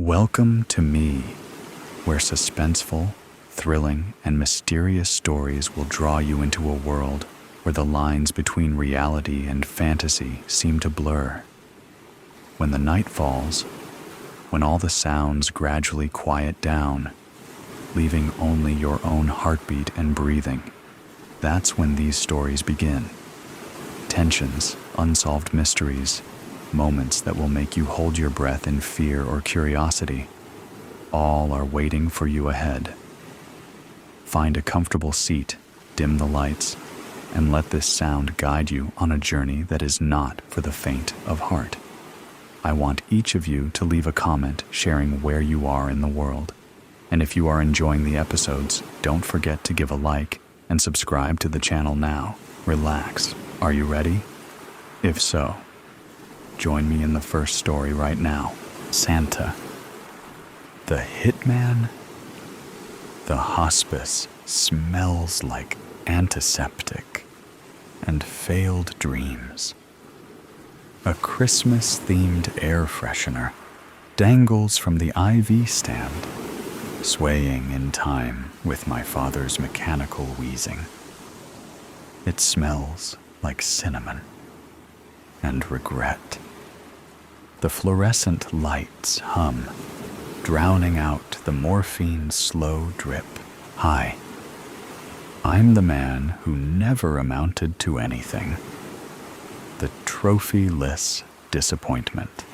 Welcome to me, where suspenseful, thrilling, and mysterious stories will draw you into a world where the lines between reality and fantasy seem to blur. When the night falls, when all the sounds gradually quiet down, leaving only your own heartbeat and breathing, that's when these stories begin. Tensions, unsolved mysteries, moments that will make you hold your breath in fear or curiosity, all are waiting for you ahead. Find a comfortable seat, dim the lights, and let this sound guide you on a journey that is not for the faint of heart. I want each of you to leave a comment sharing where you are in the world. And if you are enjoying the episodes, don't forget to give a like and subscribe to the channel now. Relax. Are you ready? If so, join me in the first story right now. Santa. The Hitman? The hospice smells like antiseptic and failed dreams. A Christmas-themed air freshener dangles from the IV stand, swaying in time with my father's mechanical wheezing. It smells like cinnamon and regret. The fluorescent lights hum, drowning out the morphine's slow drip. Hi, I'm the man who never amounted to anything. The trophyless disappointment.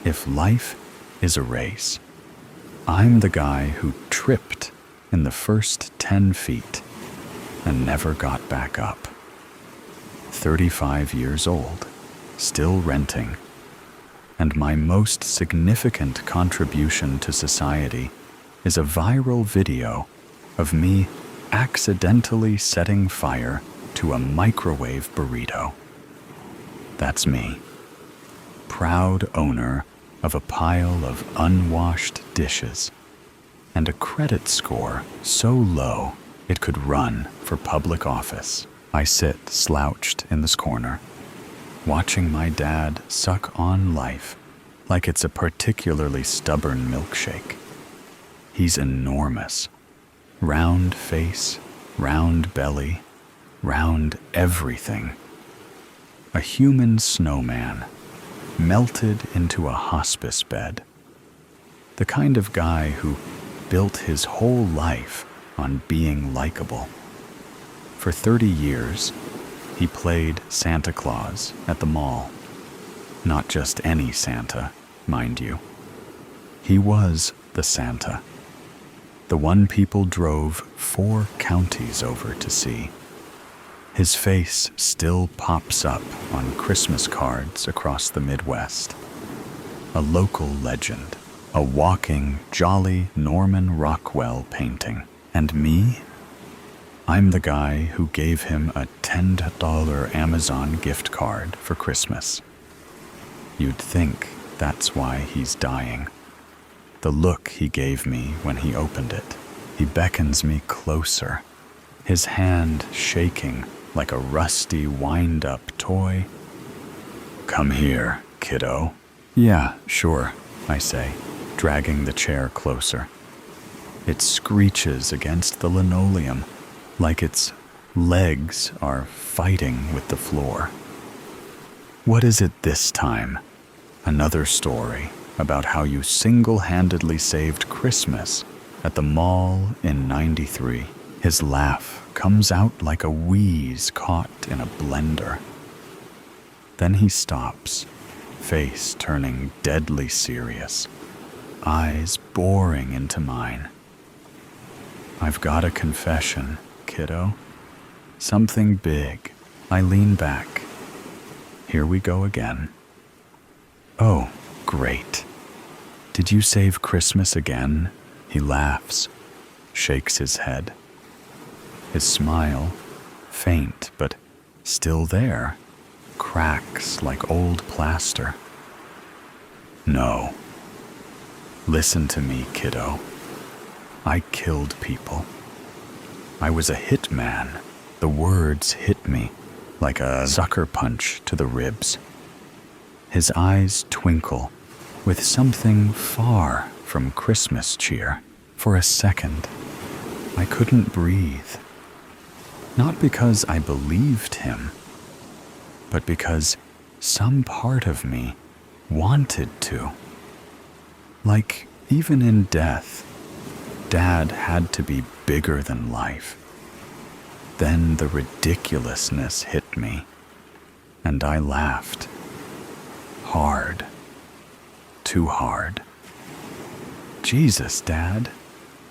If life is a race, I'm the guy who tripped in the first 10 feet and never got back up. 35 years old, still renting, and my most significant contribution to society is a viral video of me accidentally setting fire to a microwave burrito. That's me, proud owner of a pile of unwashed dishes and a credit score so low it could run for public office. I sit slouched in this corner, watching my dad suck on life like it's a particularly stubborn milkshake. He's enormous. Round face, round belly, round everything. A human snowman, melted into a hospice bed. The kind of guy who built his whole life on being likable. For 30 years, he played Santa Claus at the mall. Not just any Santa, mind you. He was the Santa. The one people drove 4 counties over to see. His face still pops up on Christmas cards across the Midwest. A local legend, a walking, jolly Norman Rockwell painting. And me? I'm the guy who gave him a $10 Amazon gift card for Christmas. You'd think that's why he's dying. The look he gave me when he opened it. He beckons me closer, his hand shaking like a rusty wind-up toy. Come here, kiddo. Yeah, sure, I say, dragging the chair closer. It screeches against the linoleum like its legs are fighting with the floor. What is it this time? Another story about how you single-handedly saved Christmas at the mall in '93. His laugh comes out like a wheeze caught in a blender. Then he stops, face turning deadly serious, eyes boring into mine. I've got a confession, kiddo. Something big. I lean back. Here we go again. Oh, great. Did you save Christmas again? He laughs, shakes his head. His smile, faint but still there, cracks like old plaster. No. Listen to me, kiddo. I killed people. I was a hitman. The words hit me like a sucker punch to the ribs. His eyes twinkle, with something far from Christmas cheer. For a second, I couldn't breathe. Not because I believed him, but because some part of me wanted to. Like, even in death, Dad had to be bigger than life. Then the ridiculousness hit me, and I laughed. Hard. Too hard. Jesus, Dad,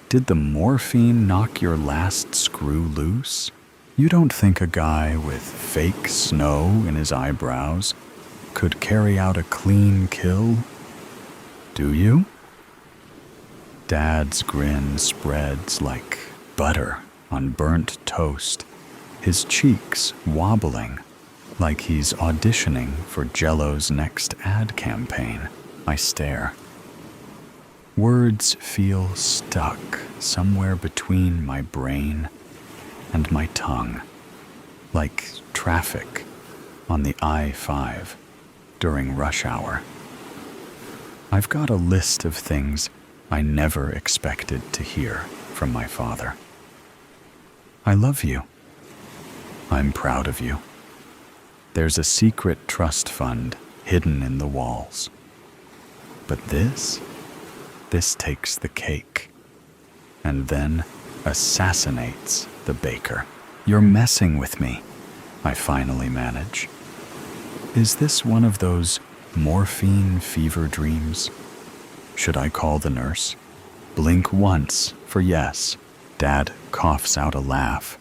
did the morphine knock your last screw loose? You don't think a guy with fake snow in his eyebrows could carry out a clean kill? Do you? Dad's grin spreads like butter on burnt toast, his cheeks wobbling like he's auditioning for Jell-O's next ad campaign. I stare. Words feel stuck somewhere between my brain and my tongue, like traffic on the I-5 during rush hour. I've got a list of things I never expected to hear from my father. I love you. I'm proud of you. There's a secret trust fund hidden in the walls. But this takes the cake, and then assassinates the baker. You're messing with me, I finally manage. Is this one of those morphine fever dreams? Should I call the nurse? Blink once for yes. Dad coughs out a laugh,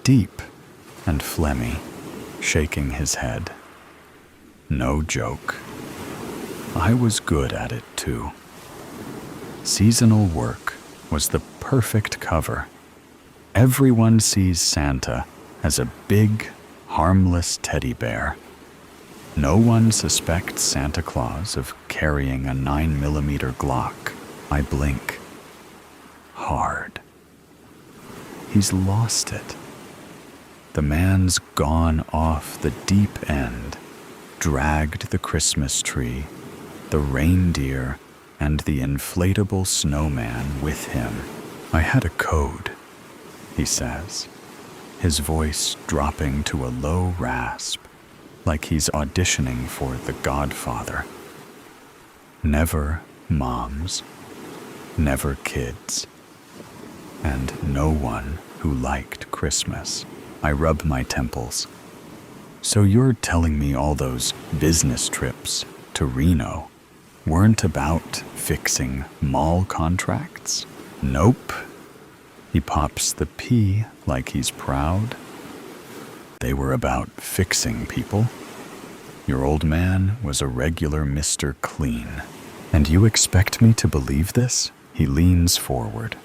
deep and phlegmy, shaking his head. No joke. I was good at it too. Seasonal work was the perfect cover. Everyone sees Santa as a big, harmless teddy bear. No one suspects Santa Claus of carrying a 9mm Glock. I blink. Hard. He's lost it. The man's gone off the deep end, dragged the Christmas tree, the reindeer, and the inflatable snowman with him. I had a code, he says, his voice dropping to a low rasp, like he's auditioning for The Godfather. Never moms, never kids, and no one who liked Christmas. I rub my temples. So you're telling me all those business trips to Reno weren't about fixing mall contracts? Nope. He pops the P like he's proud. They were about fixing people. Your old man was a regular Mr. Clean. And you expect me to believe this? He leans forward,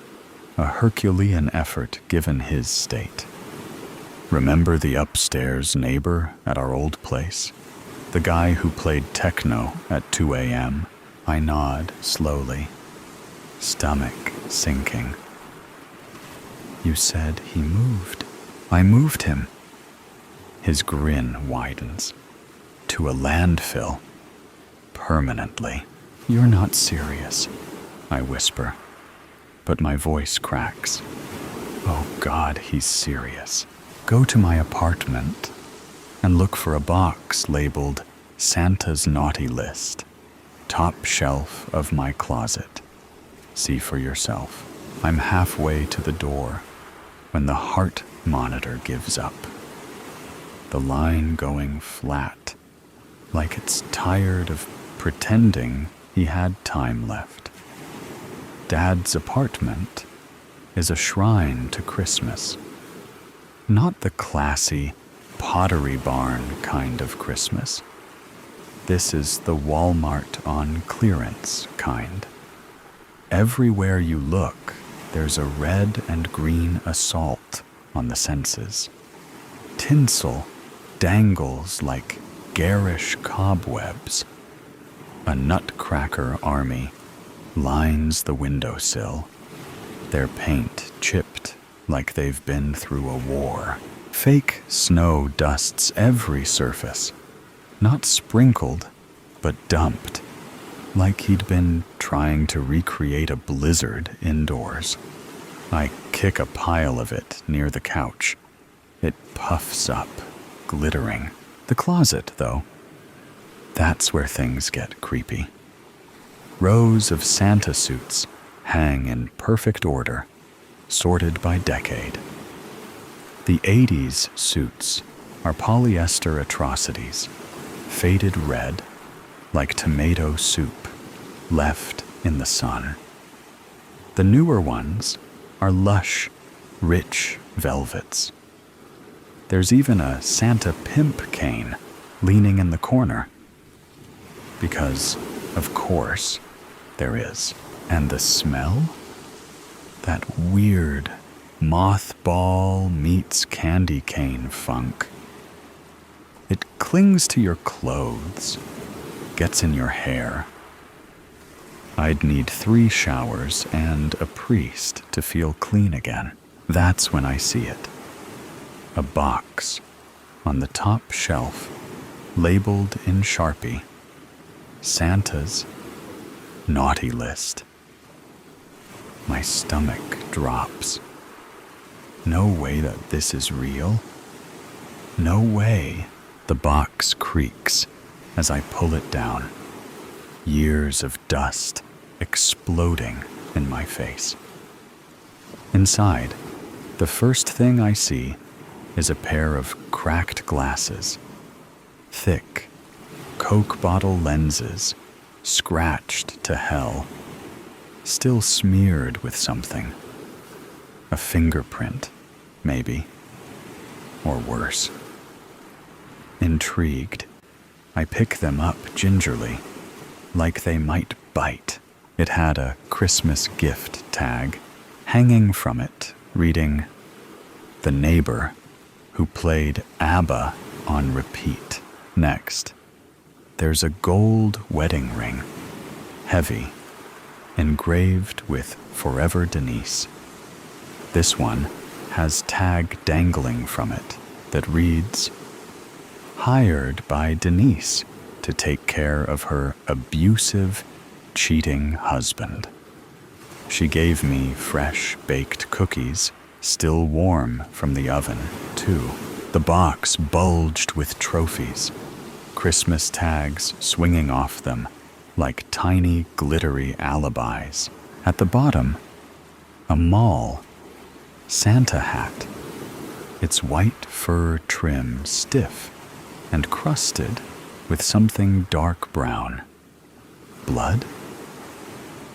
a Herculean effort given his state. Remember the upstairs neighbor at our old place? The guy who played techno at 2 a.m.? I nod slowly, stomach sinking. You said he moved. I moved him. His grin widens. To a landfill. Permanently. You're not serious, I whisper, but my voice cracks. Oh God, he's serious. Go to my apartment and look for a box labeled Santa's Naughty List. Top shelf of my closet. See for yourself. I'm halfway to the door when the heart monitor gives up. The line going flat, like it's tired of pretending he had time left. Dad's apartment is a shrine to Christmas. Not the classy Pottery Barn kind of Christmas. This is the Walmart on clearance kind. Everywhere you look, there's a red and green assault on the senses. Tinsel dangles like garish cobwebs. A nutcracker army lines the windowsill, their paint chipped like they've been through a war. Fake snow dusts every surface, not sprinkled, but dumped. like he'd been trying to recreate a blizzard indoors. I kick a pile of it near the couch. It puffs up, glittering. The closet, though, that's where things get creepy. Rows of Santa suits hang in perfect order, sorted by decade. The 80s suits are polyester atrocities, faded red like tomato soup left in the sun. The newer ones are lush, rich velvets. There's even a Santa pimp cane leaning in the corner. Because, of course, there is. And the smell? That weird mothball meets candy cane funk. It clings to your clothes, gets in your hair. I'd need 3 showers and a priest to feel clean again. That's when I see it. A box on the top shelf, labeled in Sharpie, Santa's naughty list. My stomach drops. No way that this is real. No way. The box creaks as I pull it down. Years of dust exploding in my face. Inside, the first thing I see is a pair of cracked glasses. Thick, Coke bottle lenses, scratched to hell, still smeared with something. A fingerprint, maybe, or worse. Intrigued, I pick them up gingerly, like they might bite. It had a Christmas gift tag hanging from it, reading, "The neighbor who played ABBA on repeat." Next, there's a gold wedding ring, heavy, engraved with "Forever Denise." This one has tag dangling from it that reads, "Hired by Denise to take care of her abusive, cheating husband." She gave me fresh baked cookies, still warm from the oven, too. The box bulged with trophies, Christmas tags swinging off them like tiny glittery alibis. At the bottom, a mall Santa hat, its white fur trim stiff and crusted with something dark brown. Blood?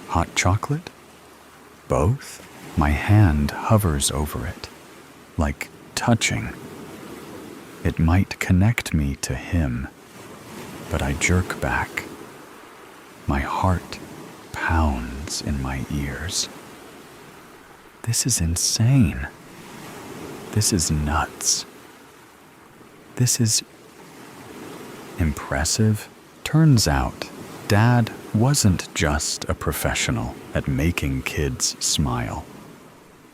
Hot chocolate? Both? My hand hovers over it, like touching. It might connect me to him, but I jerk back. My heart pounds in my ears. This is insane. This is nuts. This is impressive. Turns out, Dad wasn't just a professional at making kids smile.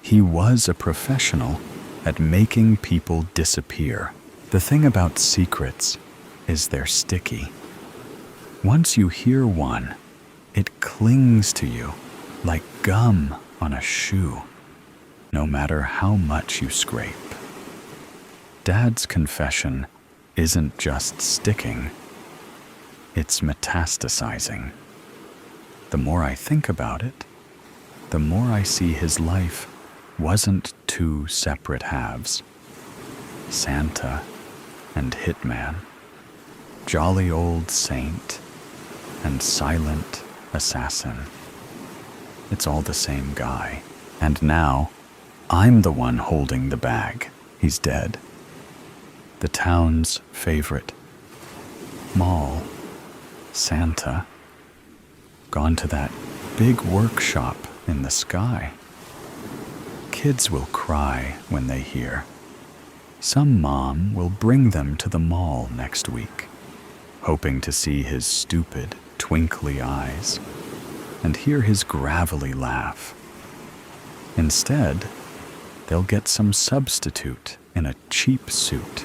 He was a professional at making people disappear. The thing about secrets is they're sticky. Once you hear one, it clings to you like gum on a shoe, no matter how much you scrape. Dad's confession isn't just sticking, it's metastasizing. The more I think about it, the more I see his life wasn't 2 separate halves. Santa and Hitman, jolly old saint and silent assassin. It's all the same guy. And now, I'm the one holding the bag. He's dead. The town's favorite. Mall. Santa. Gone to that big workshop in the sky. Kids will cry when they hear. Some mom will bring them to the mall next week, hoping to see his stupid, twinkly eyes and hear his gravelly laugh. Instead, they'll get some substitute in a cheap suit,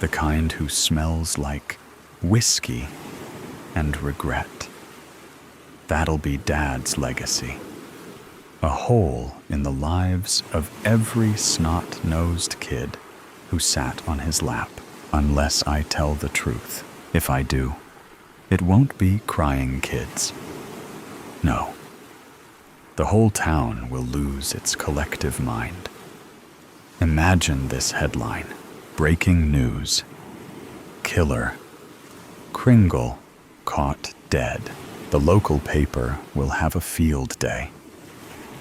the kind who smells like whiskey and regret. That'll be Dad's legacy. A hole in the lives of every snot-nosed kid who sat on his lap, unless I tell the truth. If I do, it won't be crying kids. No. The whole town will lose its collective mind. Imagine this headline. Breaking news. Killer. Kringle caught dead. The local paper will have a field day.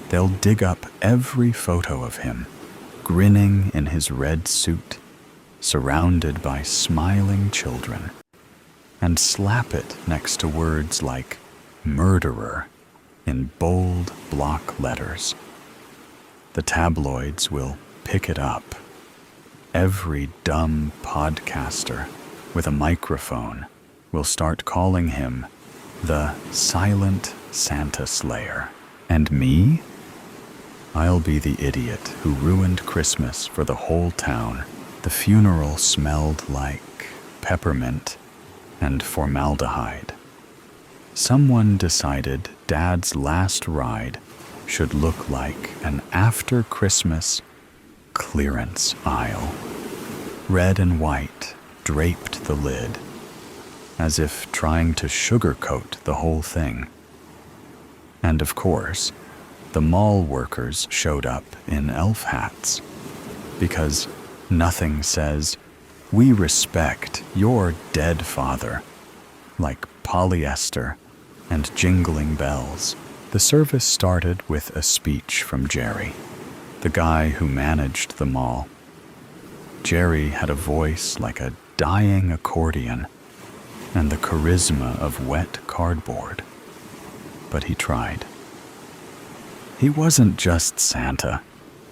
They'll dig up every photo of him, grinning in his red suit, surrounded by smiling children, and slap it next to words like murderer in bold block letters. The tabloids will pick it up. Every dumb podcaster with a microphone will start calling him the Silent Santa Slayer. And me? I'll be the idiot who ruined Christmas for the whole town. The funeral smelled like peppermint and formaldehyde. Someone decided Dad's last ride should look like an after-Christmas clearance aisle. Red and white draped the lid, as if trying to sugarcoat the whole thing. And of course, the mall workers showed up in elf hats, because nothing says, "We respect your dead father," like polyester and jingling bells. The service started with a speech from Jerry, the guy who managed the mall. Jerry had a voice like a dying accordion and the charisma of wet cardboard, but he tried. He wasn't just Santa,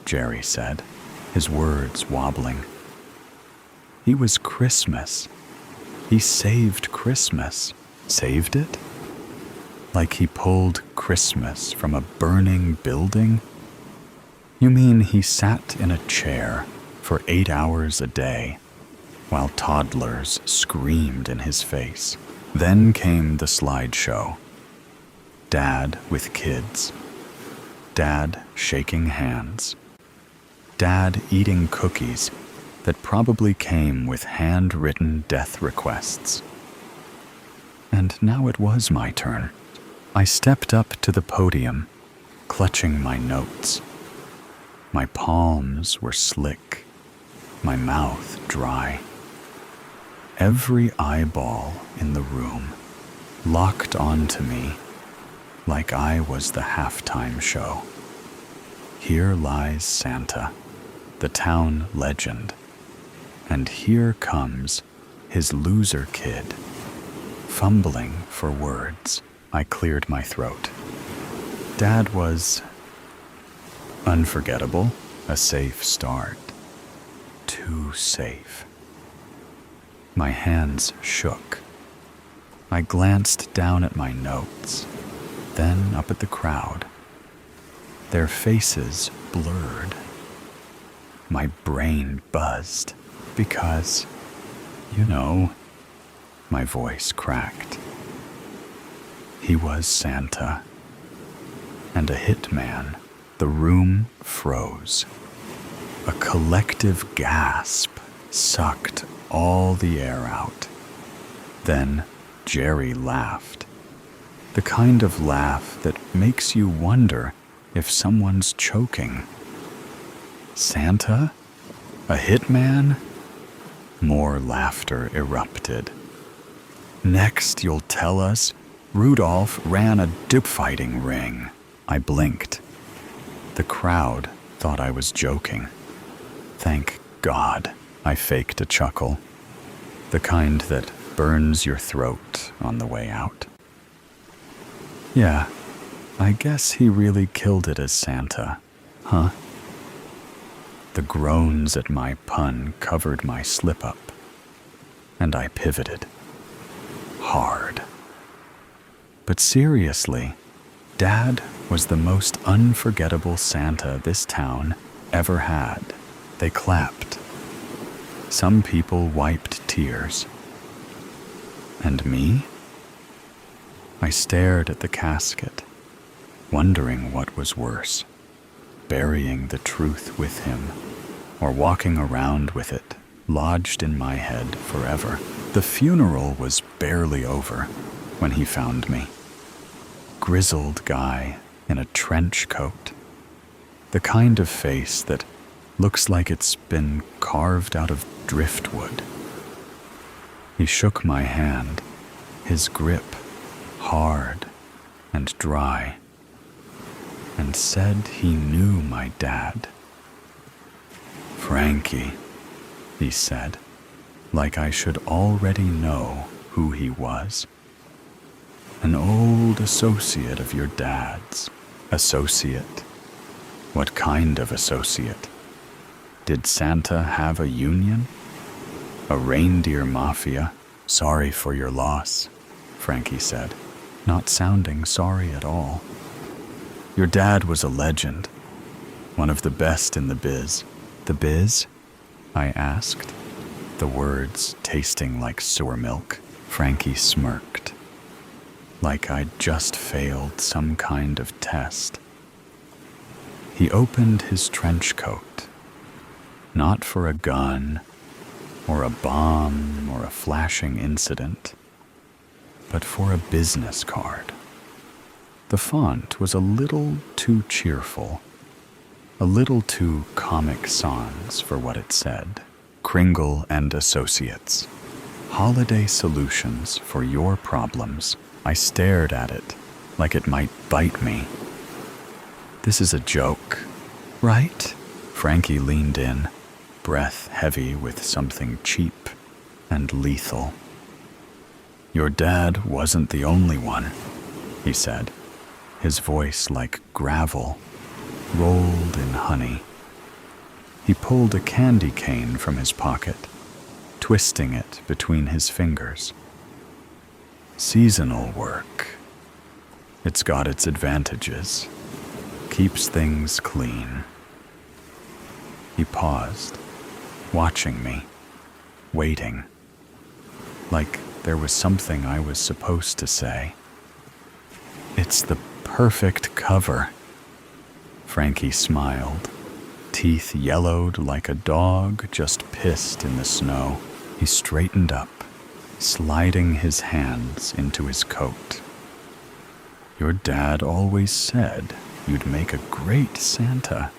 Jerry said, his words wobbling. He was Christmas. He saved Christmas. Saved it? Like he pulled Christmas from a burning building? You mean he sat in a chair for 8 hours a day while toddlers screamed in his face? Then came the slideshow. Dad with kids. Dad shaking hands. Dad eating cookies that probably came with handwritten death requests. And now it was my turn. I stepped up to the podium, clutching my notes. My palms were slick, my mouth dry. Every eyeball in the room locked onto me like I was the halftime show. Here lies Santa, the town legend, and here comes his loser kid, fumbling for words. I cleared my throat. Dad was unforgettable, a safe start. Too safe. My hands shook. I glanced down at my notes, then up at the crowd. Their faces blurred. My brain buzzed because, my voice cracked. He was Santa, and a hitman. The room froze. A collective gasp sucked all the air out. Then Jerry laughed. The kind of laugh that makes you wonder if someone's choking. Santa? A hitman? More laughter erupted. Next, you'll tell us Rudolph ran a dip-fighting ring. I blinked. The crowd thought I was joking. Thank God, I faked a chuckle. The kind that burns your throat on the way out. Yeah, I guess he really killed it as Santa, huh? The groans at my pun covered my slip-up, and I pivoted. Hard. But seriously, Dad was the most unforgettable Santa this town ever had. They clapped. Some people wiped tears. And me? I stared at the casket, wondering what was worse, burying the truth with him, or walking around with it, lodged in my head forever. The funeral was barely over when he found me. Grizzled guy in a trench coat. The kind of face that looks like it's been carved out of driftwood. He shook my hand, his grip hard and dry, and said he knew my dad. "Frankie," he said, like I should already know who he was. "An old associate of your dad's." Associate? What kind of associate? Did Santa have a union? A reindeer mafia? "Sorry for your loss," Frankie said, not sounding sorry at all. "Your dad was a legend, one of the best in the biz." "The biz?" I asked, the words tasting like sewer milk. Frankie smirked, like I'd just failed some kind of test. He opened his trench coat, not for a gun or a bomb or a flashing incident, but for a business card. The font was a little too cheerful, a little too Comic Sans for what it said. Kringle and Associates. Holiday solutions for your problems. I stared at it like it might bite me. "This is a joke, right?" Frankie leaned in, breath heavy with something cheap and lethal. "Your dad wasn't the only one," he said, his voice like gravel, rolled in honey. He pulled a candy cane from his pocket, twisting it between his fingers. "Seasonal work. It's got its advantages. Keeps things clean." He paused, watching me, waiting, like there was something I was supposed to say. "It's the perfect cover." Frankie smiled, teeth yellowed like a dog just pissed in the snow. He straightened up, sliding his hands into his coat. "Your dad always said you'd make a great Santa.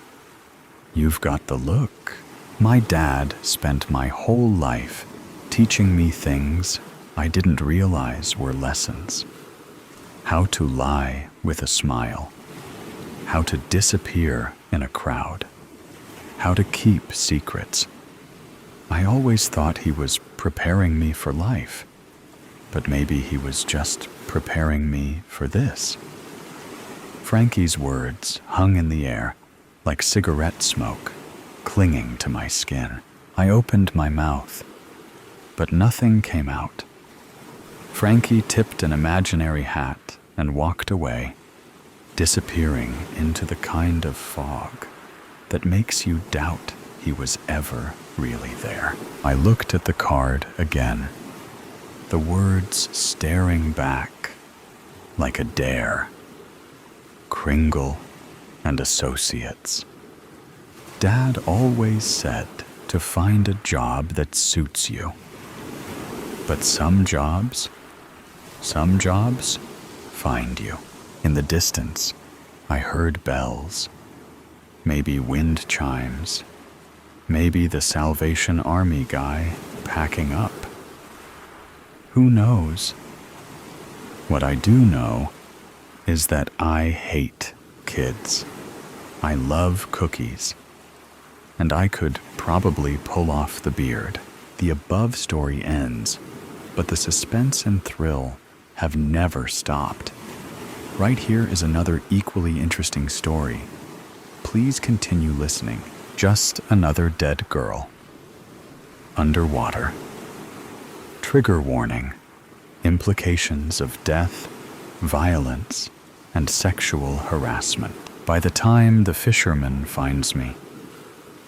You've got the look." My dad spent my whole life teaching me things I didn't realize were lessons. How to lie with a smile. How to disappear in a crowd. How to keep secrets. I always thought he was preparing me for life, but maybe he was just preparing me for this. Frankie's words hung in the air like cigarette smoke, clinging to my skin. I opened my mouth, but nothing came out. Frankie tipped an imaginary hat and walked away, disappearing into the kind of fog that makes you doubt he was ever really there. I looked at the card again, the words staring back like a dare. Kringle and Associates. Dad always said to find a job that suits you. But some jobs find you. In the distance, I heard bells, maybe wind chimes, maybe the Salvation Army guy packing up. Who knows? What I do know is that I hate kids. I love cookies, and I could probably pull off the beard. The above story ends, but the suspense and thrill have never stopped. Right here is another equally interesting story. Please continue listening. Just another dead girl. Underwater. Trigger warning. Implications of death, violence, and sexual harassment. By the time the fisherman finds me,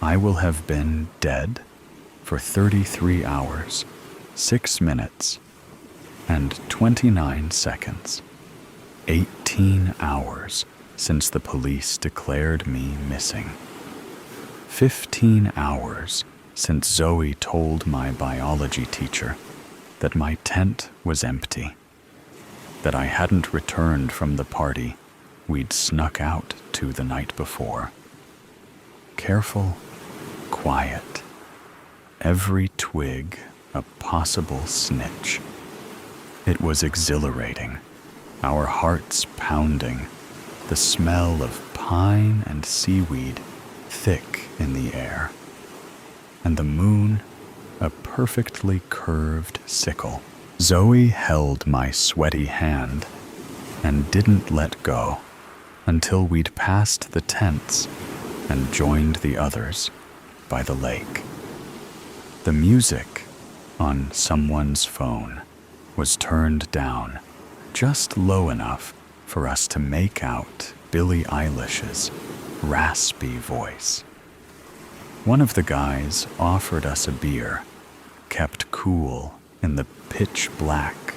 I will have been dead for 33 hours, 6 minutes, and 29 seconds. 18 hours since the police declared me missing. 15 hours since Zoe told my biology teacher that my tent was empty, that I hadn't returned from the party we'd snuck out to the night before. Careful, quiet, every twig a possible snitch. It was exhilarating, our hearts pounding, the smell of pine and seaweed thick in the air, and the moon a perfectly curved sickle. Zoe held my sweaty hand and didn't let go until we'd passed the tents and joined the others by the lake. The music on someone's phone was turned down just low enough for us to make out Billie Eilish's raspy voice. One of the guys offered us a beer, kept cool in the pitch-black,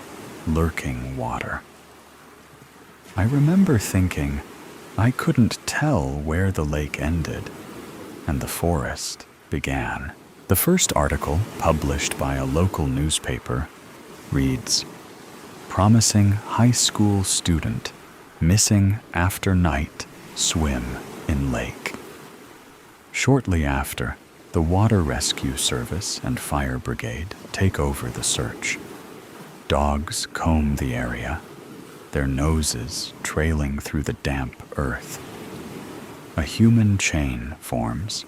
lurking water. I remember thinking I couldn't tell where the lake ended and the forest began. The first article, published by a local newspaper, reads, "Promising high school student missing after night swim in lake." Shortly after, the Water Rescue Service and Fire Brigade take over the search. Dogs comb the area, their noses trailing through the damp earth. A human chain forms,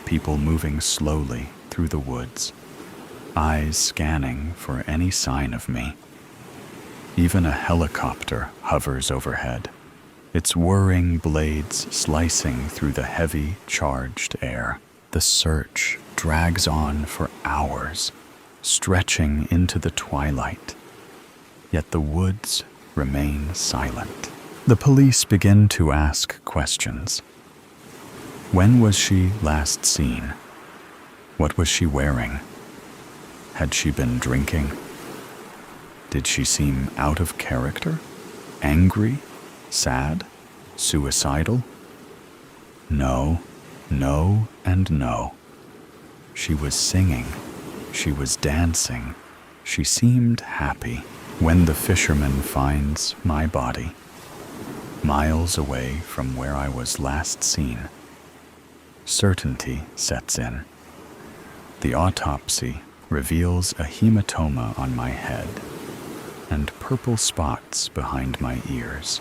people moving slowly through the woods, eyes scanning for any sign of me. Even a helicopter hovers overhead, its whirring blades slicing through the heavy, charged air. The search drags on for hours, stretching into the twilight. Yet the woods remain silent. The police begin to ask questions. When was she last seen? What was she wearing? Had she been drinking? Did she seem out of character? Angry? Sad? Suicidal? No, no, and no. She was singing. She was dancing. She seemed happy. When the fisherman finds my body, miles away from where I was last seen, certainty sets in. The autopsy reveals a hematoma on my head and purple spots behind my ears.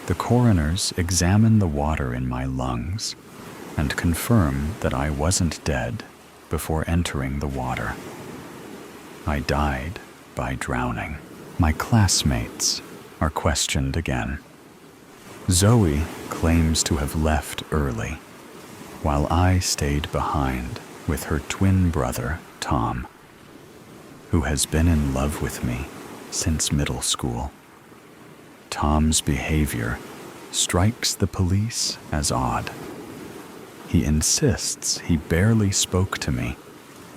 The coroners examine the water in my lungs and confirm that I wasn't dead before entering the water. I died by drowning. My classmates are questioned again. Zoe claims to have left early, while I stayed behind with her twin brother, Tom, who has been in love with me since middle school. Tom's behavior strikes the police as odd. He insists he barely spoke to me,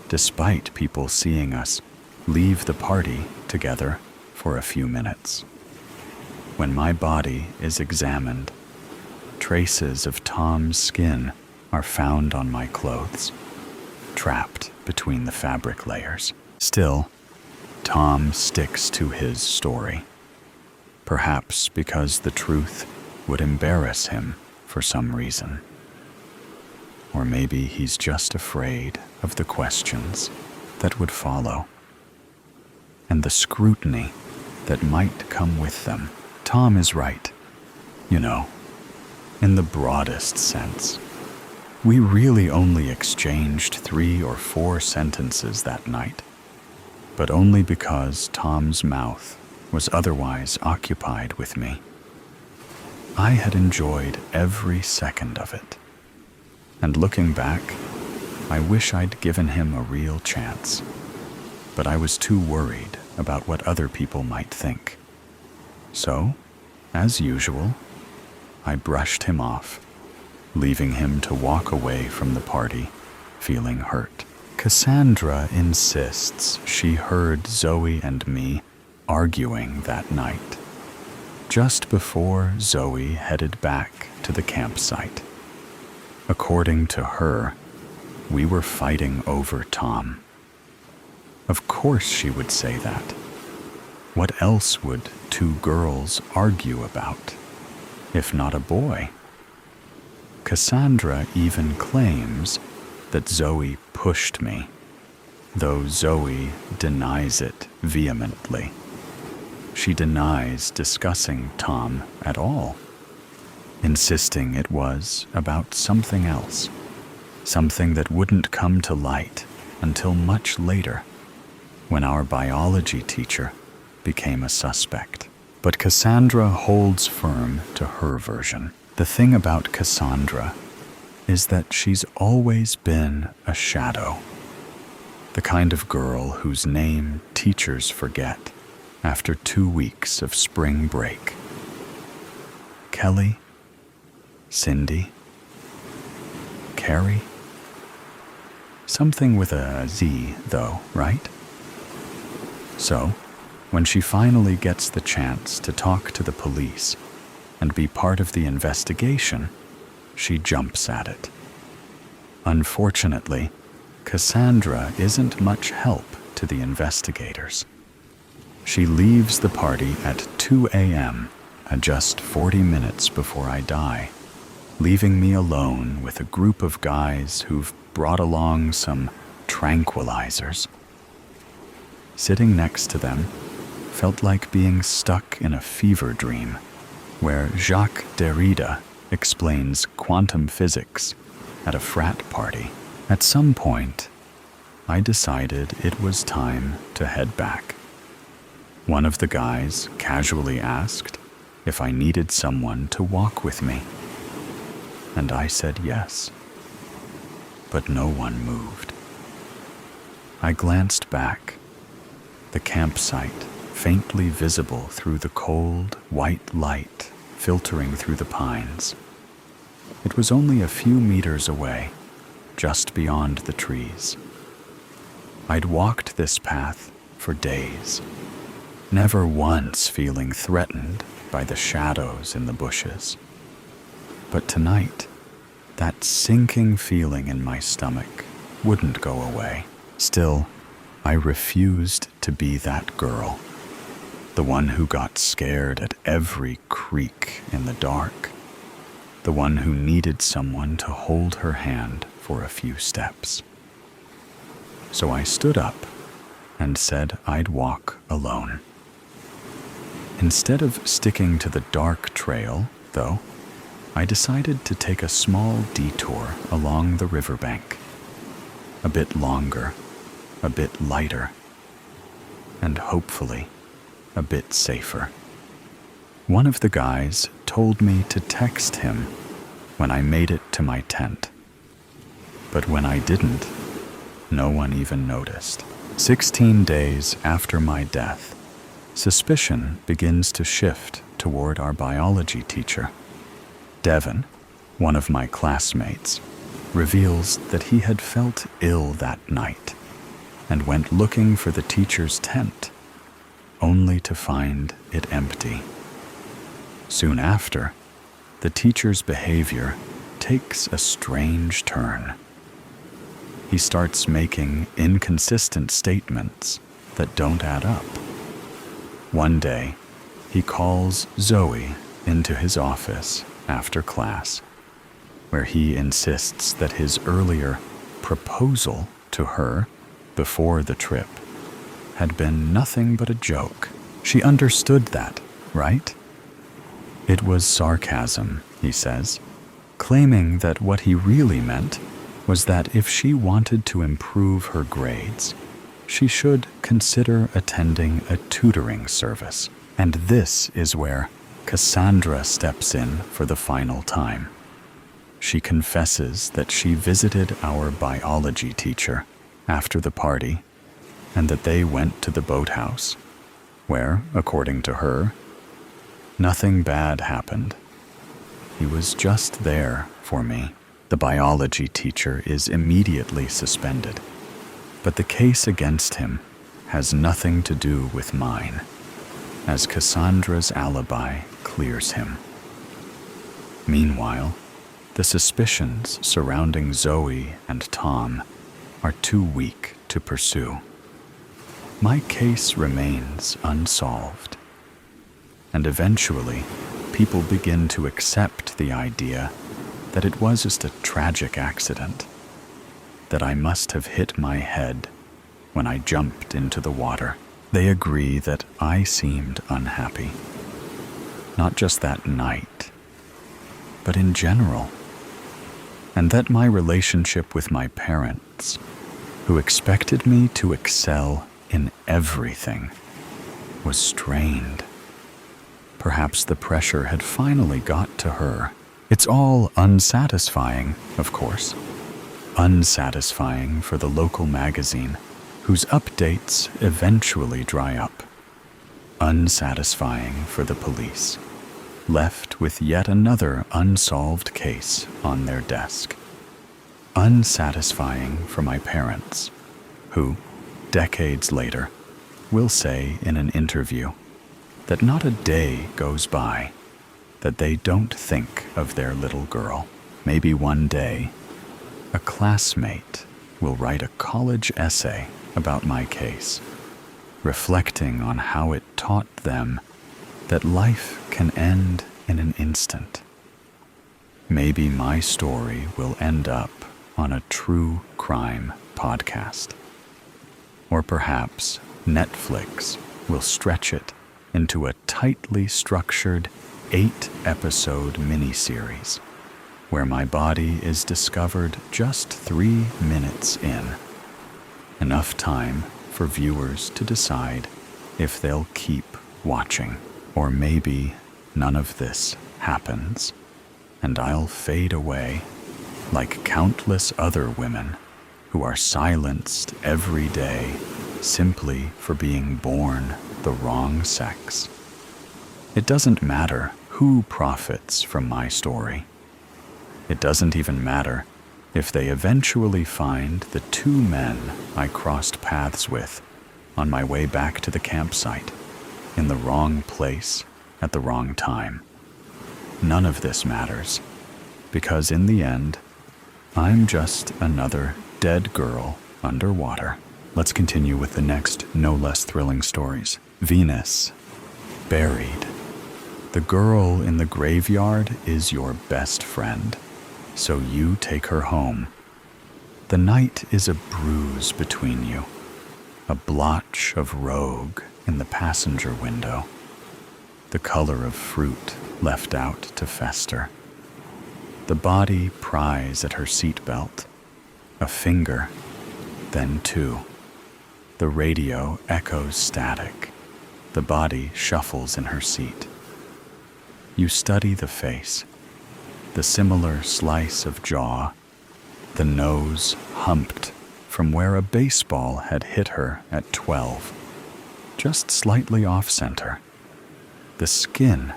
despite people seeing us leave the party together for a few minutes. When my body is examined, traces of Tom's skin are found on my clothes, trapped between the fabric layers. Still, Tom sticks to his story, perhaps because the truth would embarrass him for some reason. Or maybe he's just afraid of the questions that would follow and the scrutiny that might come with them. Tom is right, you know, in the broadest sense. We really only exchanged 3 or 4 sentences that night, but only because Tom's mouth was otherwise occupied with me. I had enjoyed every second of it, and looking back, I wish I'd given him a real chance, but I was too worried about what other people might think. So, as usual, I brushed him off, leaving him to walk away from the party, feeling hurt. Cassandra insists she heard Zoe and me arguing that night. just before Zoe headed back to the campsite. According to her, we were fighting over Tom. Of course she would say that. What else would two girls argue about, if not a boy? Cassandra even claims that Zoe pushed me, though Zoe denies it vehemently. She denies discussing Tom at all, insisting it was about something else, something that wouldn't come to light until much later, when our biology teacher became a suspect. But Cassandra holds firm to her version. The thing about Cassandra is that she's always been a shadow, the kind of girl whose name teachers forget after 2 weeks of spring break. Kelly, Cindy, Carrie. Something with a Z, though, right? So, when she finally gets the chance to talk to the police and be part of the investigation, she jumps at it. Unfortunately, Cassandra isn't much help to the investigators. She leaves the party at 2 a.m., just 40 minutes before I die, leaving me alone with a group of guys who've brought along some tranquilizers. Sitting next to them felt like being stuck in a fever dream, where Jacques Derrida explains quantum physics at a frat party. At some point, I decided it was time to head back. One of the guys casually asked if I needed someone to walk with me, and I said yes. But no one moved. I glanced back, the campsite faintly visible through the cold, white light filtering through the pines. It was only a few meters away, just beyond the trees. I'd walked this path for days, never once feeling threatened by the shadows in the bushes. But tonight, that sinking feeling in my stomach wouldn't go away. Still, I refused to be that girl, the one who got scared at every creak in the dark, the one who needed someone to hold her hand for a few steps. So I stood up and said I'd walk alone. Instead of sticking to the dark trail, though, I decided to take a small detour along the riverbank, a bit longer, a bit lighter, and hopefully a bit safer. One of the guys told me to text him when I made it to my tent. But when I didn't, no one even noticed. 16 days after my death, suspicion begins to shift toward our biology teacher. Devin, one of my classmates, reveals that he had felt ill that night and went looking for the teacher's tent, only to find it empty. Soon after, the teacher's behavior takes a strange turn. He starts making inconsistent statements that don't add up. One day, he calls Zoe into his office after class, where he insists that his earlier proposal to her before the trip had been nothing but a joke. She understood that, right? It was sarcasm, he says, claiming that what he really meant was that if she wanted to improve her grades, she should consider attending a tutoring service. And this is where Cassandra steps in for the final time. She confesses that she visited our biology teacher after the party, and that they went to the boathouse, where, according to her, nothing bad happened. He was just there for me. The biology teacher is immediately suspended, but the case against him has nothing to do with mine, as Cassandra's alibi clears him. Meanwhile, the suspicions surrounding Zoe and Tom are too weak to pursue. My case remains unsolved, and eventually people begin to accept the idea that it was just a tragic accident, that I must have hit my head when I jumped into the water. They agree that I seemed unhappy, not just that night, but in general, and that my relationship with my parents, who expected me to excel in everything, was strained. Perhaps the pressure had finally got to her. It's all unsatisfying, of course. Unsatisfying for the local magazine, whose updates eventually dry up. Unsatisfying for the police, left with yet another unsolved case on their desk. Unsatisfying for my parents, who, decades later, will say in an interview that not a day goes by that they don't think of their little girl. Maybe one day, a classmate will write a college essay about my case, reflecting on how it taught them that life can end in an instant. Maybe my story will end up on a true crime podcast. Or perhaps Netflix will stretch it into a tightly structured 8-episode miniseries where my body is discovered just 3 minutes in. Enough time for viewers to decide if they'll keep watching. Or maybe none of this happens, and I'll fade away like countless other women who are silenced every day simply for being born the wrong sex. It doesn't matter who profits from my story. It doesn't even matter if they eventually find the 2 men I crossed paths with on my way back to the campsite in the wrong place at the wrong time. None of this matters, because in the end, I'm just another dead girl underwater. Let's continue with the next no less thrilling stories. Venus, buried. The girl in the graveyard is your best friend, so you take her home. The night is a bruise between you, a blotch of rogue in the passenger window, the color of fruit left out to fester. The body pries at her seatbelt, a finger, then 2. The radio echoes static. The body shuffles in her seat. You study the face, the similar slice of jaw, the nose humped from where a baseball had hit her at 12, just slightly off-center. The skin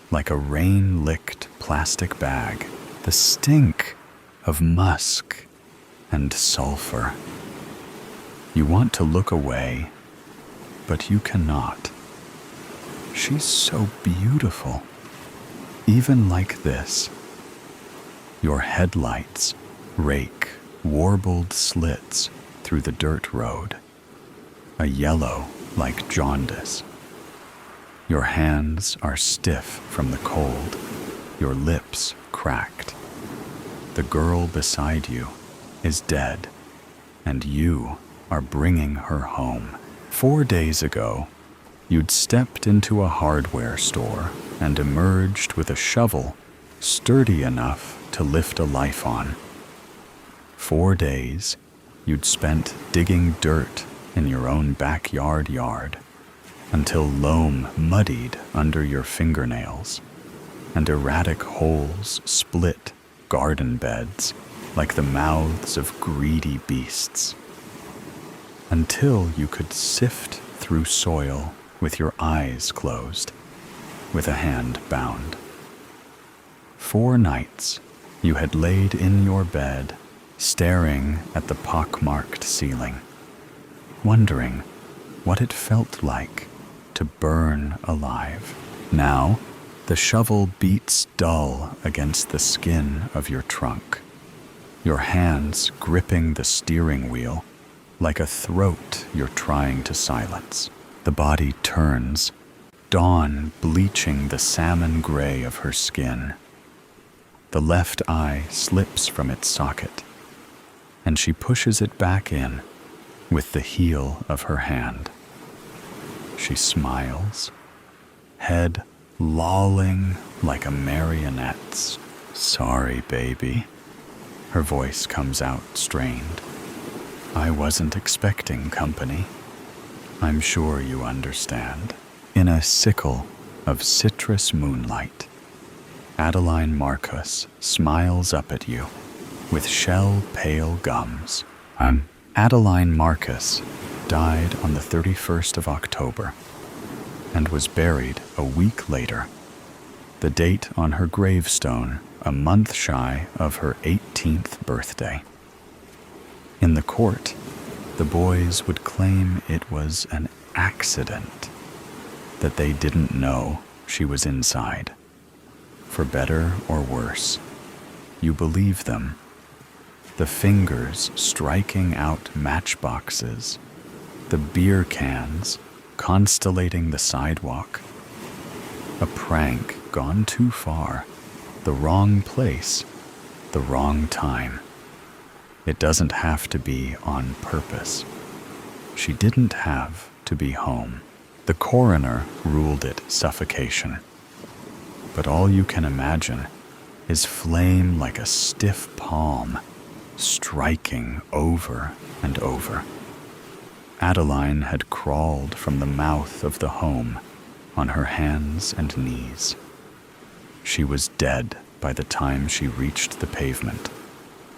like a rain-licked plastic bag, the stink of musk and sulfur. You want to look away, but you cannot. She's so beautiful, even like this. Your headlights rake warbled slits through the dirt road, a yellow like jaundice. Your hands are stiff from the cold, your lips cracked. The girl beside you is dead, and you are bringing her home. 4 days ago, you'd stepped into a hardware store and emerged with a shovel sturdy enough to lift a life on. 4 days, you'd spent digging dirt in your own backyard yard until loam muddied under your fingernails and erratic holes split garden beds like the mouths of greedy beasts. Until you could sift through soil with your eyes closed, with a hand bound. 4 nights you had laid in your bed, staring at the pockmarked ceiling, wondering what it felt like to burn alive. Now, The shovel beats dull against the skin of your trunk, your hands gripping the steering wheel like a throat you're trying to silence. The body turns, dawn bleaching the salmon gray of her skin. The left eye slips from its socket, and she pushes it back in with the heel of her hand. She smiles, head lolling like a marionette's. "Sorry, baby." Her voice comes out strained. "I wasn't expecting company. I'm sure you understand." In a sickle of citrus moonlight, Adeline Marcus smiles up at you with shell-pale gums. Adeline Marcus died on the 31st of October and was buried a week later, the date on her gravestone a month shy of her 18th birthday. In the court, the boys would claim it was an accident, that they didn't know she was inside. For better or worse, you believe them. The fingers striking out matchboxes, the beer cans constellating the sidewalk. A prank gone too far, the wrong place, the wrong time. It doesn't have to be on purpose. She didn't have to be home. The coroner ruled it suffocation. But all you can imagine is flame like a stiff palm, striking over and over. Adeline had crawled from the mouth of the home on her hands and knees. She was dead by the time she reached the pavement,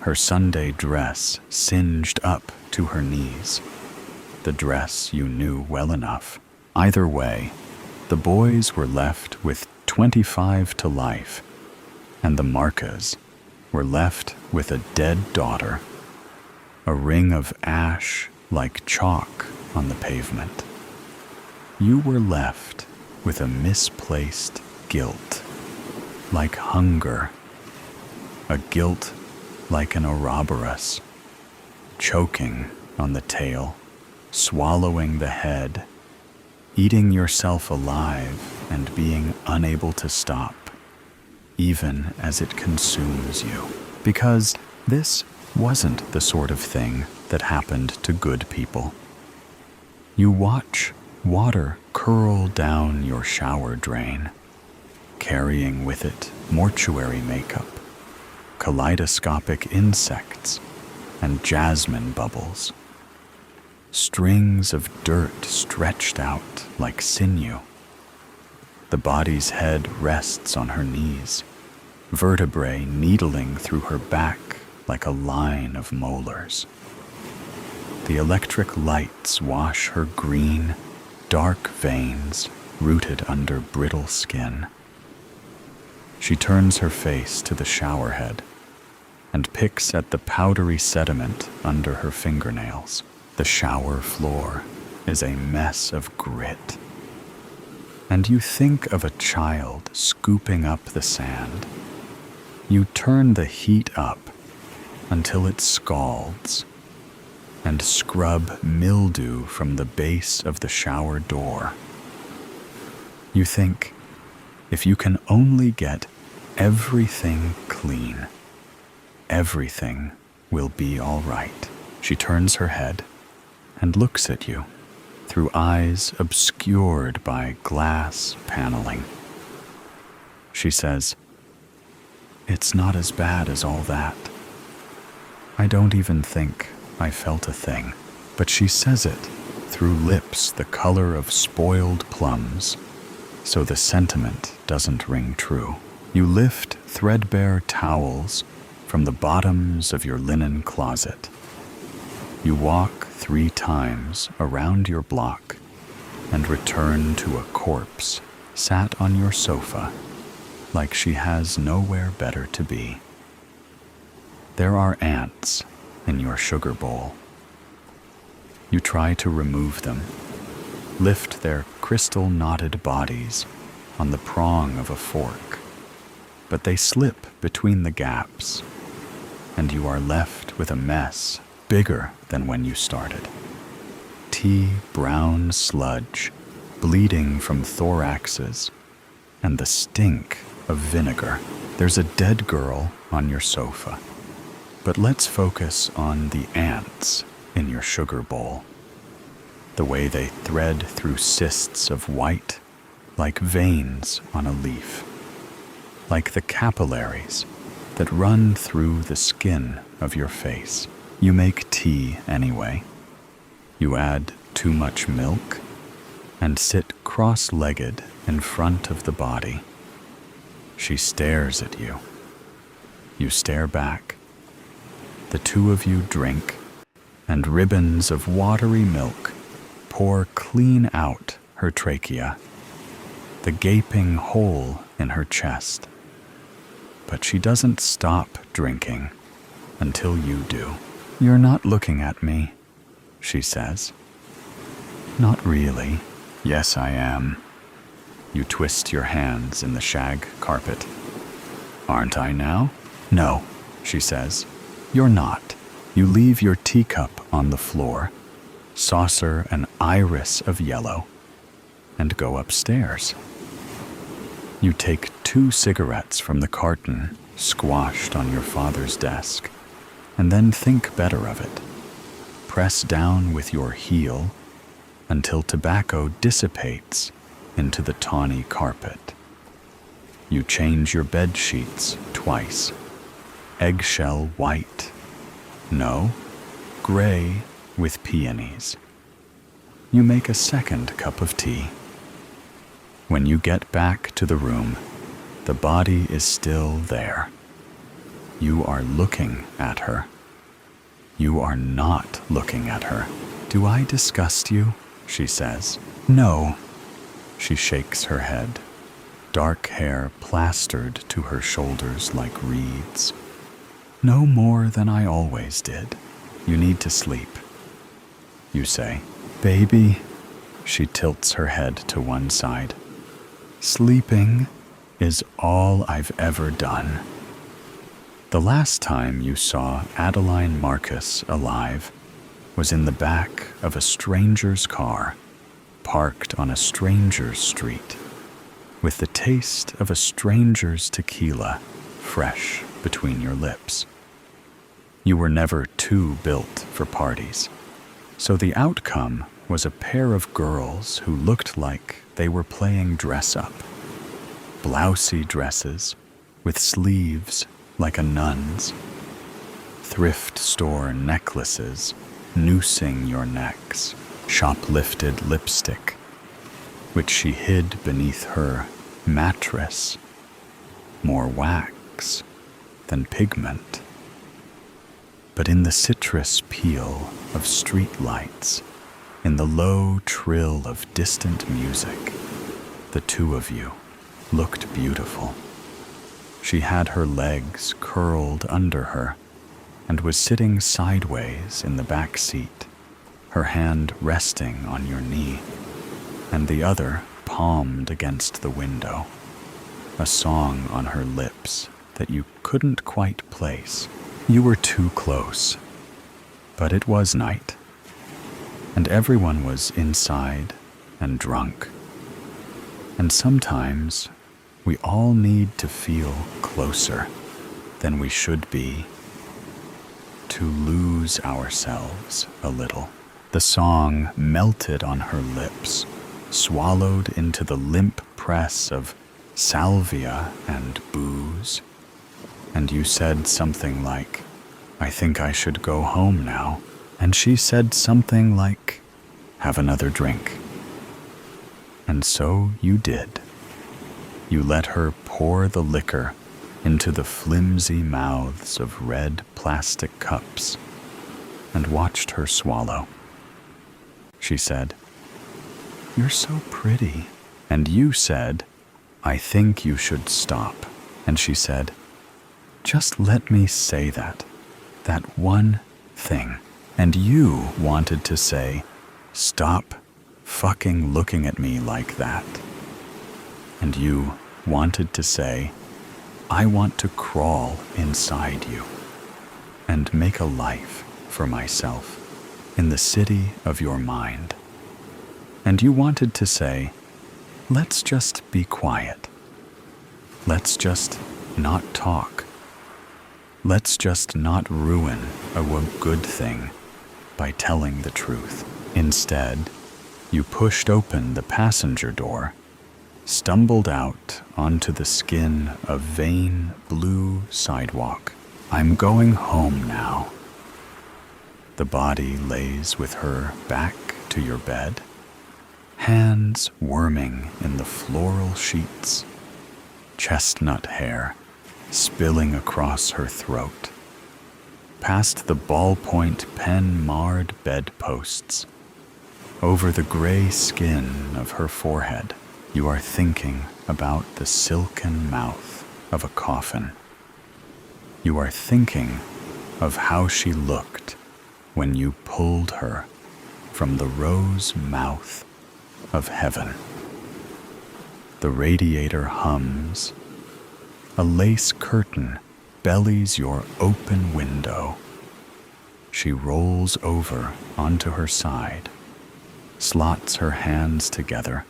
her Sunday dress singed up to her knees. The dress you knew well enough. Either way, the boys were left with 25 to life, and the Marcas were left with a dead daughter, a ring of ash like chalk on the pavement. You were left with a misplaced guilt, like hunger, a guilt like an Ouroboros, choking on the tail, swallowing the head, eating yourself alive and being unable to stop, even as it consumes you. Because this wasn't the sort of thing that happened to good people. You watch water curl down your shower drain, carrying with it mortuary makeup, kaleidoscopic insects, and jasmine bubbles. Strings of dirt stretched out like sinew. The body's head rests on her knees, vertebrae needling through her back like a line of molars. The electric lights wash her green, dark veins rooted under brittle skin. She turns her face to the showerhead and picks at the powdery sediment under her fingernails. The shower floor is a mess of grit. And you think of a child scooping up the sand. You turn the heat up until it scalds and scrub mildew from the base of the shower door. You think, if you can only get everything clean, everything will be all right. She turns her head and looks at you through eyes obscured by glass paneling. She says, "It's not as bad as all that." I don't even think I felt a thing, but she says it through lips the color of spoiled plums, so the sentiment doesn't ring true. You lift threadbare towels from the bottoms of your linen closet. You walk 3 times around your block and return to a corpse sat on your sofa like she has nowhere better to be. There are ants in your sugar bowl. You try to remove them, lift their crystal-knotted bodies on the prong of a fork, but they slip between the gaps, and you are left with a mess bigger than when you started. Tea-brown sludge bleeding from thoraxes and the stink of vinegar. There's a dead girl on your sofa, but let's focus on the ants in your sugar bowl. The way they thread through cysts of white like veins on a leaf, like the capillaries that run through the skin of your face. You make tea anyway. You add too much milk and sit cross-legged in front of the body. She stares at you. You stare back. The two of you drink, and ribbons of watery milk pour clean out her trachea, the gaping hole in her chest. But she doesn't stop drinking until you do. "You're not looking at me," she says. "Not really." "Yes, I am." You twist your hands in the shag carpet. "Aren't I now?" "No," she says. "You're not." You leave your teacup on the floor, saucer an iris of yellow, and go upstairs. You take 2 cigarettes from the carton squashed on your father's desk, and then think better of it. Press down with your heel until tobacco dissipates into the tawny carpet. You change your bed sheets twice. Eggshell white. No, gray with peonies. You make a second cup of tea. When you get back to the room, the body is still there. You are looking at her. You are not looking at her. "Do I disgust you?" she says. "No." She shakes her head, dark hair plastered to her shoulders like reeds. "No more than I always did. You need to sleep." You say, "Baby." She tilts her head to one side. "Sleeping is all I've ever done." The last time you saw Adeline Marcus alive was in the back of a stranger's car, parked on a stranger's street, with the taste of a stranger's tequila fresh between your lips. You were never too built for parties, so the outcome was a pair of girls who looked like they were playing dress-up. Blousy dresses with sleeves like a nun's. Thrift store necklaces noosing your necks. Shoplifted lipstick, which she hid beneath her mattress. More wax than pigment. But in the citrus peel of street lights, in the low trill of distant music, the two of you looked beautiful. She had her legs curled under her and was sitting sideways in the back seat, her hand resting on your knee, and the other palmed against the window, a song on her lips that you couldn't quite place. You were too close, but it was night, and everyone was inside and drunk. And sometimes we all need to feel closer than we should be, to lose ourselves a little. The song melted on her lips, swallowed into the limp press of salvia and booze. And you said something like, "I think I should go home now." And she said something like, "Have another drink." And so you did. You let her pour the liquor into the flimsy mouths of red plastic cups and watched her swallow. She said, "You're so pretty." And you said, "I think you should stop." And she said, "Just let me say that one thing." And you wanted to say, "Stop fucking looking at me like that." And you wanted to say, I want to crawl inside you and make a life for myself in the city of your mind. And you wanted to say, let's just be quiet. Let's just not talk. Let's just not ruin a good thing by telling the truth. Instead, you pushed open the passenger door, stumbled out onto the skin of vein blue sidewalk. I'm going home now. The body lays with her back to your bed, hands worming in the floral sheets, chestnut hair spilling across her throat, past the ballpoint pen-marred bedposts, over the gray skin of her forehead. You are thinking about the silken mouth of a coffin. You are thinking of how she looked when you pulled her from the rose mouth of heaven. The radiator hums. A lace curtain bellies your open window. She rolls over onto her side, slots her hands together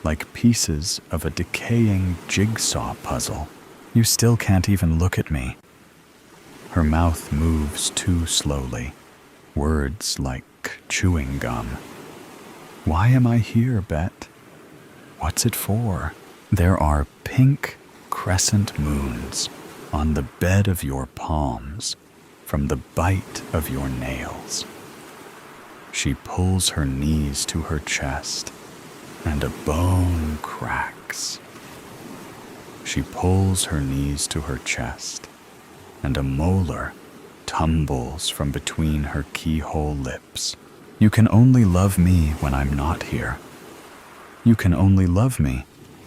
like pieces of a decaying jigsaw puzzle. You still can't even look at me. Her mouth moves too slowly, words like chewing gum. Why am I here, Bet? What's it for? There are pink crescent moons on the bed of your palms from the bite of your nails. She pulls her knees to her chest, and a bone cracks. She pulls her knees to her chest, and a molar tumbles from between her keyhole lips. You can only love me when I'm not here. You can only love me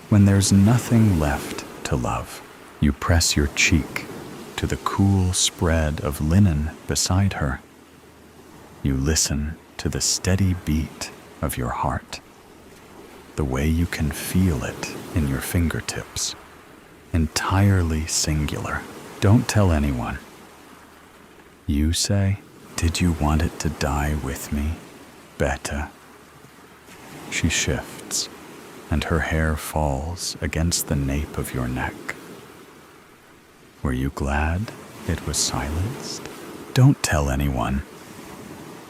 when there's nothing left to love. You press your cheek to the cool spread of linen beside her. You listen to the steady beat of your heart, the way you can feel it in your fingertips, entirely singular. Don't tell anyone. You say, did you want it to die with me, Beta? She shifts, and her hair falls against the nape of your neck. Were you glad it was silenced? Don't tell anyone.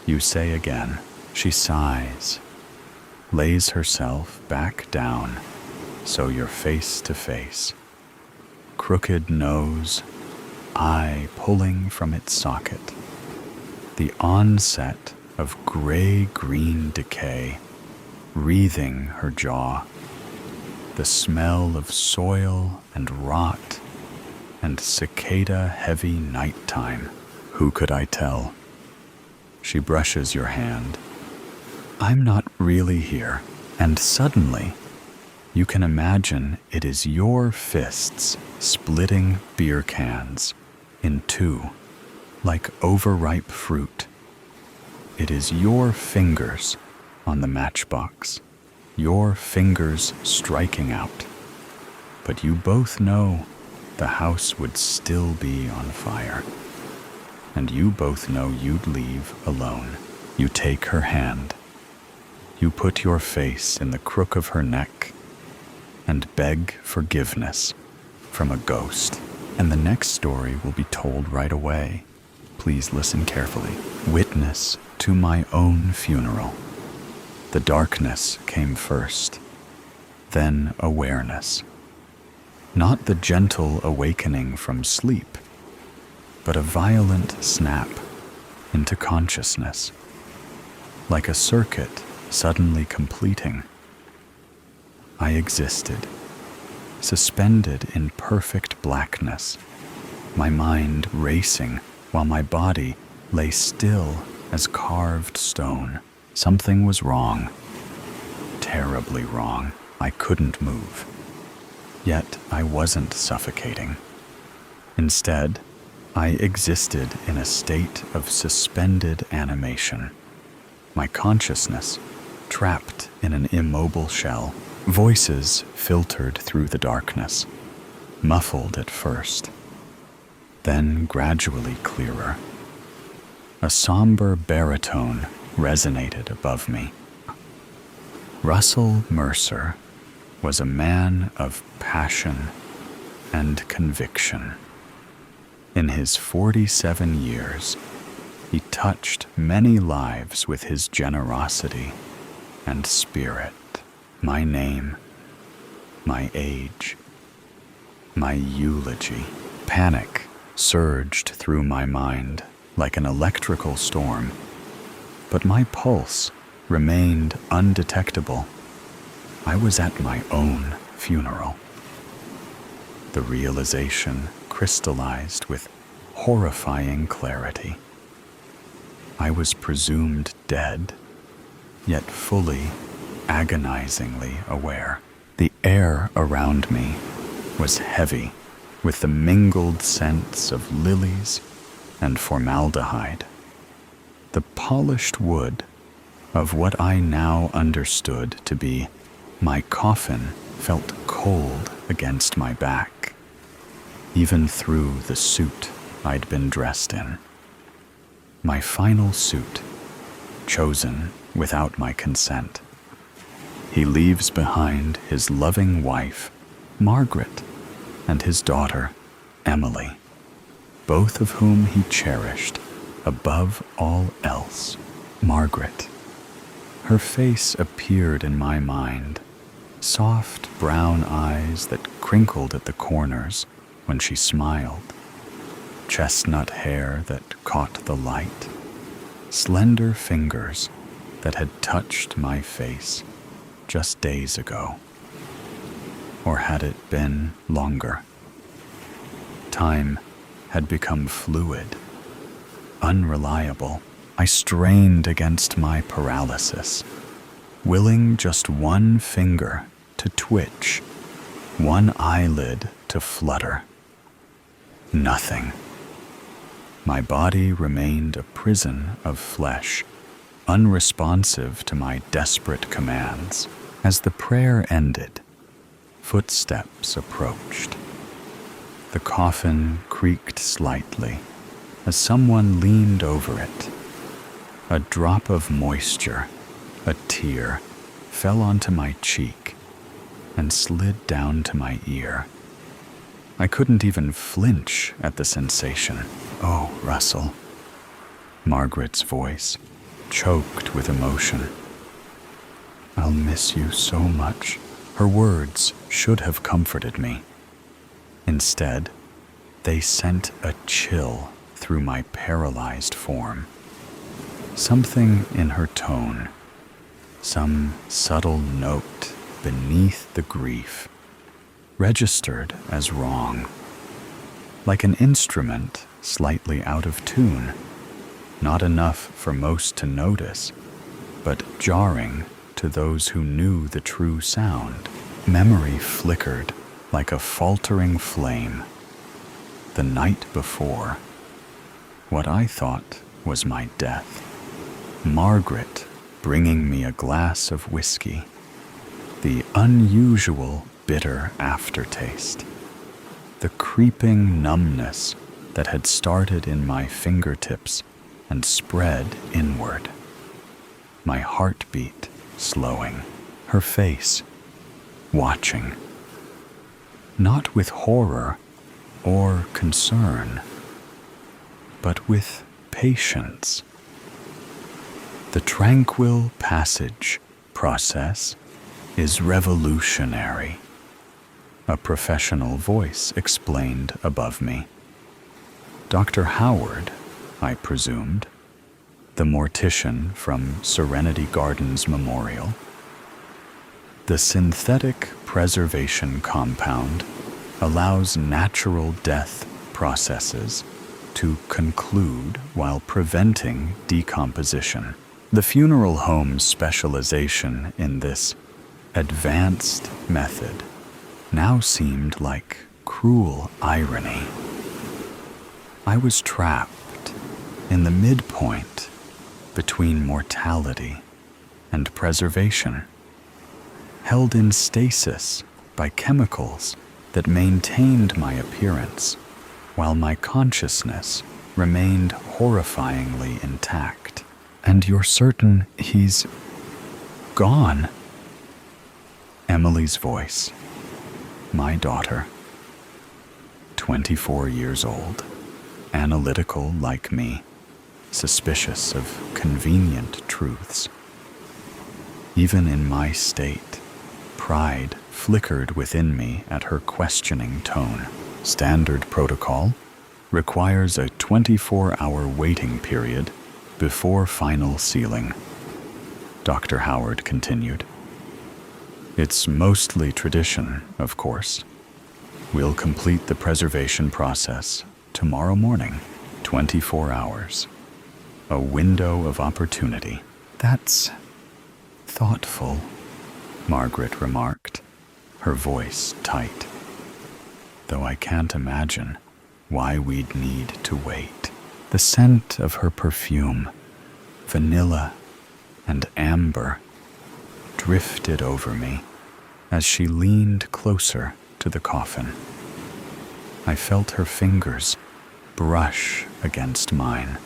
You say again. She sighs, lays herself back down, so you're face to face. Crooked nose, eye pulling from its socket. The onset of gray-green decay wreathing her jaw. The smell of soil and rot and cicada-heavy nighttime. Who could I tell? She brushes your hand. I'm not really here. And suddenly, you can imagine it is your fists splitting beer cans in two, like overripe fruit. It is your fingers on the matchbox, your fingers striking out. But you both know the house would still be on fire. And you both know you'd leave alone. You take her hand. You put your face in the crook of her neck and beg forgiveness from a ghost. And the next story will be told right away. Please listen carefully. Witness to my own funeral. The darkness came first, then awareness. Not the gentle awakening from sleep, but a violent snap into consciousness, like a circuit suddenly completing. I existed, suspended in perfect blackness, my mind racing while my body lay still as carved stone. Something was wrong, terribly wrong. I couldn't move. Yet I wasn't suffocating. Instead, I existed in a state of suspended animation, my consciousness trapped in an immobile shell. Voices filtered through the darkness, muffled at first, then gradually clearer. A somber baritone resonated above me. Russell Mercer was a man of passion and conviction. In his 47 years, he touched many lives with his generosity and spirit. My name, my age, my eulogy. Panic surged through my mind like an electrical storm, but my pulse remained undetectable. I was at my own funeral. The realization crystallized with horrifying clarity. I was presumed dead, yet fully, agonizingly aware. The air around me was heavy with the mingled scents of lilies and formaldehyde. The polished wood of what I now understood to be my coffin felt cold against my back, even through the suit I'd been dressed in. My final suit, chosen without my consent. He leaves behind his loving wife, Margaret, and his daughter, Emily, both of whom he cherished above all else. Margaret. Her face appeared in my mind, soft brown eyes that crinkled at the corners when she smiled, chestnut hair that caught the light, slender fingers that had touched my face just days ago. Or had it been longer? Time had become fluid, unreliable. I strained against my paralysis, willing just one finger to twitch, one eyelid to flutter. Nothing. My body remained a prison of flesh, unresponsive to my desperate commands. As the prayer ended, footsteps approached. The coffin creaked slightly as someone leaned over it. A drop of moisture, a tear, fell onto my cheek and slid down to my ear. I couldn't even flinch at the sensation. "Oh, Russell." Margaret's voice choked with emotion. "I'll miss you so much." Her words should have comforted me. Instead, they sent a chill through my paralyzed form. Something in her tone, some subtle note beneath the grief, registered as wrong, like an instrument slightly out of tune, not enough for most to notice, but jarring to those who knew the true sound. Memory flickered like a faltering flame. The night before, what I thought was my death. Margaret bringing me a glass of whiskey. The unusual bitter aftertaste. The creeping numbness that had started in my fingertips and spread inward. My heartbeat slowing. Her face watching. Not with horror or concern, but with patience. The tranquil passage process is revolutionary, a professional voice explained above me. Dr. Howard, I presumed, the mortician from Serenity Gardens Memorial. The synthetic preservation compound allows natural death processes to conclude while preventing decomposition. The funeral home's specialization in this advanced method now seemed like cruel irony. I was trapped in the midpoint between mortality and preservation. held in stasis by chemicals that maintained my appearance, while my consciousness remained horrifyingly intact. And you're certain he's gone? Emily's voice. My daughter. 24 years old, analytical like me, suspicious of convenient truths. Even in my state, pride flickered within me at her questioning tone. Standard protocol requires a 24-hour waiting period before final sealing, Dr. Howard continued. It's mostly tradition, of course. We'll complete the preservation process tomorrow morning, 24 hours. A window of opportunity. That's thoughtful, Margaret remarked, her voice tight. Though I can't imagine why we'd need to wait. The scent of her perfume, vanilla and amber, drifted over me as she leaned closer to the coffin. I felt her fingers brush against mine,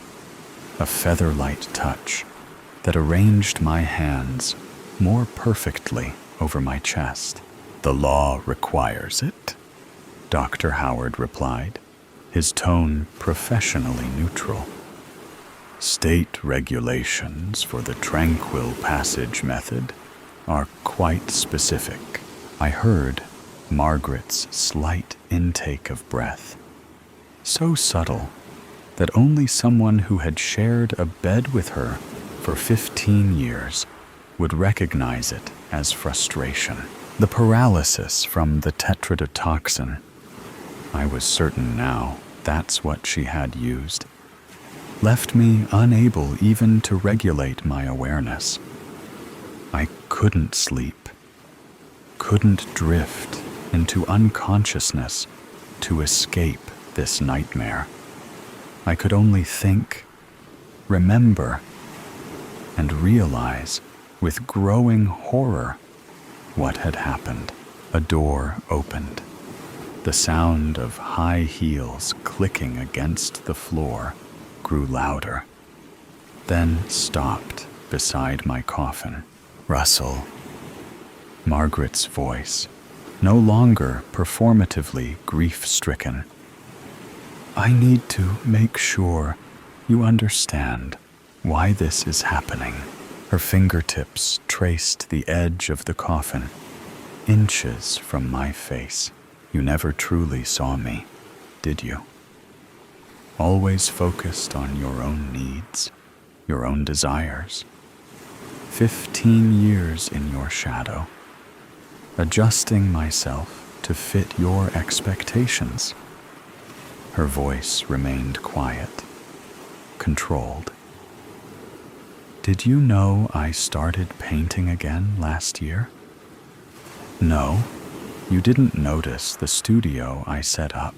a feather-light touch that arranged my hands more perfectly over my chest. The law requires it, Dr. Howard replied, his tone professionally neutral. State regulations for the tranquil passage method are quite specific. I heard Margaret's slight intake of breath, so subtle that only someone who had shared a bed with her for 15 years would recognize it as frustration. The paralysis from the tetrodotoxin. I was certain now that's what she had used. Left me unable even to regulate my awareness. I couldn't sleep, couldn't drift into unconsciousness to escape this nightmare. I could only think, remember, and realize with growing horror what had happened. A door opened. The sound of high heels clicking against the floor grew louder, then stopped beside my coffin. Russell. Margaret's voice, no longer performatively grief-stricken. I need to make sure you understand why this is happening. Her fingertips traced the edge of the coffin, inches from my face. You never truly saw me, did you? Always focused on your own needs, your own desires. 15 years in your shadow, adjusting myself to fit your expectations. Her voice remained quiet, controlled. Did you know I started painting again last year? No, you didn't notice the studio I set up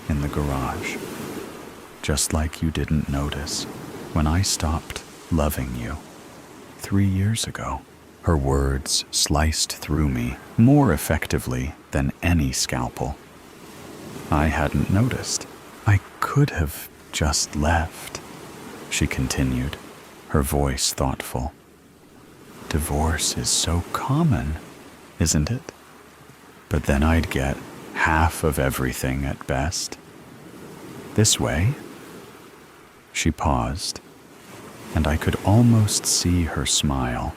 in the garage. Just like you didn't notice when I stopped loving you 3 years ago. Her words sliced through me more effectively than any scalpel. I hadn't noticed. I could have just left, she continued, her voice thoughtful. Divorce is so common, isn't it? But then I'd get half of everything at best. This way? She paused, and I could almost see her smile.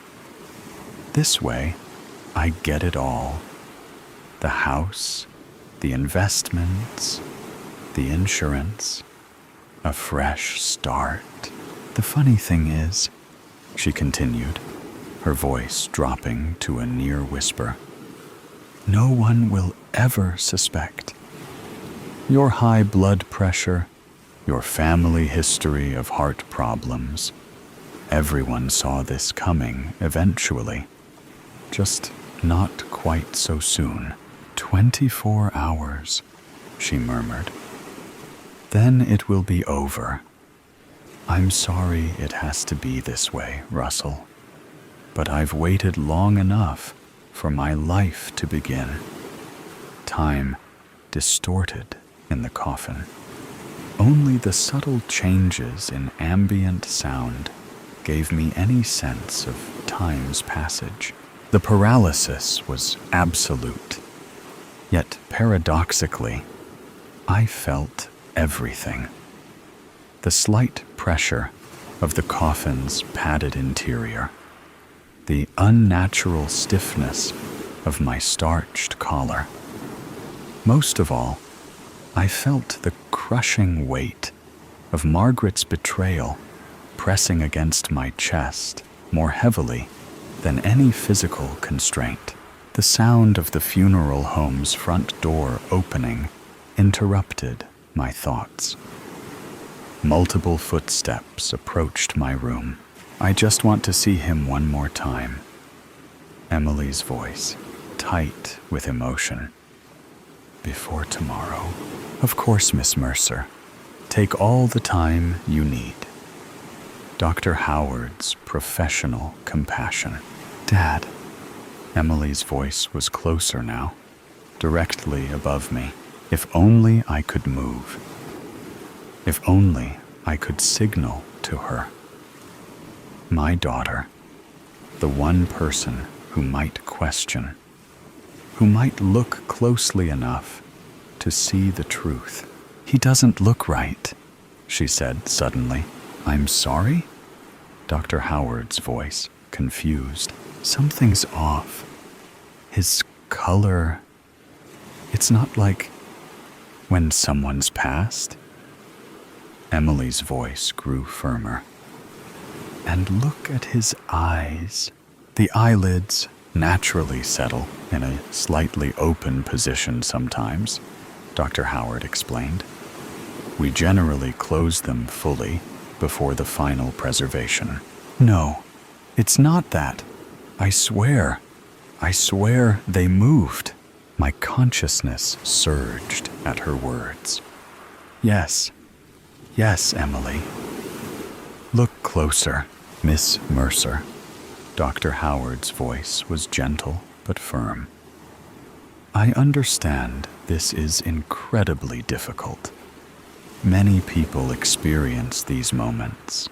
This way, I get it all. The house, the investments, the insurance, a fresh start. The funny thing is, she continued, her voice dropping to a near whisper, no one will ever suspect. Your high blood pressure, your family history of heart problems, everyone saw this coming eventually. Just not quite so soon. 24 hours, she murmured. Then it will be over. I'm sorry it has to be this way, Russell. But I've waited long enough for my life to begin. Time distorted in the coffin. Only the subtle changes in ambient sound gave me any sense of time's passage. The paralysis was absolute. Yet paradoxically, I felt everything. The slight pressure of the coffin's padded interior, the unnatural stiffness of my starched collar. Most of all, I felt the crushing weight of Margaret's betrayal pressing against my chest more heavily than any physical constraint. The sound of the funeral home's front door opening interrupted my thoughts. Multiple footsteps approached my room. "I just want to see him one more time." Emily's voice, tight with emotion. "Before tomorrow." "Of course, Miss Mercer. Take all the time you need." Dr. Howard's professional compassion. "Dad." Emily's voice was closer now, directly above me. If only I could move. If only I could signal to her. My daughter, the one person who might question, who might look closely enough to see the truth. "He doesn't look right," she said suddenly. "I'm sorry?" Dr. Howard's voice, confused. "Something's off. His color. It's not like when someone's passed." Emily's voice grew firmer. "And look at his eyes. The eyelids naturally settle in a slightly open position sometimes," Dr. Howard explained. "We generally close them fully before the final preservation." "No, it's not that. I swear they moved." My consciousness surged at her words. Yes, Emily. Look closer, Miss Mercer." Dr. Howard's voice was gentle but firm. "I understand this is incredibly difficult. Many people experience these moments,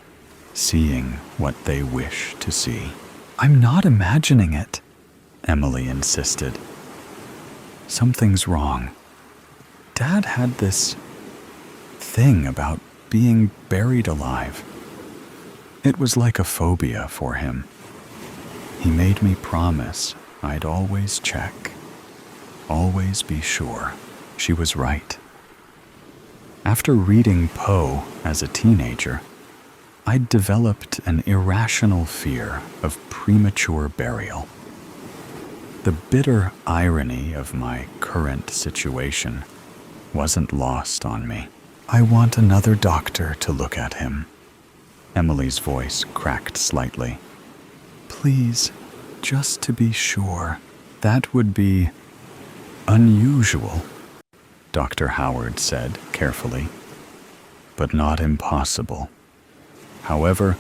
seeing what they wish to see." "I'm not imagining it," Emily insisted. "Something's wrong. Dad had this thing about being buried alive. It was like a phobia for him. He made me promise I'd always check, always be sure." She was right. After reading Poe as a teenager, I'd developed an irrational fear of premature burial. The bitter irony of my current situation wasn't lost on me. "I want another doctor to look at him." Emily's voice cracked slightly. "Please, just to be sure." "That would be unusual," Dr. Howard said carefully, "but not impossible. However,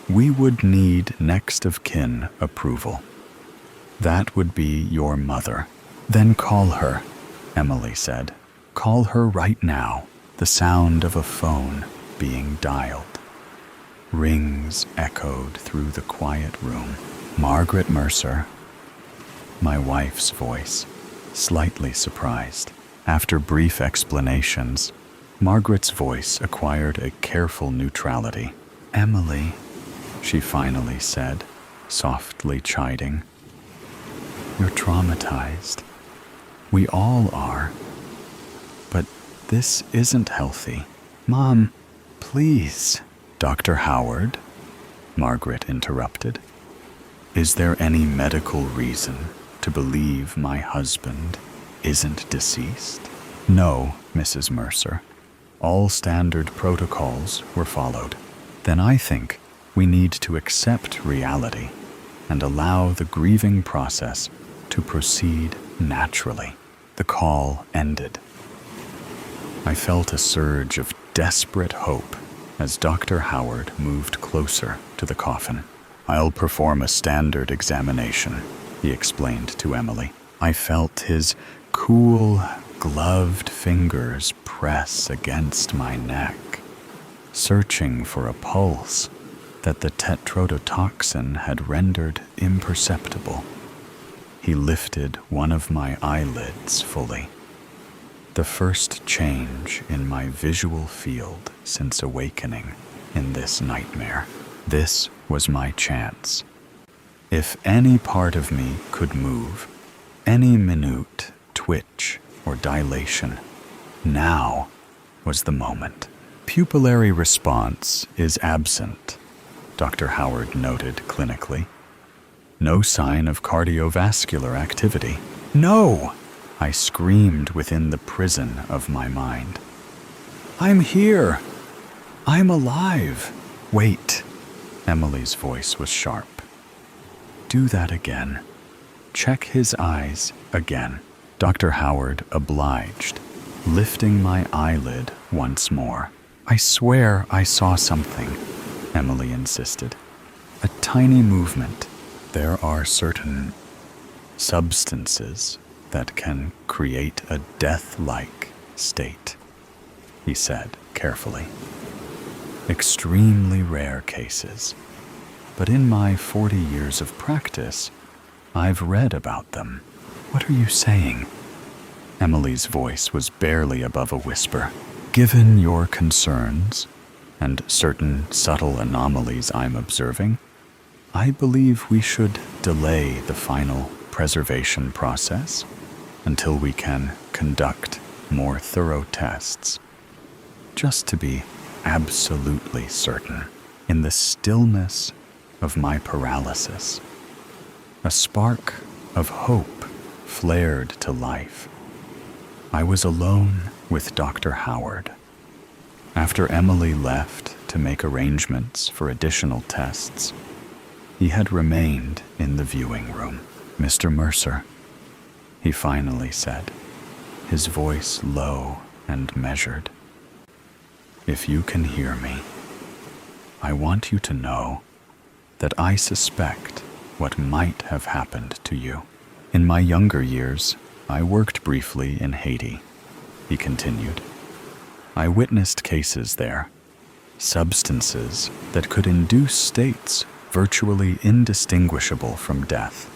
we would need next of kin approval. That would be your mother." "Then call her," Emily said. "Call her right now." The sound of a phone being dialed. Rings echoed through the quiet room. "Margaret Mercer." My wife's voice, slightly surprised. After brief explanations, Margaret's voice acquired a careful neutrality. "Emily," she finally said, softly chiding. "You're traumatized. We all are. But this isn't healthy." "Mom, please." "Dr. Howard," Margaret interrupted. "Is there any medical reason to believe my husband isn't deceased?" "No, Mrs. Mercer. All standard protocols were followed." "Then I think we need to accept reality and allow the grieving process to proceed naturally." The call ended. I felt a surge of desperate hope as Dr. Howard moved closer to the coffin. "I'll perform a standard examination," he explained to Emily. I felt his cool, gloved fingers press against my neck, searching for a pulse that the tetrodotoxin had rendered imperceptible. He lifted one of my eyelids fully. The first change in my visual field since awakening in this nightmare. This was my chance. If any part of me could move, any minute twitch or dilation, now was the moment. Pupillary response is absent, Dr. Howard noted clinically. No sign of cardiovascular activity. No! I screamed within the prison of my mind. I'm here! I'm alive! Wait! Emily's voice was sharp. Do that again. Check his eyes again. Dr. Howard obliged, lifting my eyelid once more. I swear I saw something, Emily insisted. A tiny movement. There are certain substances that can create a death-like state, he said carefully. Extremely rare cases, but in my 40 years of practice, I've read about them. What are you saying? Emily's voice was barely above a whisper. Given your concerns and certain subtle anomalies I'm observing, I believe we should delay the final preservation process until we can conduct more thorough tests, just to be absolutely certain. In the stillness of my paralysis, a spark of hope flared to life. I was alone with Dr. Howard. After Emily left to make arrangements for additional tests, he had remained in the viewing room. Mr. Mercer, he finally said, his voice low and measured. If you can hear me, I want you to know that I suspect what might have happened to you. In my younger years, I worked briefly in Haiti, he continued. I witnessed cases there, substances that could induce states virtually indistinguishable from death.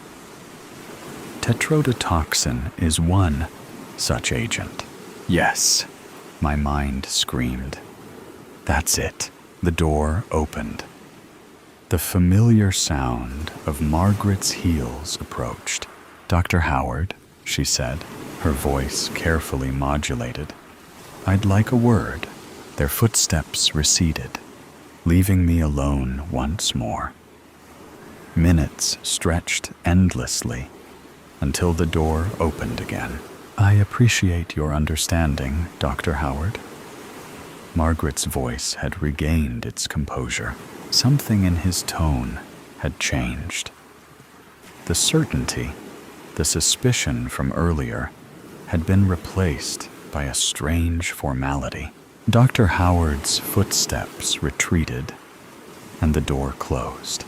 Tetrodotoxin is one such agent. Yes, my mind screamed. That's it. The door opened. The familiar sound of Margaret's heels approached. Dr. Howard, she said, her voice carefully modulated. I'd like a word. Their footsteps receded, leaving me alone once more. Minutes stretched endlessly until the door opened again. I appreciate your understanding, Dr. Howard. Margaret's voice had regained its composure. Something in his tone had changed. The certainty, the suspicion from earlier, had been replaced by a strange formality. Dr. Howard's footsteps retreated, and the door closed,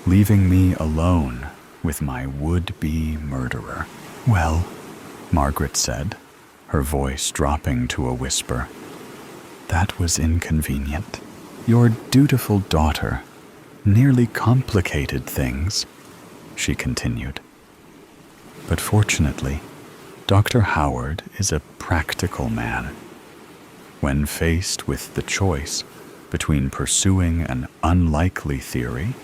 leaving me alone with my would-be murderer. Well, Margaret said, her voice dropping to a whisper, that was inconvenient. Your dutiful daughter nearly complicated things, she continued. But fortunately, Dr. Howard is a practical man. When faced with the choice between pursuing an unlikely theory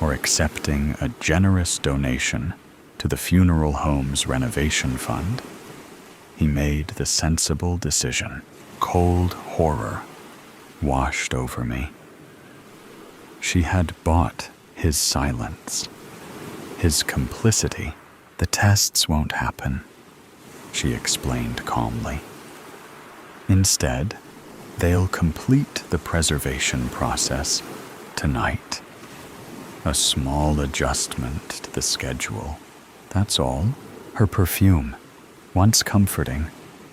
or accepting a generous donation to the funeral home's renovation fund, he made the sensible decision. Cold horror washed over me. She had bought his silence, his complicity. The tests won't happen, she explained calmly. Instead, they'll complete the preservation process tonight. A small adjustment to the schedule, that's all. Her perfume, once comforting,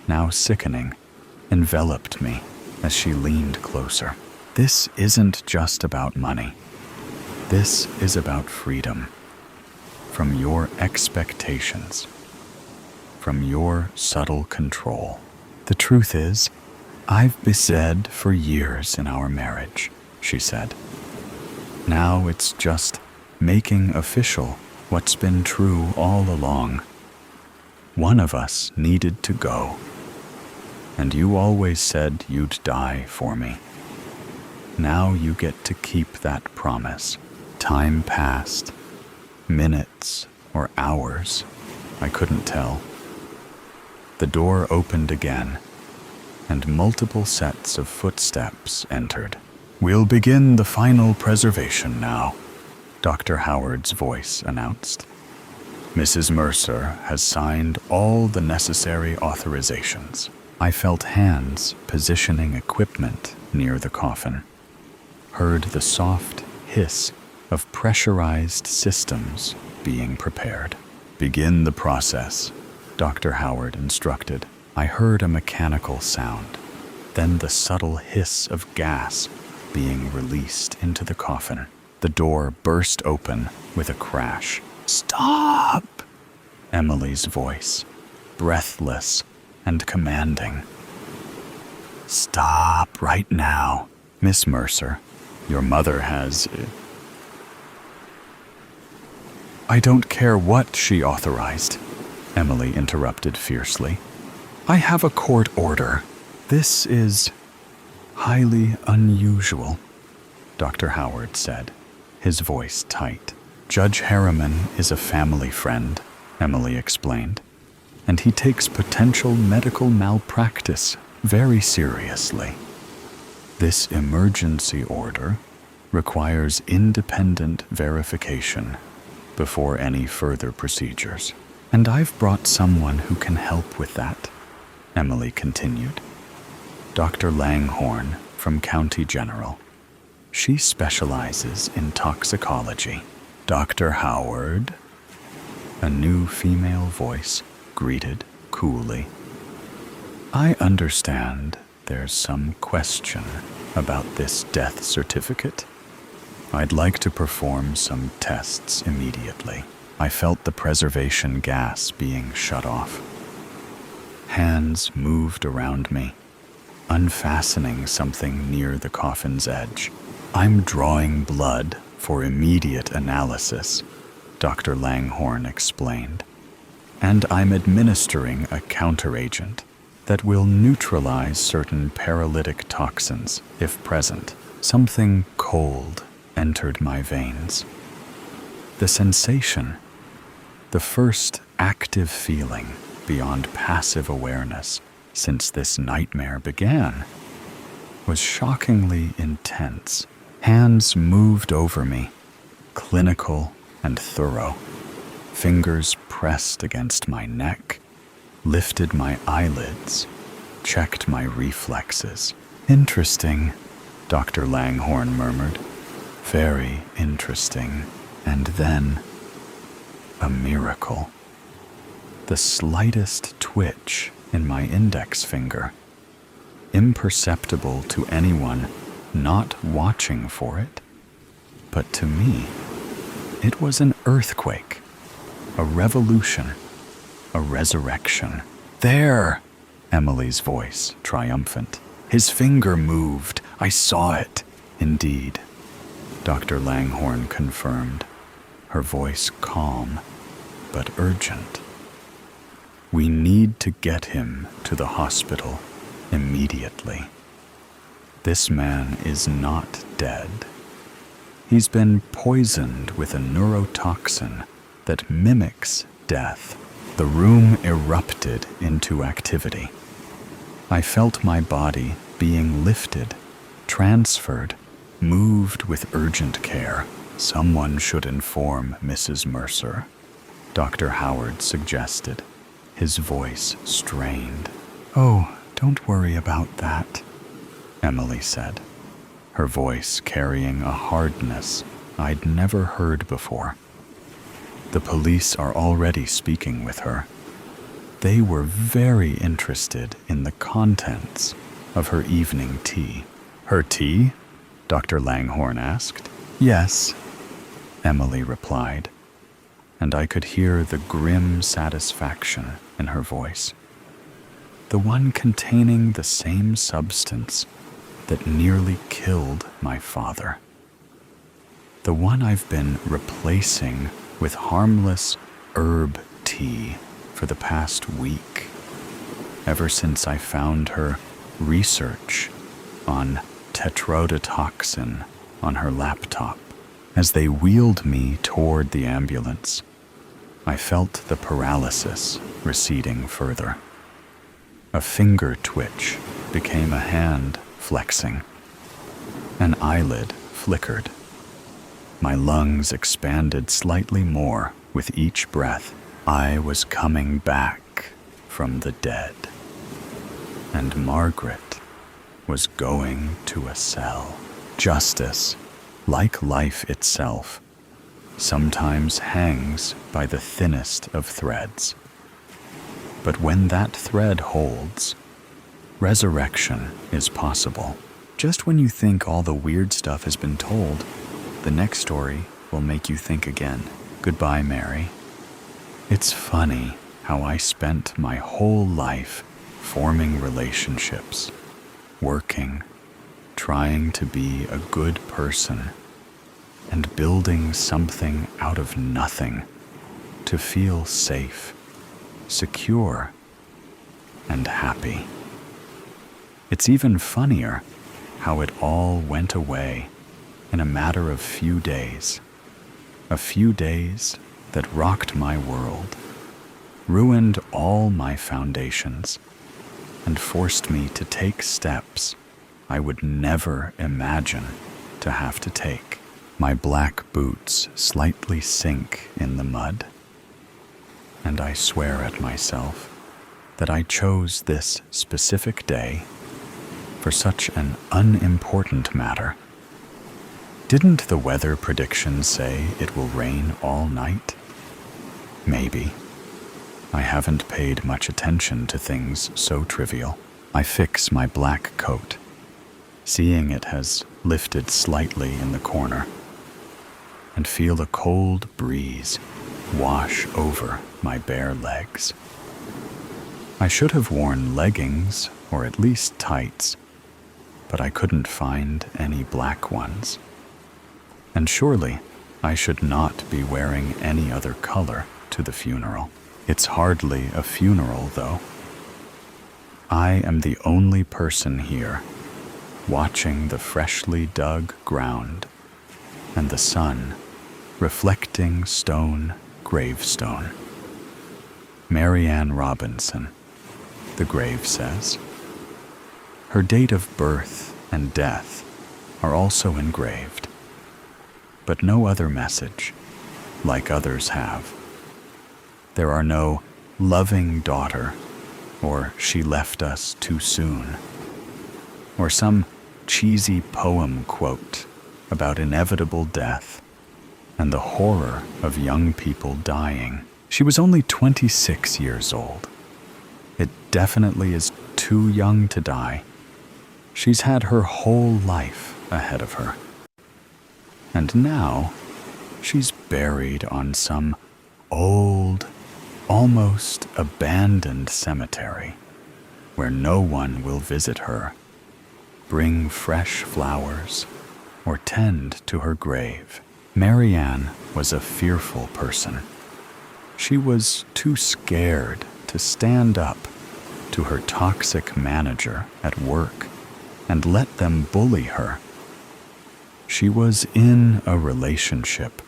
now sickening, enveloped me as she leaned closer. This isn't just about money. This is about freedom. from your expectations, from your subtle control. The truth is, I've been said for years in our marriage, she said. Now it's just making official what's been true all along. One of us needed to go, and you always said you'd die for me. Now you get to keep that promise. Time passed, minutes or hours, I couldn't tell. The door opened again, and multiple sets of footsteps entered. We'll begin the final preservation now, Dr. Howard's voice announced. Mrs. Mercer has signed all the necessary authorizations. I felt hands positioning equipment near the coffin, heard the soft hiss of pressurized systems being prepared. Begin the process, Dr. Howard instructed. I heard a mechanical sound, then the subtle hiss of gas being released into the coffin. The door burst open with a crash. Stop! Emily's voice, breathless and commanding. Stop right now, Miss Mercer. Your mother has... I don't care what she authorized, Emily interrupted fiercely. I have a court order. This is highly unusual, Dr. Howard said, his voice tight. Judge Harriman is a family friend, Emily explained, and he takes potential medical malpractice very seriously. This emergency order requires independent verification before any further procedures. And I've brought someone who can help with that, Emily continued. Dr. Langhorne from County General. She specializes in toxicology. Dr. Howard, a new female voice greeted coolly. I understand there's some question about this death certificate. I'd like to perform some tests immediately. I felt the preservation gas being shut off. Hands moved around me, unfastening something near the coffin's edge. I'm drawing blood for immediate analysis, Dr. Langhorne explained. And I'm administering a counteragent that will neutralize certain paralytic toxins if present. Something cold entered my veins. The sensation, the first active feeling beyond passive awareness since this nightmare began, was shockingly intense. Hands moved over me, clinical and thorough. Fingers pressed against my neck, lifted my eyelids, checked my reflexes. Interesting, Dr. Langhorne murmured. Very interesting. And then, a miracle. The slightest twitch in my index finger, imperceptible to anyone not watching for it, but to me, it was an earthquake, a revolution, a resurrection. There, Emily's voice, triumphant. His finger moved. I saw it. Indeed, Dr. Langhorne confirmed, her voice calm but urgent. We need to get him to the hospital immediately. This man is not dead. He's been poisoned with a neurotoxin that mimics death. The room erupted into activity. I felt my body being lifted, transferred, moved with urgent care. Someone should inform Mrs. Mercer, Dr. Howard suggested, his voice strained. Oh, don't worry about that, Emily said, her voice carrying a hardness I'd never heard before. The police are already speaking with her. They were very interested in the contents of her evening tea. Her tea? Dr. Langhorne asked. Yes, Emily replied, and I could hear the grim satisfaction in her voice. The one containing the same substance that nearly killed my father. The one I've been replacing with harmless herb tea for the past week, ever since I found her research on tetrodotoxin on her laptop. As they wheeled me toward the ambulance, I felt the paralysis receding further. A finger twitch became a hand flexing. An eyelid flickered. My lungs expanded slightly more with each breath. I was coming back from the dead. And Margaret was going to a cell. Justice, like life itself, sometimes hangs by the thinnest of threads. But when that thread holds, resurrection is possible. Just when you think all the weird stuff has been told, the next story will make you think again. Goodbye, Mary. It's funny how I spent my whole life forming relationships, working, trying to be a good person, and building something out of nothing to feel safe, secure, and happy. It's even funnier how it all went away in a matter of few days. A few days that rocked my world, ruined all my foundations, and forced me to take steps I would never imagine to have to take. My black boots slightly sink in the mud, and I swear at myself that I chose this specific day for such an unimportant matter. Didn't the weather prediction say it will rain all night? Maybe. I haven't paid much attention to things so trivial. I fix my black coat, seeing it has lifted slightly in the corner, and feel a cold breeze wash over my bare legs. I should have worn leggings or at least tights, but I couldn't find any black ones. And surely I should not be wearing any other color to the funeral. It's hardly a funeral, though. I am the only person here watching the freshly dug ground and the sun reflecting stone gravestone. Marianne Robinson, the grave says. Her date of birth and death are also engraved, but no other message, like others have. There are no loving daughter, or she left us too soon, or some cheesy poem quote about inevitable death and the horror of young people dying. She was only 26 years old. It definitely is too young to die. She's had her whole life ahead of her. And now, she's buried on some old, almost abandoned cemetery where no one will visit her, bring fresh flowers, or tend to her grave. Marianne was a fearful person. She was too scared to stand up to her toxic manager at work and let them bully her. She was in a relationship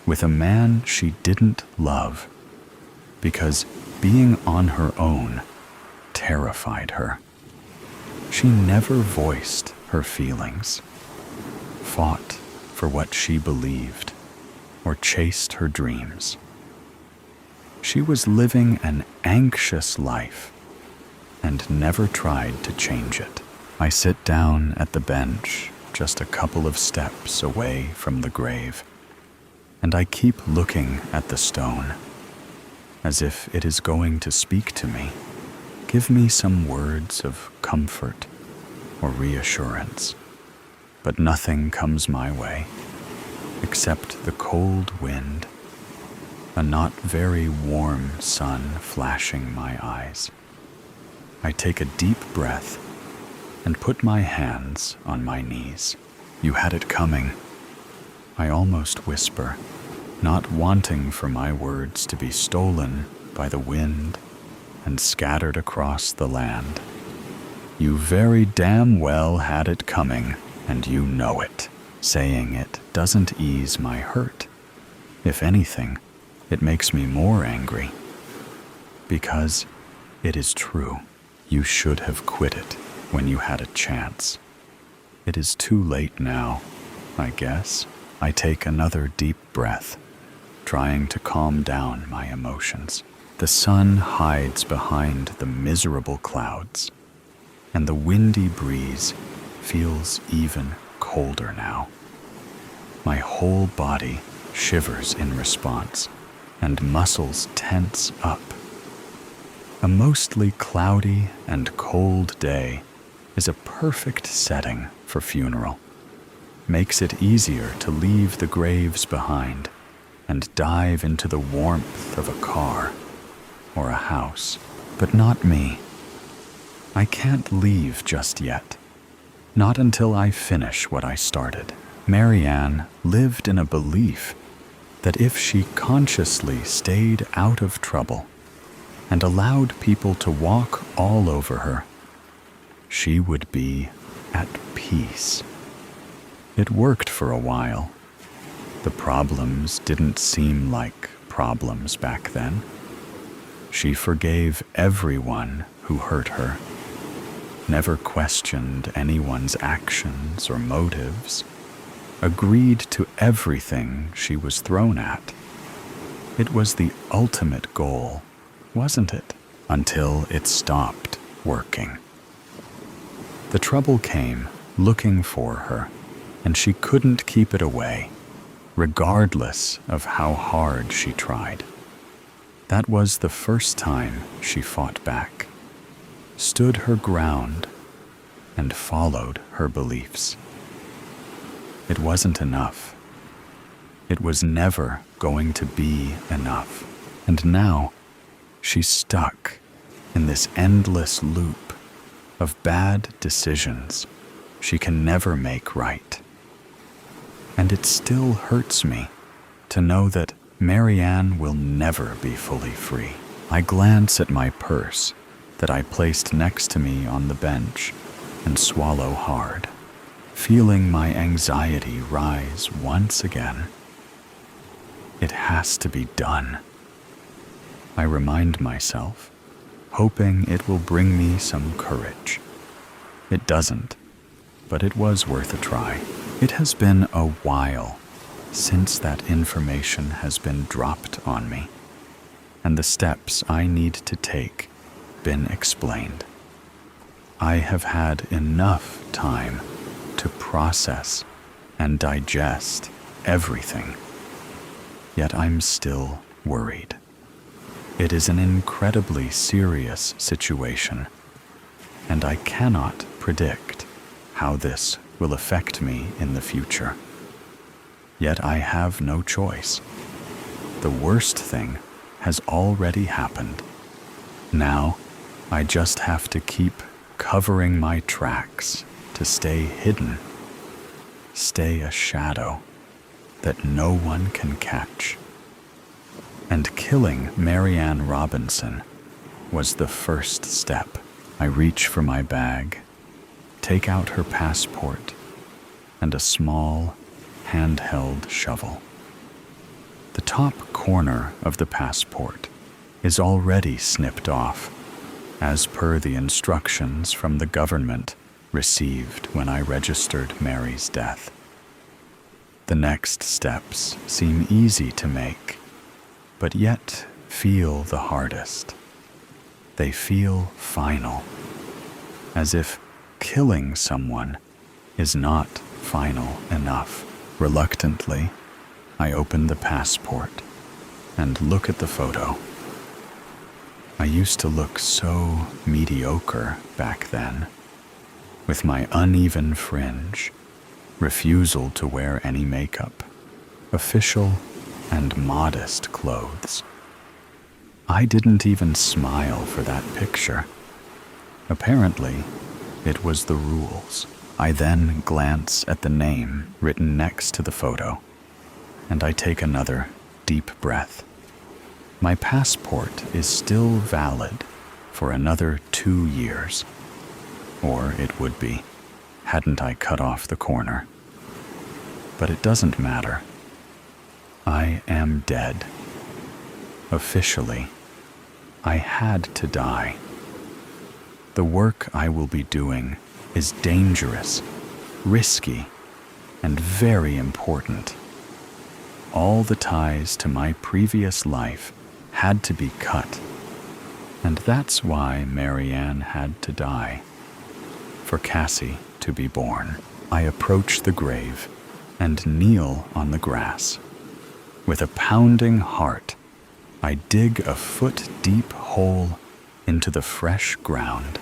with a man she didn't love because being on her own terrified her. She never voiced her feelings, fought for what she believed, or chased her dreams. She was living an anxious life and never tried to change it. I sit down at the bench just a couple of steps away from the grave, and I keep looking at the stone as if it is going to speak to me, give me some words of comfort or reassurance. But nothing comes my way except the cold wind a not very warm sun flashing my eyes. I take a deep breath and put my hands on my knees. You had it coming, I almost whisper, not wanting for my words to be stolen by the wind and scattered across the land. You very damn well had it coming, and you know it. Saying it doesn't ease my hurt. If anything, it makes me more angry. Because it is true. You should have quit it when you had a chance. It is too late now, I guess. I take another deep breath, trying to calm down my emotions. The sun hides behind the miserable clouds, and the windy breeze feels even colder now. My whole body shivers in response, and muscles tense up. A mostly cloudy and cold day is a perfect setting for funeral. Makes it easier to leave the graves behind and dive into the warmth of a car or a house. But not me. I can't leave just yet. Not until I finish what I started. Marianne lived in a belief that if she consciously stayed out of trouble and allowed people to walk all over her, she would be at peace. It worked for a while. The problems didn't seem like problems back then. She forgave everyone who hurt her, never questioned anyone's actions or motives, agreed to everything she was thrown at. It was the ultimate goal, wasn't it? Until it stopped working. The trouble came looking for her, and she couldn't keep it away, regardless of how hard she tried. That was the first time she fought back, stood her ground, and followed her beliefs. It wasn't enough. It was never going to be enough. And now, she's stuck in this endless loop of bad decisions she can never make right. And it still hurts me to know that Marianne will never be fully free. I glance at my purse that I placed next to me on the bench and swallow hard, feeling my anxiety rise once again. It has to be done. I remind myself, hoping it will bring me some courage. It doesn't, but it was worth a try. It has been a while since that information has been dropped on me, and the steps I need to take been explained. I have had enough time to process and digest everything, yet I'm still worried. It is an incredibly serious situation, and I cannot predict how this will affect me in the future. Yet I have no choice. The worst thing has already happened. Now, I just have to keep covering my tracks to stay hidden, stay a shadow that no one can catch. And killing Marianne Robinson was the first step. I reach for my bag, take out her passport, and a small, handheld shovel. The top corner of the passport is already snipped off, as per the instructions from the government received when I registered Mary's death. The next steps seem easy to make, but yet feel the hardest. They feel final, as if killing someone is not final enough. Reluctantly, I open the passport and look at the photo. I used to look so mediocre back then, with my uneven fringe, refusal to wear any makeup, official and modest clothes. I didn't even smile for that picture. Apparently, it was the rules. I then glance at the name written next to the photo, and I take another deep breath. My passport is still valid for another 2 years. Or it would be, hadn't I cut off the corner. But it doesn't matter. I am dead. Officially, I had to die. The work I will be doing is dangerous, risky, and very important. All the ties to my previous life had to be cut, and that's why Marianne had to die. For Cassie to be born. I approach the grave and kneel on the grass. With a pounding heart, I dig a foot-deep hole into the fresh ground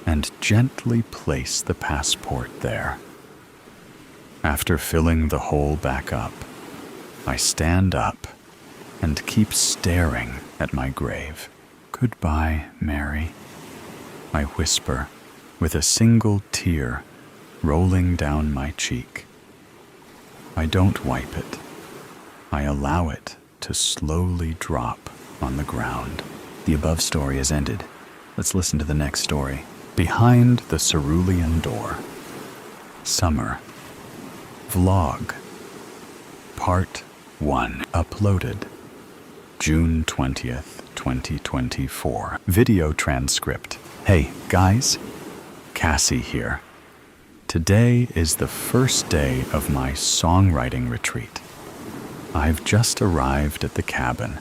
and gently place the passport there. After filling the hole back up, I stand up and keep staring at my grave. "Goodbye, Mary," I whisper, with a single tear rolling down my cheek. I don't wipe it. I allow it to slowly drop on the ground. The above story is ended. Let's listen to the next story. Behind the Cerulean Door. Summer. Vlog. Part 1. Uploaded June 20th, 2024. Video transcript. Hey, guys. Cassie here. Today is the first day of my songwriting retreat. I've just arrived at the cabin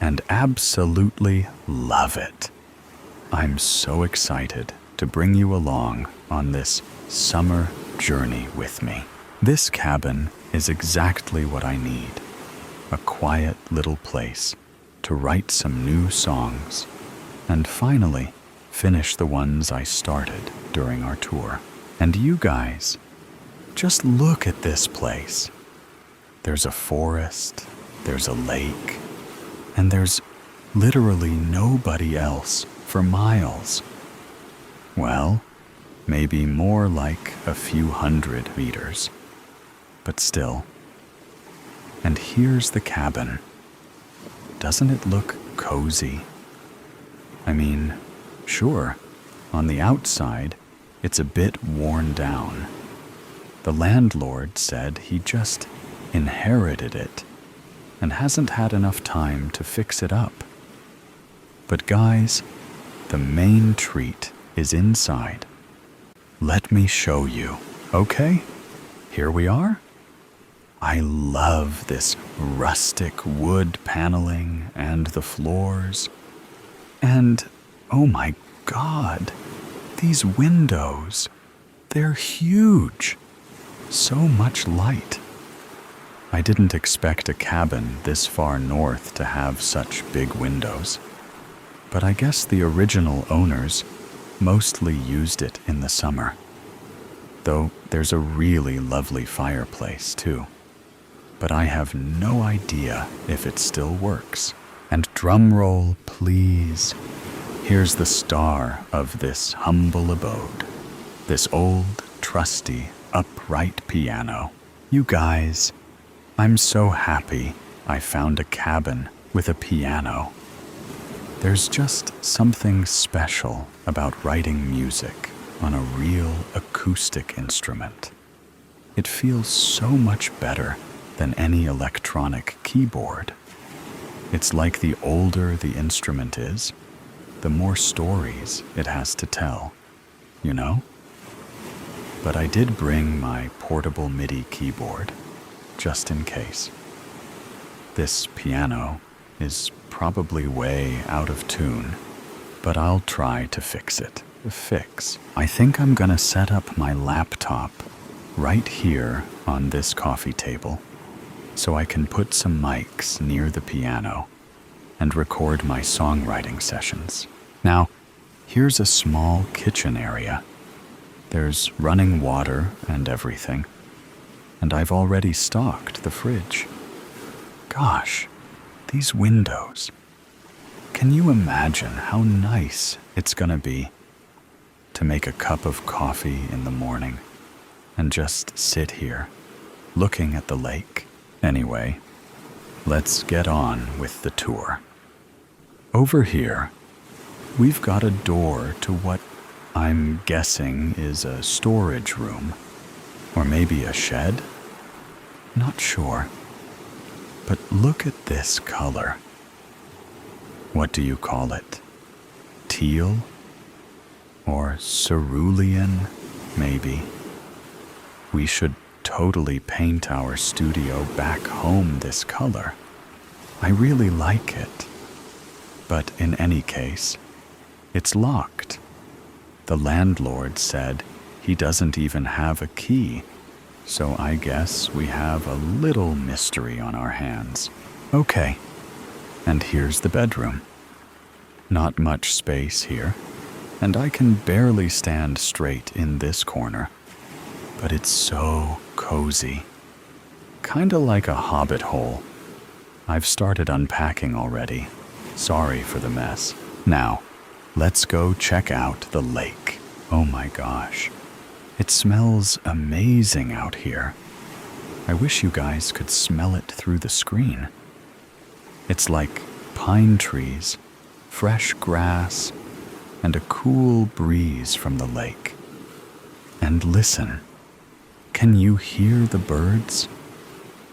and absolutely love it. I'm so excited to bring you along on this summer journey with me. This cabin is exactly what I need. A quiet little place to write some new songs and finally finish the ones I started during our tour. And you guys, just look at this place. There's a forest, there's a lake, and there's literally nobody else for miles. Well, maybe more like a few hundred meters, but still. And here's the cabin. Doesn't it look cozy? I mean, sure, on the outside, it's a bit worn down. The landlord said he just inherited it and hasn't had enough time to fix it up. But guys, the main treat is inside. Let me show you, okay? Here we are. I love this rustic wood paneling and the floors. And, oh my God, these windows, they're huge. So much light. I didn't expect a cabin this far north to have such big windows. But I guess the original owners mostly used it in the summer. Though there's a really lovely fireplace too. But I have no idea if it still works. And drum roll, please. Here's the star of this humble abode. This old, trusty, upright piano. You guys, I'm so happy I found a cabin with a piano. There's just something special about writing music on a real acoustic instrument. It feels so much better than any electronic keyboard. It's like the older the instrument is, the more stories it has to tell, you know? But I did bring my portable MIDI keyboard, just in case. This piano is probably way out of tune, but I'll try to fix it. I think I'm gonna set up my laptop right here on this coffee table so I can put some mics near the piano and record my songwriting sessions. Now, here's a small kitchen area. There's running water and everything, and I've already stocked the fridge. Gosh, these windows. Can you imagine how nice it's gonna be to make a cup of coffee in the morning and just sit here looking at the lake? Anyway, let's get on with the tour. Over here, we've got a door to what I'm guessing is a storage room, or maybe a shed? Not sure. But look at this color. What do you call it? Teal? Or cerulean, maybe? We should totally paint our studio back home this color. I really like it. But in any case, it's locked. The landlord said he doesn't even have a key, so I guess we have a little mystery on our hands. Okay, and here's the bedroom. Not much space here, and I can barely stand straight in this corner, but it's so cozy. Kinda like a hobbit hole. I've started unpacking already. Sorry for the mess. Now, let's go check out the lake. Oh my gosh. It smells amazing out here. I wish you guys could smell it through the screen. It's like pine trees, fresh grass, and a cool breeze from the lake. And listen, can you hear the birds?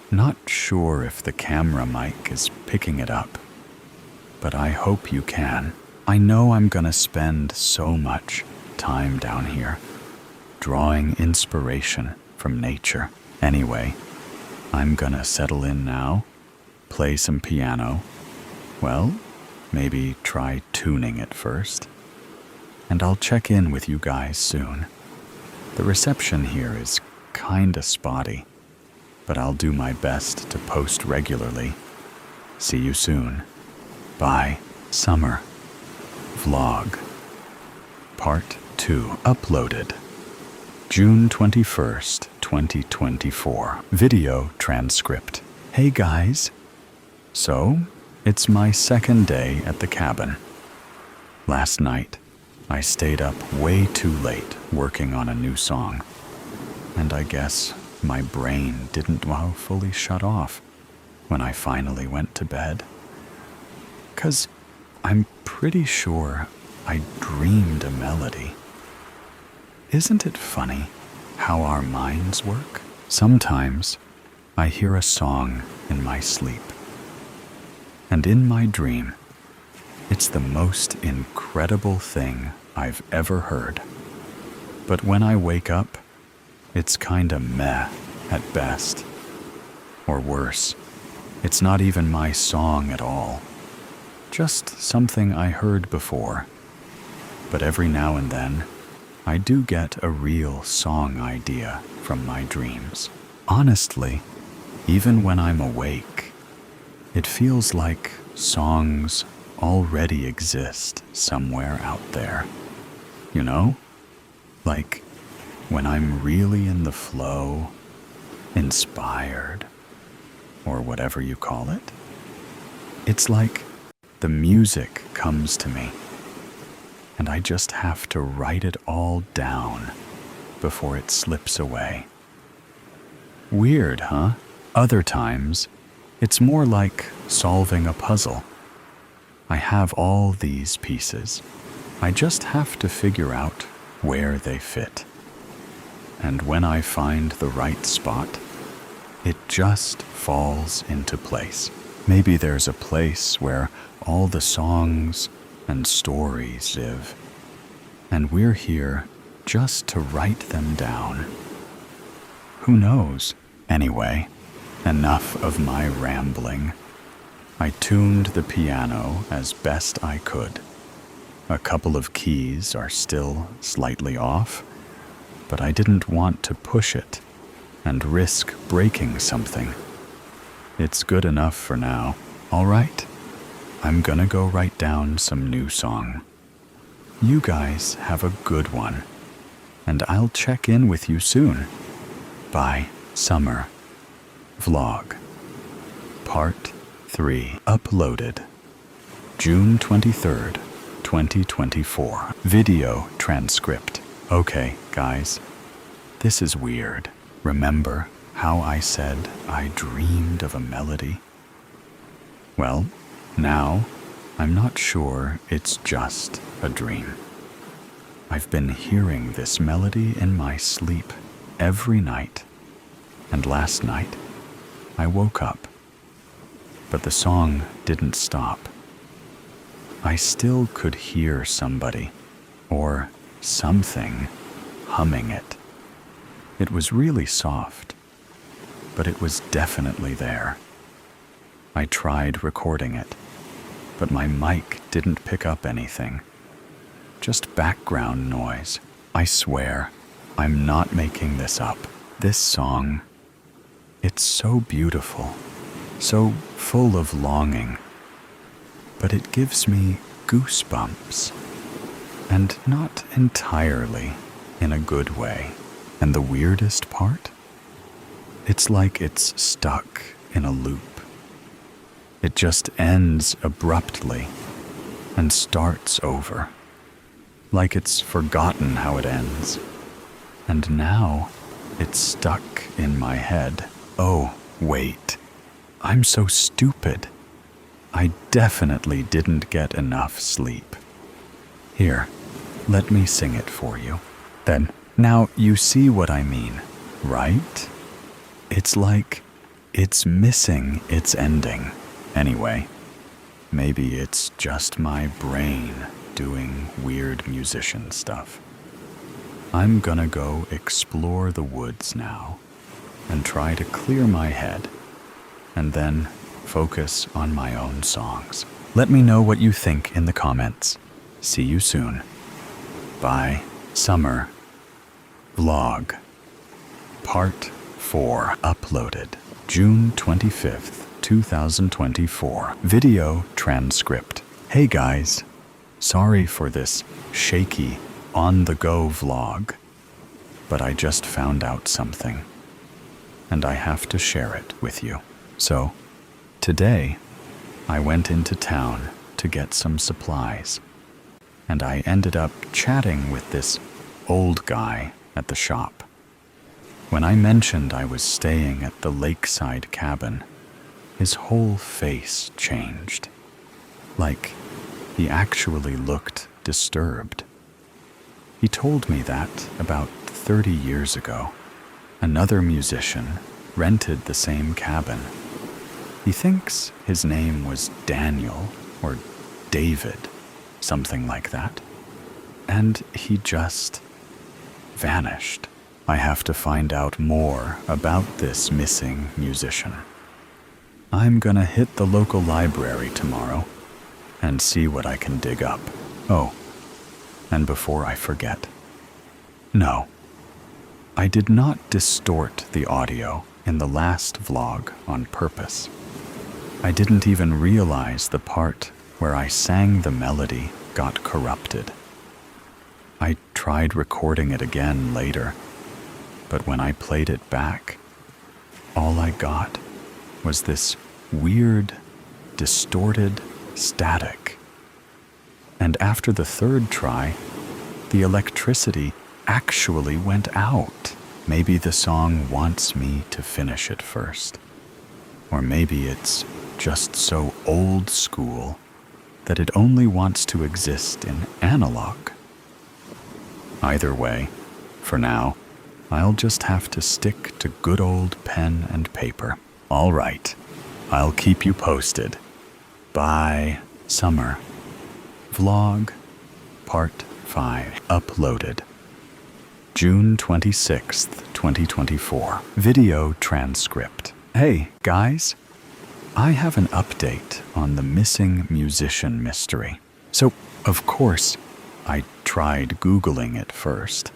Not sure if the camera mic is picking it up, but I hope you can. I know I'm gonna spend so much time down here, drawing inspiration from nature. Anyway, I'm gonna settle in now, play some piano, well, maybe try tuning it first, and I'll check in with you guys soon. The reception here is kinda spotty, but I'll do my best to post regularly. See you soon. Bye. Summer Vlog Part 2 uploaded June 21st, 2024. Video transcript. Hey guys. So, it's my second day at the cabin. Last night, I stayed up way too late working on a new song. And I guess my brain didn't fully shut off when I finally went to bed. 'Cause I'm pretty sure I dreamed a melody. Isn't it funny how our minds work? Sometimes I hear a song in my sleep. And in my dream, it's the most incredible thing I've ever heard. But when I wake up, it's kinda meh at best. Or worse, it's not even my song at all. Just something I heard before. But every now and then, I do get a real song idea from my dreams. Honestly, even when I'm awake, it feels like songs already exist somewhere out there. You know? Like when I'm really in the flow, inspired, or whatever you call it. It's like the music comes to me, and I just have to write it all down before it slips away. Weird, huh? Other times, it's more like solving a puzzle. I have all these pieces. I just have to figure out where they fit. And when I find the right spot, it just falls into place. Maybe there's a place where all the songs and stories live, and we're here just to write them down. Who knows? Anyway, enough of my rambling. I tuned the piano as best I could. A couple of keys are still slightly off, but I didn't want to push it and risk breaking something. It's good enough for now. All right, I'm gonna go write down some new song. You guys have a good one, and I'll check in with you soon. Bye. Summer Vlog Part 3. Uploaded June 23rd, 2024. Video transcript. Okay, guys, this is weird. Remember how I said I dreamed of a melody? Well, now I'm not sure it's just a dream. I've been hearing this melody in my sleep every night, and last night I woke up, but the song didn't stop. I still could hear somebody or something humming it. It was really soft, but it was definitely there. I tried recording it, but my mic didn't pick up anything. Just background noise. I swear, I'm not making this up. This song, it's so beautiful, so full of longing, but it gives me goosebumps, and not entirely in a good way. And the weirdest part? It's like it's stuck in a loop. It just ends abruptly and starts over, like it's forgotten how it ends. And now it's stuck in my head. Oh, wait. I'm so stupid. I definitely didn't get enough sleep. Here, let me sing it for you. Then, now you see what I mean, right? It's like it's missing its ending. Anyway, maybe it's just my brain doing weird musician stuff. I'm gonna go explore the woods now and try to clear my head and then focus on my own songs. Let me know what you think in the comments. See you soon. Bye. Summer Vlog Part 4 uploaded June 25th, 2024. Video transcript. Hey guys, sorry for this shaky, on-the-go vlog, but I just found out something, and I have to share it with you. So, today, I went into town to get some supplies, and I ended up chatting with this old guy at the shop. When I mentioned I was staying at the lakeside cabin, his whole face changed. Like, he actually looked disturbed. He told me that about 30 years ago, another musician rented the same cabin. He thinks his name was Daniel or David, something like that. And he just vanished. I have to find out more about this missing musician. I'm gonna hit the local library tomorrow and see what I can dig up. Oh, and before I forget, no, I did not distort the audio in the last vlog on purpose. I didn't even realize the part where I sang the melody got corrupted. I tried recording it again later, but when I played it back, all I got was this weird, distorted static. And after the third try, the electricity actually went out. Maybe the song wants me to finish it first. Or maybe it's just so old school that it only wants to exist in analog. Either way, for now, I'll just have to stick to good old pen and paper. All right, I'll keep you posted. Bye. Summer Vlog Part 5 uploaded June 26th, 2024. Video transcript. Hey, guys. I have an update on the missing musician mystery. So, of course, I tried Googling it first,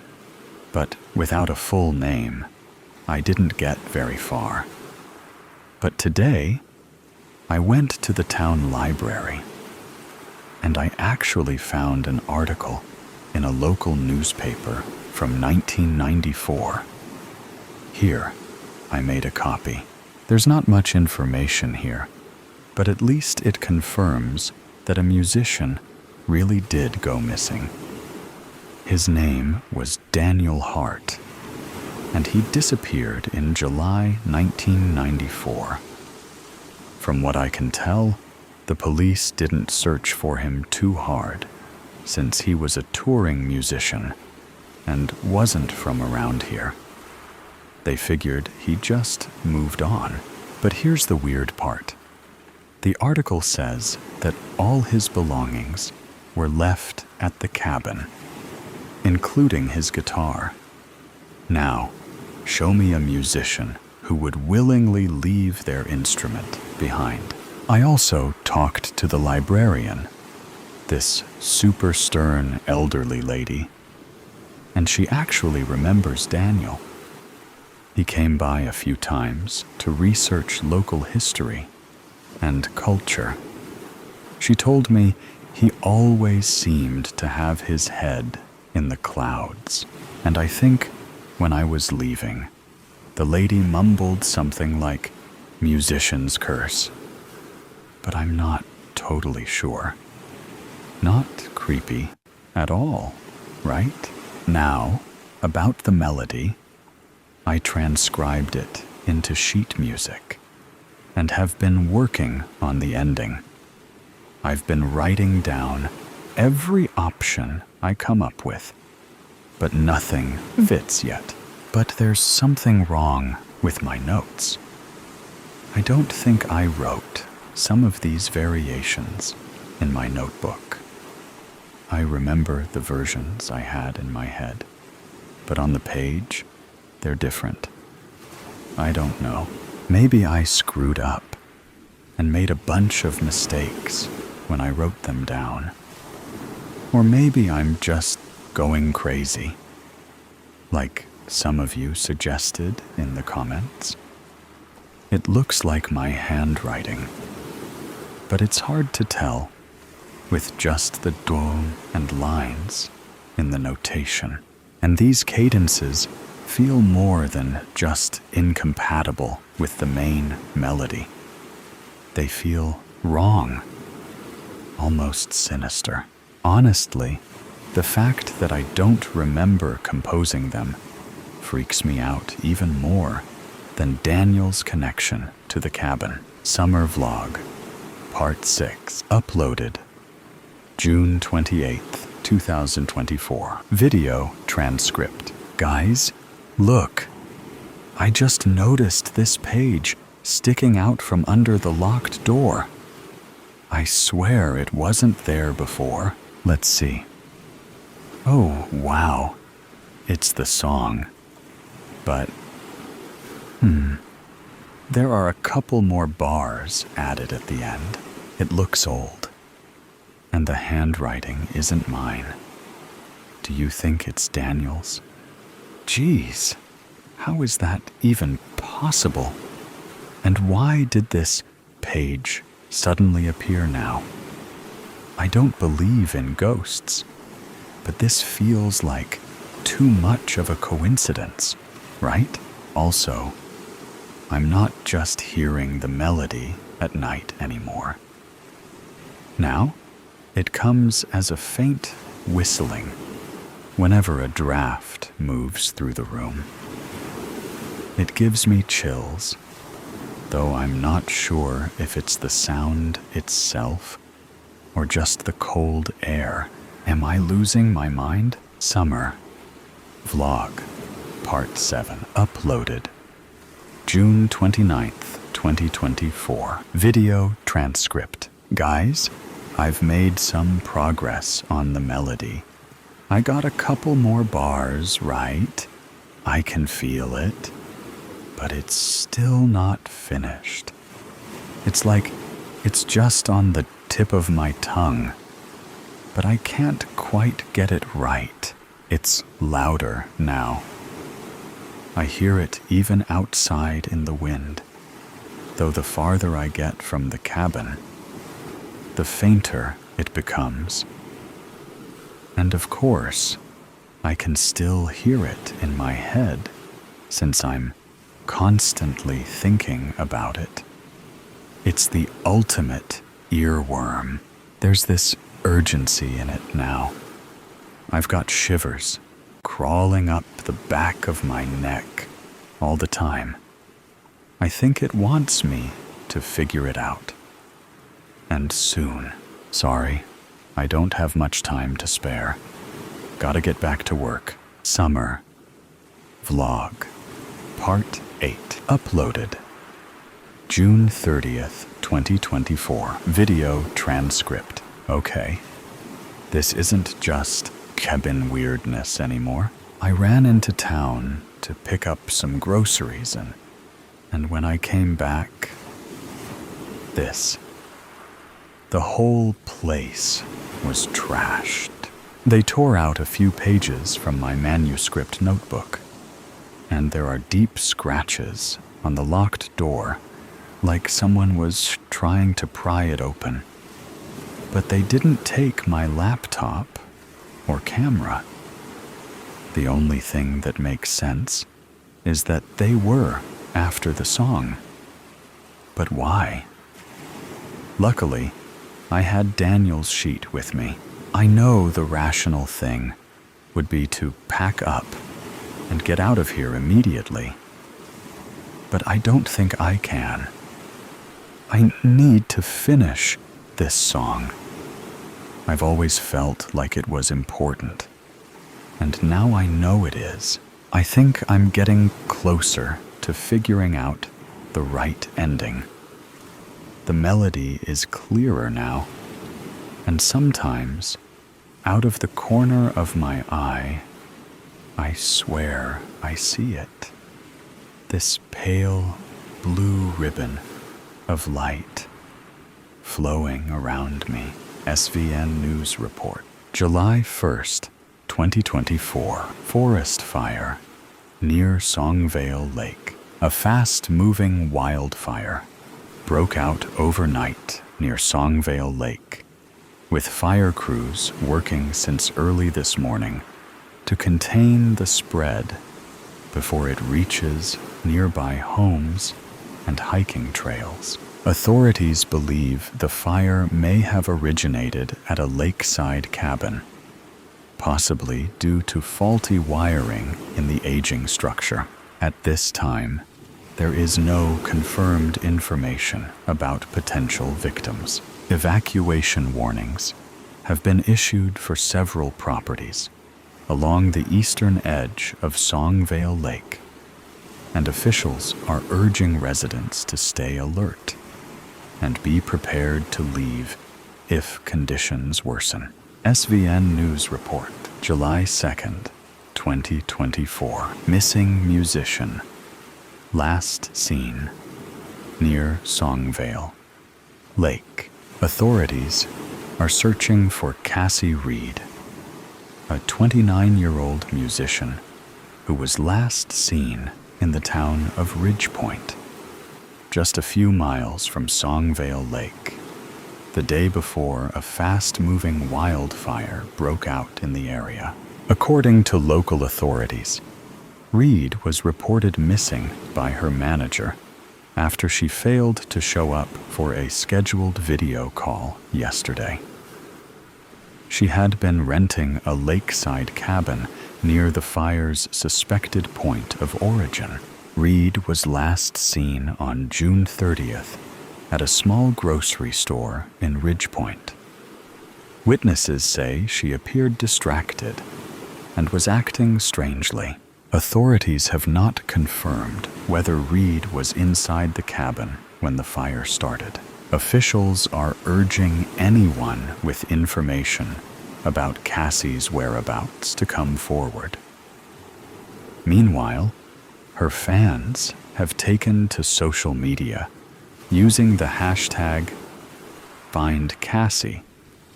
but without a full name, I didn't get very far. But today, I went to the town library, and I actually found an article in a local newspaper from 1994. Here, I made a copy. There's not much information here, but at least it confirms that a musician really did go missing. His name was Daniel Hart, and he disappeared in July 1994. From what I can tell, the police didn't search for him too hard, since he was a touring musician and wasn't from around here. They figured he just moved on. But here's the weird part. The article says that all his belongings were left at the cabin, including his guitar. Now, show me a musician who would willingly leave their instrument behind. I also talked to the librarian, this super stern elderly lady, and she actually remembers Daniel. He came by a few times to research local history and culture. She told me he always seemed to have his head in the clouds, and I think when I was leaving, the lady mumbled something like musician's curse, but I'm not totally sure. Not creepy at all, right? Now, about the melody, I transcribed it into sheet music and have been working on the ending. I've been writing down every option I come up with, but nothing fits yet. But there's something wrong with my notes. I don't think I wrote some of these variations in my notebook. I remember the versions I had in my head, but on the page, they're different. I don't know. Maybe I screwed up and made a bunch of mistakes when I wrote them down. Or maybe I'm just going crazy, like some of you suggested in the comments. It looks like my handwriting, but it's hard to tell with just the do and lines in the notation. And these cadences feel more than just incompatible with the main melody. They feel wrong, almost sinister. Honestly, the fact that I don't remember composing them freaks me out even more than Daniel's connection to the cabin. Summer Vlog, Part 6, uploaded June 28th, 2024. Video transcript. Guys, look. I just noticed this page sticking out from under the locked door. I swear it wasn't there before. Let's see. Oh, wow. It's the song. But, there are a couple more bars added at the end. It looks old. And the handwriting isn't mine. Do you think it's Daniel's? Geez, how is that even possible? And why did this page suddenly appear now? I don't believe in ghosts, but this feels like too much of a coincidence, right? Also, I'm not just hearing the melody at night anymore. Now, it comes as a faint whistling whenever a draft moves through the room. It gives me chills, though I'm not sure if it's the sound itself or just the cold air. Am I losing my mind? Summer Vlog, Part 7, uploaded June 29th, 2024. Video transcript. Guys, I've made some progress on the melody. I got a couple more bars right. I can feel it, but it's still not finished. It's like it's just on the tip of my tongue, but I can't quite get it right. It's louder now. I hear it even outside in the wind, though the farther I get from the cabin, the fainter it becomes. And of course, I can still hear it in my head, since I'm constantly thinking about it. It's the ultimate earworm. There's this urgency in it now. I've got shivers crawling up the back of my neck all the time. I think it wants me to figure it out. And soon. Sorry, I don't have much time to spare. Gotta get back to work. Summer Vlog Part 8 uploaded June 30th, 2024. Video transcript. Okay. This isn't just cabin weirdness anymore. I ran into town to pick up some groceries and when I came back, this. The whole place was trashed. They tore out a few pages from my manuscript notebook, and there are deep scratches on the locked door, like someone was trying to pry it open. But they didn't take my laptop or camera. The only thing that makes sense is that they were after the song. But why? Luckily, I had Daniel's sheet with me. I know the rational thing would be to pack up and get out of here immediately. But I don't think I can. I need to finish this song. I've always felt like it was important, and now I know it is. I think I'm getting closer to figuring out the right ending. The melody is clearer now, and sometimes, out of the corner of my eye, I swear I see it. This pale blue ribbon of light flowing around me. SVN News Report. July 1st, 2024. Forest fire near Songvale Lake. A fast-moving wildfire broke out overnight near Songvale Lake, with fire crews working since early this morning to contain the spread before it reaches nearby homes and hiking trails. Authorities believe the fire may have originated at a lakeside cabin, possibly due to faulty wiring in the aging structure. At this time, there is no confirmed information about potential victims. Evacuation warnings have been issued for several properties along the eastern edge of Songvale Lake, and officials are urging residents to stay alert and be prepared to leave if conditions worsen. SVN News Report, July 2nd, 2024. Missing musician. Last seen near Songvale Lake. Authorities are searching for Cassie Reed, a 29-year-old musician who was last seen in the town of Ridgepoint, just a few miles from Songvale Lake, the day before a fast-moving wildfire broke out in the area. According to local authorities, Reed was reported missing by her manager after she failed to show up for a scheduled video call yesterday. She had been renting a lakeside cabin near the fire's suspected point of origin. Reed was last seen on June 30th at a small grocery store in Ridgepoint. Witnesses say she appeared distracted and was acting strangely. Authorities have not confirmed whether Reed was inside the cabin when the fire started. Officials are urging anyone with information about Cassie's whereabouts to come forward. Meanwhile, her fans have taken to social media, using the hashtag #FindCassie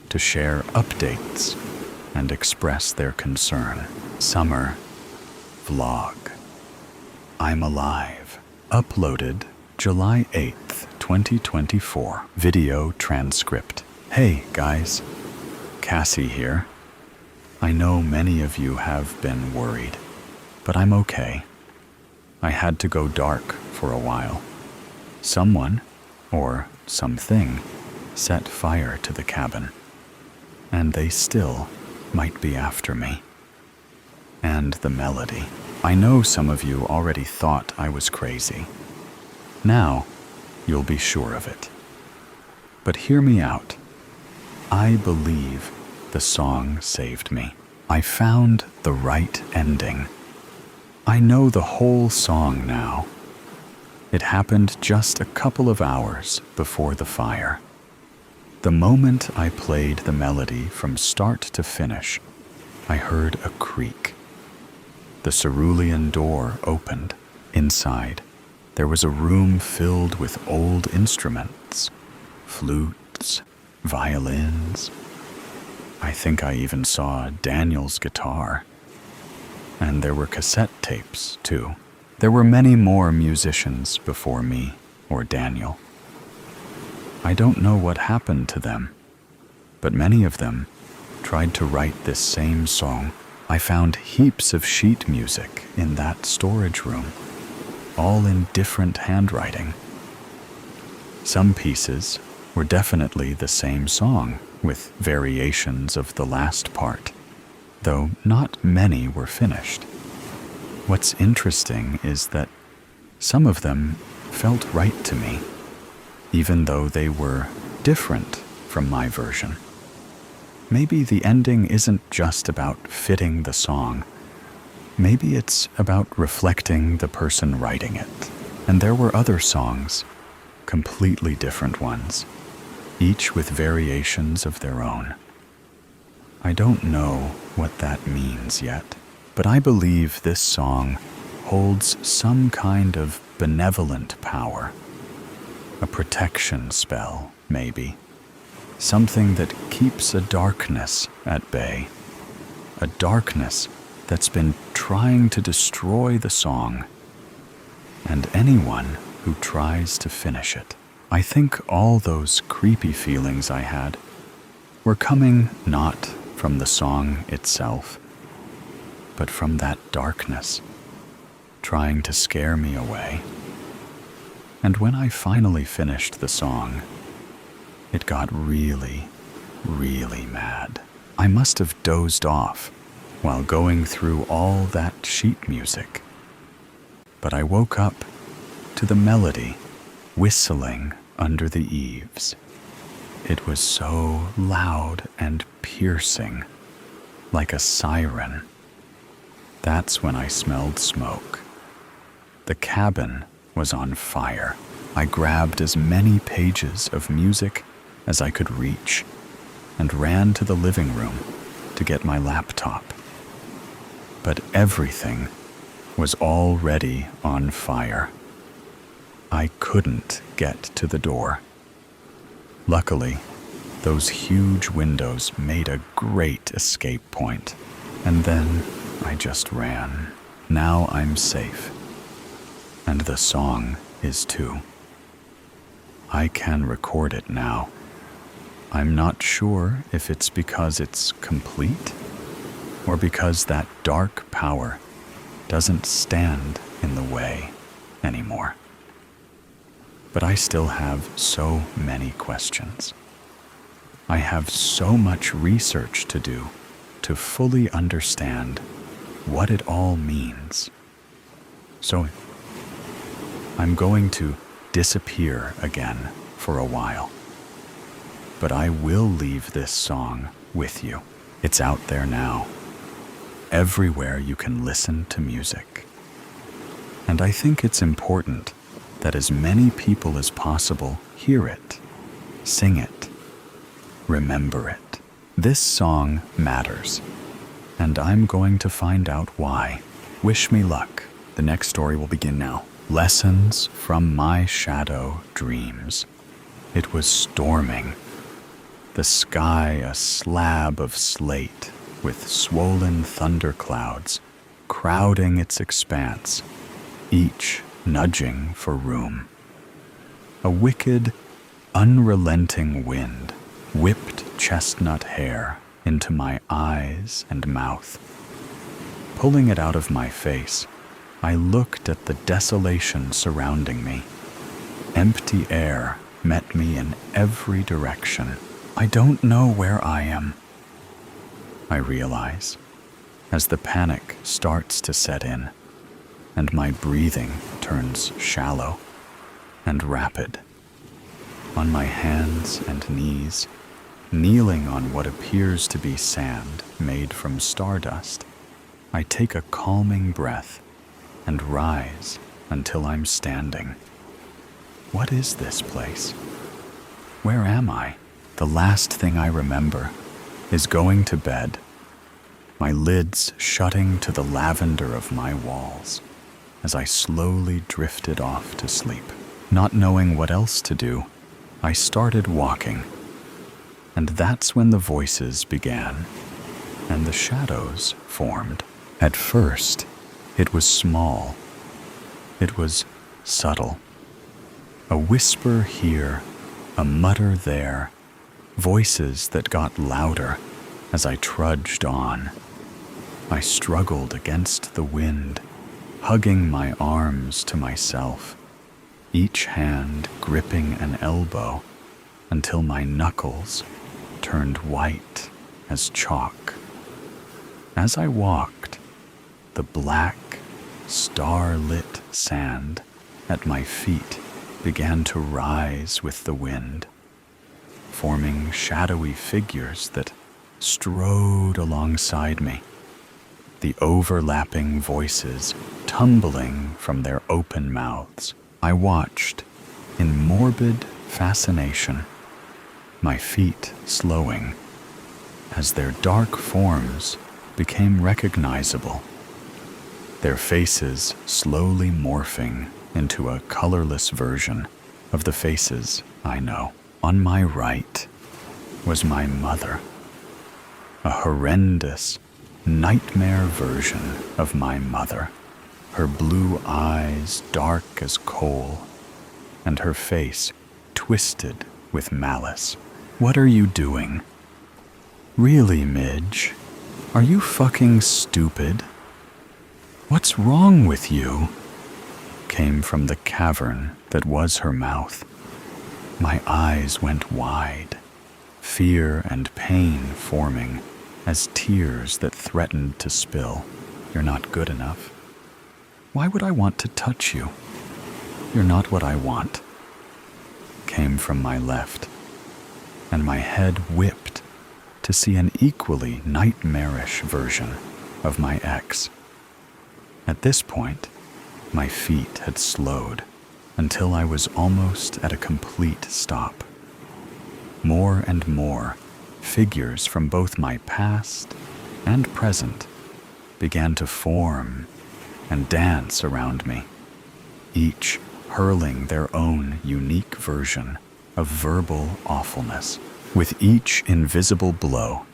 to share updates and express their concern. Summer Vlog. I'm Alive. Uploaded July 8th, 2024. Video transcript. Hey, guys. Cassie here. I know many of you have been worried, but I'm okay. I had to go dark for a while. Someone or something set fire to the cabin, and they still might be after me. And the melody. I know some of you already thought I was crazy. Now, you'll be sure of it. But hear me out. I believe the song saved me. I found the right ending. I know the whole song now. It happened just a couple of hours before the fire. The moment I played the melody from start to finish, I heard a creak. The Cerulean door opened. Inside, there was a room filled with old instruments, flutes, violins. I think I even saw Daniel's guitar. And there were cassette tapes, too. There were many more musicians before me or Daniel. I don't know what happened to them, but many of them tried to write this same song. I found heaps of sheet music in that storage room, all in different handwriting. Some pieces were definitely the same song, with variations of the last part, though not many were finished. What's interesting is that some of them felt right to me, even though they were different from my version. Maybe the ending isn't just about fitting the song. Maybe it's about reflecting the person writing it. And there were other songs, completely different ones, each with variations of their own. I don't know what that means yet, but I believe this song holds some kind of benevolent power. A protection spell, maybe. Something that keeps a darkness at bay. A darkness that's been trying to destroy the song. And anyone who tries to finish it. I think all those creepy feelings I had were coming not from the song itself, but from that darkness, trying to scare me away. And when I finally finished the song, it got really, really mad. I must have dozed off while going through all that sheet music. But I woke up to the melody whistling under the eaves. It was so loud and piercing, like a siren. That's when I smelled smoke. The cabin was on fire. I grabbed as many pages of music as I could reach and ran to the living room to get my laptop. But everything was already on fire. I couldn't get to the door. Luckily, those huge windows made a great escape point, and then I just ran. Now I'm safe. And the song is too. I can record it now. I'm not sure if it's because it's complete or because that dark power doesn't stand in the way anymore. But I still have so many questions. I have so much research to do to fully understand what it all means. So I'm going to disappear again for a while. But I will leave this song with you. It's out there now, everywhere you can listen to music. And I think it's important that as many people as possible hear it, sing it, remember it. This song matters, and I'm going to find out why. Wish me luck. The next story will begin now. Lessons from my shadow dreams. It was storming. The sky a slab of slate with swollen thunderclouds crowding its expanse, each nudging for room. A wicked, unrelenting wind whipped chestnut hair into my eyes and mouth. Pulling it out of my face, I looked at the desolation surrounding me. Empty air met me in every direction. I don't know where I am, I realize, as the panic starts to set in and my breathing turns shallow and rapid. On my hands and knees, kneeling on what appears to be sand made from stardust, I take a calming breath and rise until I'm standing. What is this place? Where am I? The last thing I remember is going to bed, my lids shutting to the lavender of my walls as I slowly drifted off to sleep. Not knowing what else to do, I started walking, and that's when the voices began and the shadows formed. At first, it was small. It was subtle. A whisper here, a mutter there, voices that got louder as I trudged on. I struggled against the wind, hugging my arms to myself, each hand gripping an elbow until my knuckles turned white as chalk. As I walked, the black, star-lit sand at my feet began to rise with the wind, forming shadowy figures that strode alongside me, the overlapping voices tumbling from their open mouths. I watched in morbid fascination, my feet slowing as their dark forms became recognizable, their faces slowly morphing into a colorless version of the faces I know. On my right was my mother, a horrendous, nightmare version of my mother, her blue eyes dark as coal, and her face twisted with malice. What are you doing? Really, Midge? Are you fucking stupid? What's wrong with you? Came from the cavern that was her mouth. My eyes went wide, fear and pain forming as tears that threatened to spill. You're not good enough. Why would I want to touch you? You're not what I want. Came from my left, and my head whipped to see an equally nightmarish version of my ex. At this point, my feet had slowed until I was almost at a complete stop. More and more, figures from both my past and present began to form and dance around me, each hurling their own unique version of verbal awfulness. With each invisible blow,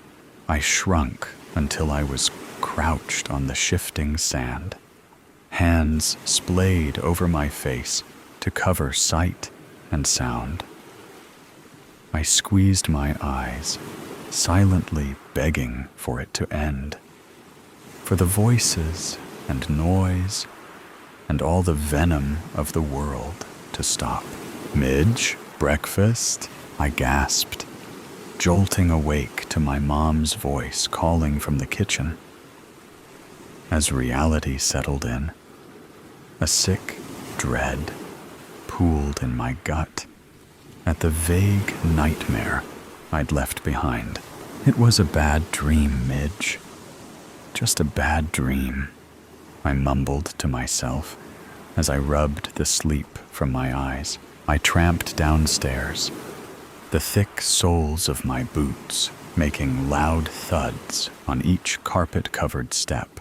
I shrunk until I was crouched on the shifting sand, hands splayed over my face to cover sight and sound. I squeezed my eyes, silently begging for it to end, for the voices and noise and all the venom of the world to stop. Midge, breakfast, I gasped, jolting awake to my mom's voice calling from the kitchen. As reality settled in, a sick dread pooled in my gut at the vague nightmare I'd left behind. It was a bad dream, Midge. Just a bad dream, I mumbled to myself as I rubbed the sleep from my eyes. I tramped downstairs, the thick soles of my boots making loud thuds on each carpet-covered step.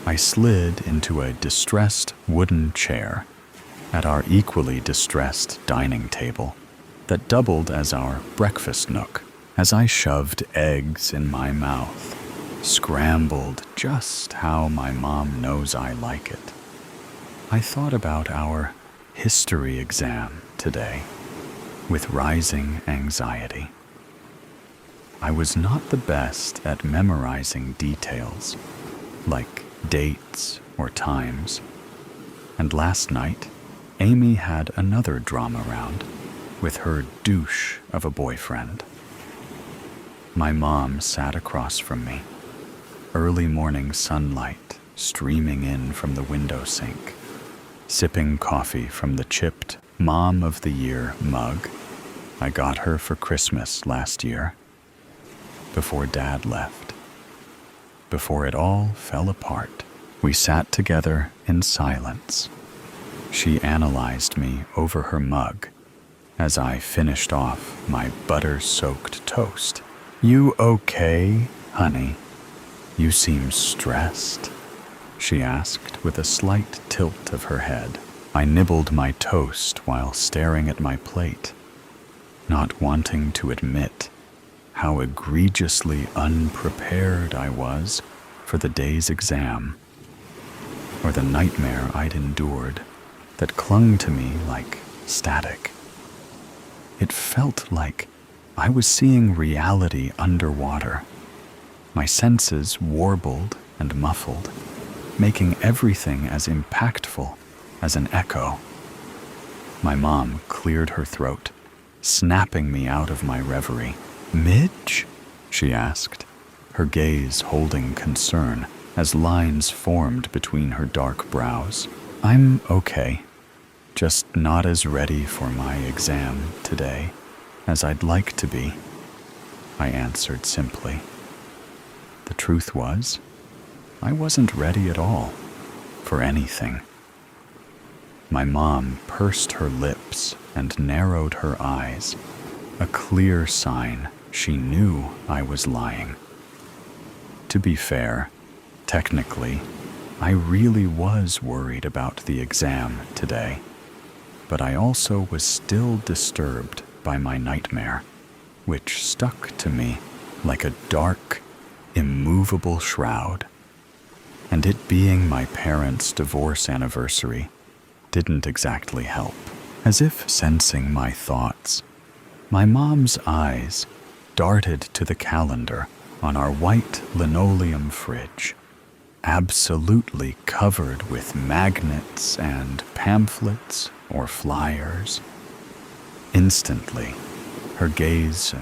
I slid into a distressed wooden chair at our equally distressed dining table that doubled as our breakfast nook. As I shoved eggs in my mouth, scrambled just how my mom knows I like it, I thought about our history exam today with rising anxiety. I was not the best at memorizing details, like dates or times, and last night, Amy had another drama round with her douche of a boyfriend. My mom sat across from me, early morning sunlight streaming in from the window sink, sipping coffee from the chipped Mom of the Year mug I got her for Christmas last year, before Dad left. Before it all fell apart, we sat together in silence. She analyzed me over her mug as I finished off my butter-soaked toast. "You okay, honey? You seem stressed," she asked with a slight tilt of her head. I nibbled my toast while staring at my plate, not wanting to admit how egregiously unprepared I was for the day's exam, or the nightmare I'd endured that clung to me like static. It felt like I was seeing reality underwater, my senses warbled and muffled, making everything as impactful as an echo. My mom cleared her throat, snapping me out of my reverie. "Midge?" she asked, her gaze holding concern as lines formed between her dark brows. "I'm okay, just not as ready for my exam today as I'd like to be," I answered simply. The truth was, I wasn't ready at all for anything. My mom pursed her lips and narrowed her eyes, a clear sign she knew I was lying. To be fair, technically, I really was worried about the exam today, but I also was still disturbed by my nightmare, which stuck to me like a dark, immovable shroud. And it being my parents' divorce anniversary didn't exactly help. As if sensing my thoughts, my mom's eyes darted to the calendar on our white linoleum fridge, absolutely covered with magnets and pamphlets or flyers. Instantly, her gaze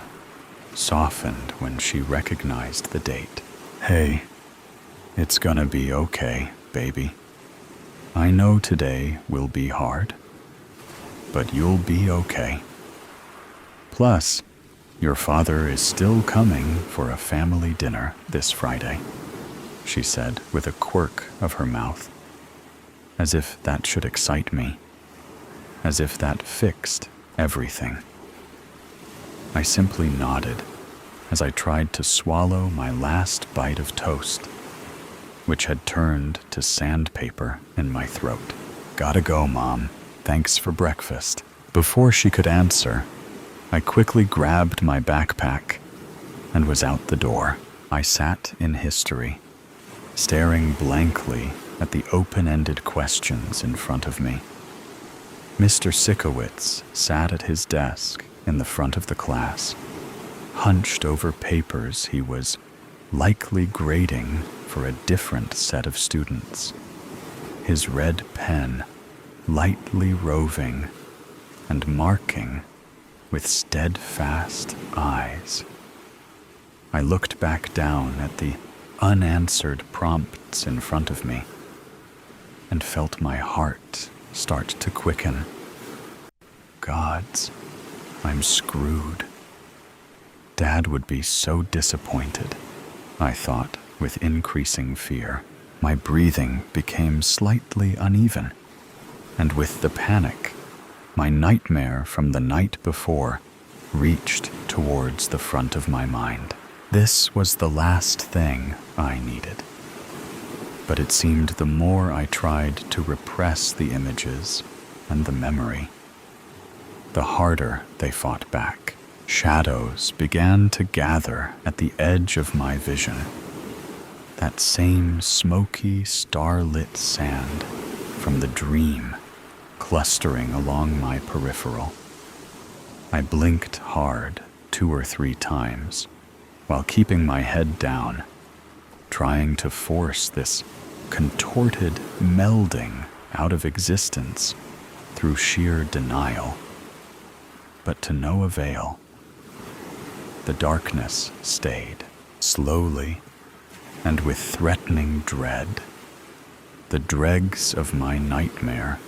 softened when she recognized the date. "Hey, it's gonna be okay, baby. I know today will be hard, but you'll be okay. Plus, your father is still coming for a family dinner this Friday," she said with a quirk of her mouth, as if that should excite me, as if that fixed everything. I simply nodded as I tried to swallow my last bite of toast, which had turned to sandpaper in my throat. "Gotta go, Mom. Thanks for breakfast." Before she could answer, I quickly grabbed my backpack and was out the door. I sat in history, staring blankly at the open-ended questions in front of me. Mr. Sikowitz sat at his desk in the front of the class, hunched over papers he was likely grading for a different set of students, his red pen lightly roving and marking with steadfast eyes. I looked back down at the unanswered prompts in front of me and felt my heart start to quicken. Gods, I'm screwed. Dad would be so disappointed, I thought with increasing fear. My breathing became slightly uneven, and with the panic, my nightmare from the night before reached towards the front of my mind. This was the last thing I needed. But it seemed the more I tried to repress the images and the memory, the harder they fought back. Shadows began to gather at the edge of my vision. That same smoky, starlit sand from the dream clustering along my peripheral. I blinked hard 2 or 3 times while keeping my head down, trying to force this contorted melding out of existence through sheer denial. but to no avail. The darkness stayed. Slowly, and with threatening dread, the dregs of my nightmare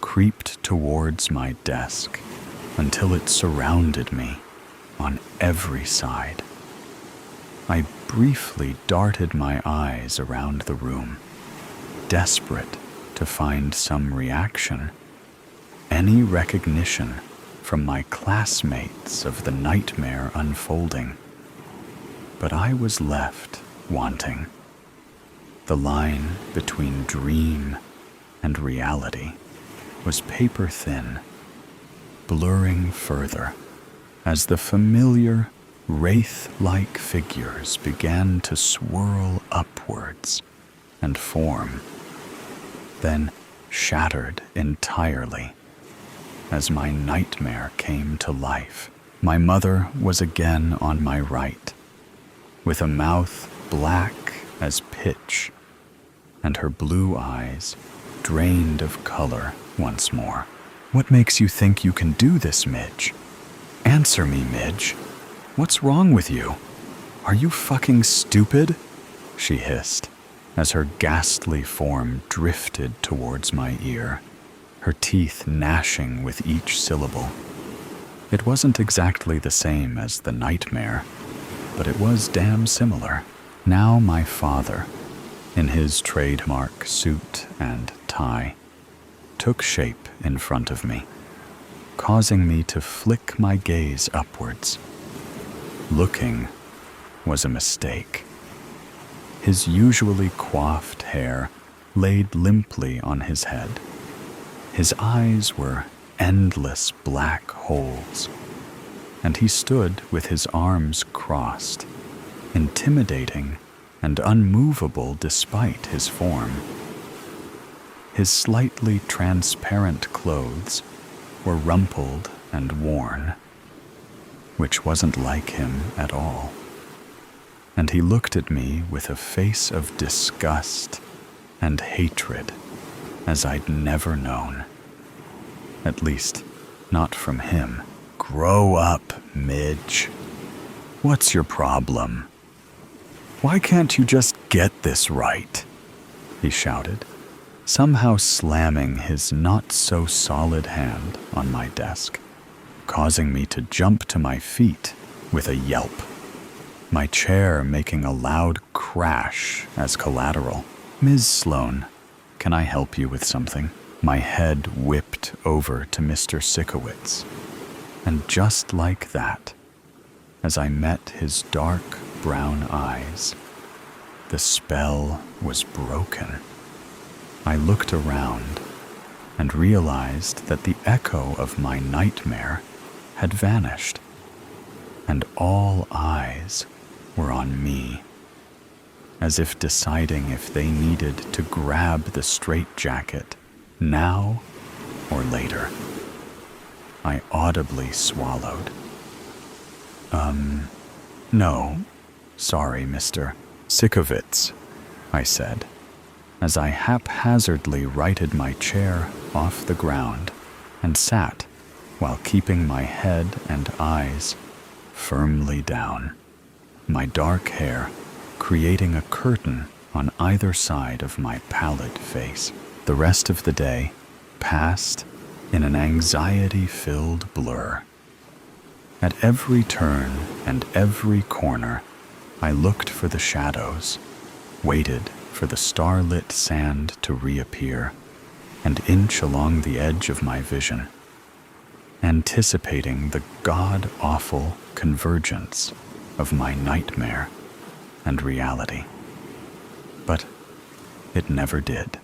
creeped towards my desk until it surrounded me on every side. I briefly darted my eyes around the room, desperate to find some reaction, any recognition from my classmates of the nightmare unfolding. But I was left wanting. The line between dream and reality was paper thin, blurring further as the familiar, wraith-like figures began to swirl upwards and form, then shattered entirely as my nightmare came to life. My mother was again on my right, with a mouth black as pitch, and her blue eyes drained of color once more. "What makes you think you can do this, Midge? Answer me, Midge. What's wrong with you? Are you fucking stupid?" she hissed, as her ghastly form drifted towards my ear, her teeth gnashing with each syllable. It wasn't exactly the same as the nightmare, but it was damn similar. Now my father, in his trademark suit and tie, took shape in front of me, causing me to flick my gaze upwards. Looking was a mistake. His usually coiffed hair laid limply on his head. His eyes were endless black holes, and he stood with his arms crossed, intimidating and unmovable despite his form. His slightly transparent clothes were rumpled and worn, which wasn't like him at all. And he looked at me with a face of disgust and hatred as I'd never known. At least, not from him. "Grow up, Midge. What's your problem? Why can't you just get this right?" he shouted, somehow slamming his not-so-solid hand on my desk, causing me to jump to my feet with a yelp, my chair making a loud crash as collateral. "Ms. Sloan, can I help you with something?" My head whipped over to Mr. Sikowitz, and just like that, as I met his dark brown eyes, the spell was broken. I looked around and realized that the echo of my nightmare had vanished, and all eyes were on me, as if deciding if they needed to grab the straitjacket now or later. I audibly swallowed. No, sorry, Mr. Sikowitz," I said, as I haphazardly righted my chair off the ground and sat while keeping my head and eyes firmly down, my dark hair creating a curtain on either side of my pallid face. The rest of the day passed in an anxiety-filled blur. At every turn and every corner, I looked for the shadows, waited for the starlit sand to reappear, and inch along the edge of my vision, anticipating the god-awful convergence of my nightmare and reality. But it never did.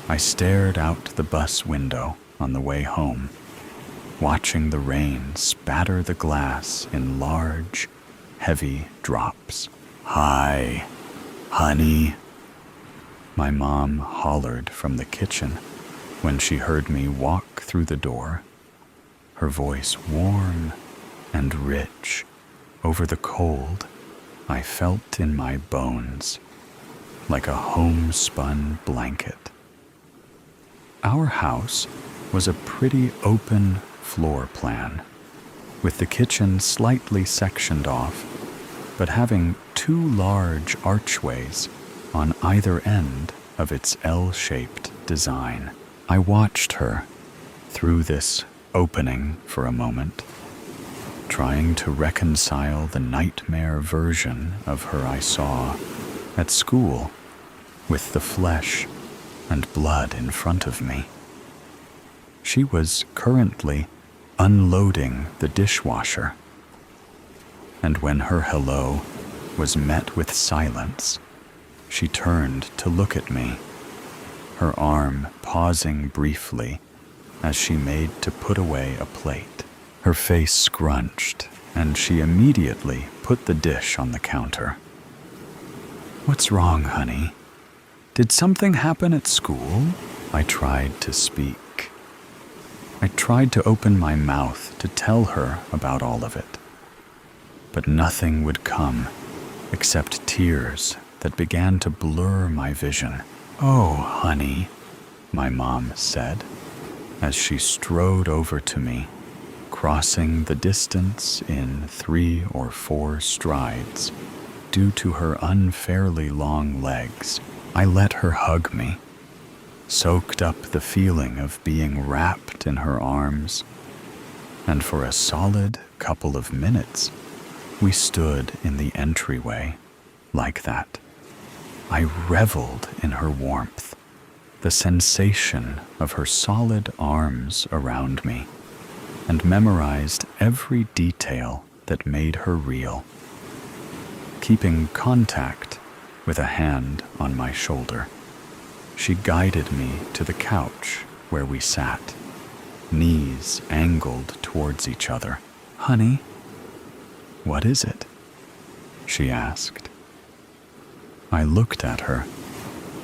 I stared out the bus window on the way home, watching the rain spatter the glass in large, heavy drops. "Hi, honey," my mom hollered from the kitchen when she heard me walk through the door, her voice warm and rich over the cold I felt in my bones, like a homespun blanket. Our house was a pretty open, floor plan, with the kitchen slightly sectioned off, but having two large archways on either end of its L-shaped design. I watched her through this opening for a moment, trying to reconcile the nightmare version of her I saw at school with the flesh and blood in front of me. She was currently unloading the dishwasher, and when her hello was met with silence, she turned to look at me, her arm pausing briefly as she made to put away a plate. Her face scrunched, and she immediately put the dish on the counter. "What's wrong, honey? Did something happen at school?" I tried to speak. I tried to open my mouth to tell her about all of it, but nothing would come except tears that began to blur my vision. "Oh, honey," my mom said, as she strode over to me, crossing the distance in 3 or 4 strides due to her unfairly long legs. I let her hug me, soaked up the feeling of being wrapped in her arms, and for a solid couple of minutes, we stood in the entryway like that. I reveled in her warmth, the sensation of her solid arms around me, and memorized every detail that made her real. Keeping contact with a hand on my shoulder, she guided me to the couch where we sat, knees angled towards each other. "Honey, what is it?" she asked. I looked at her,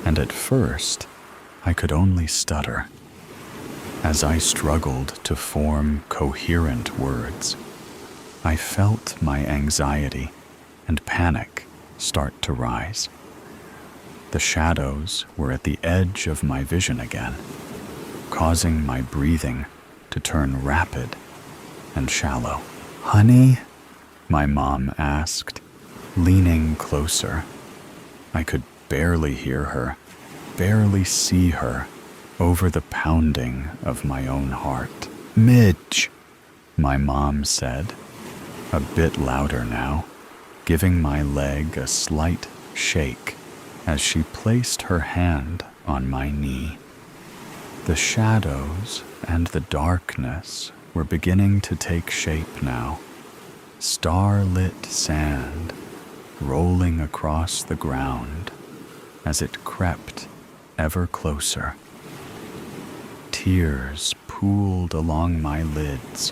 and at first I could only stutter. As I struggled to form coherent words, I felt my anxiety and panic start to rise. The shadows were at the edge of my vision again, causing my breathing to turn rapid and shallow. "Honey?" my mom asked, leaning closer. I could barely hear her, barely see her over the pounding of my own heart. "Midge," my mom said, a bit louder now, giving my leg a slight shake as she placed her hand on my knee. The shadows and the darkness were beginning to take shape now, starlit sand rolling across the ground as it crept ever closer. Tears pooled along my lids,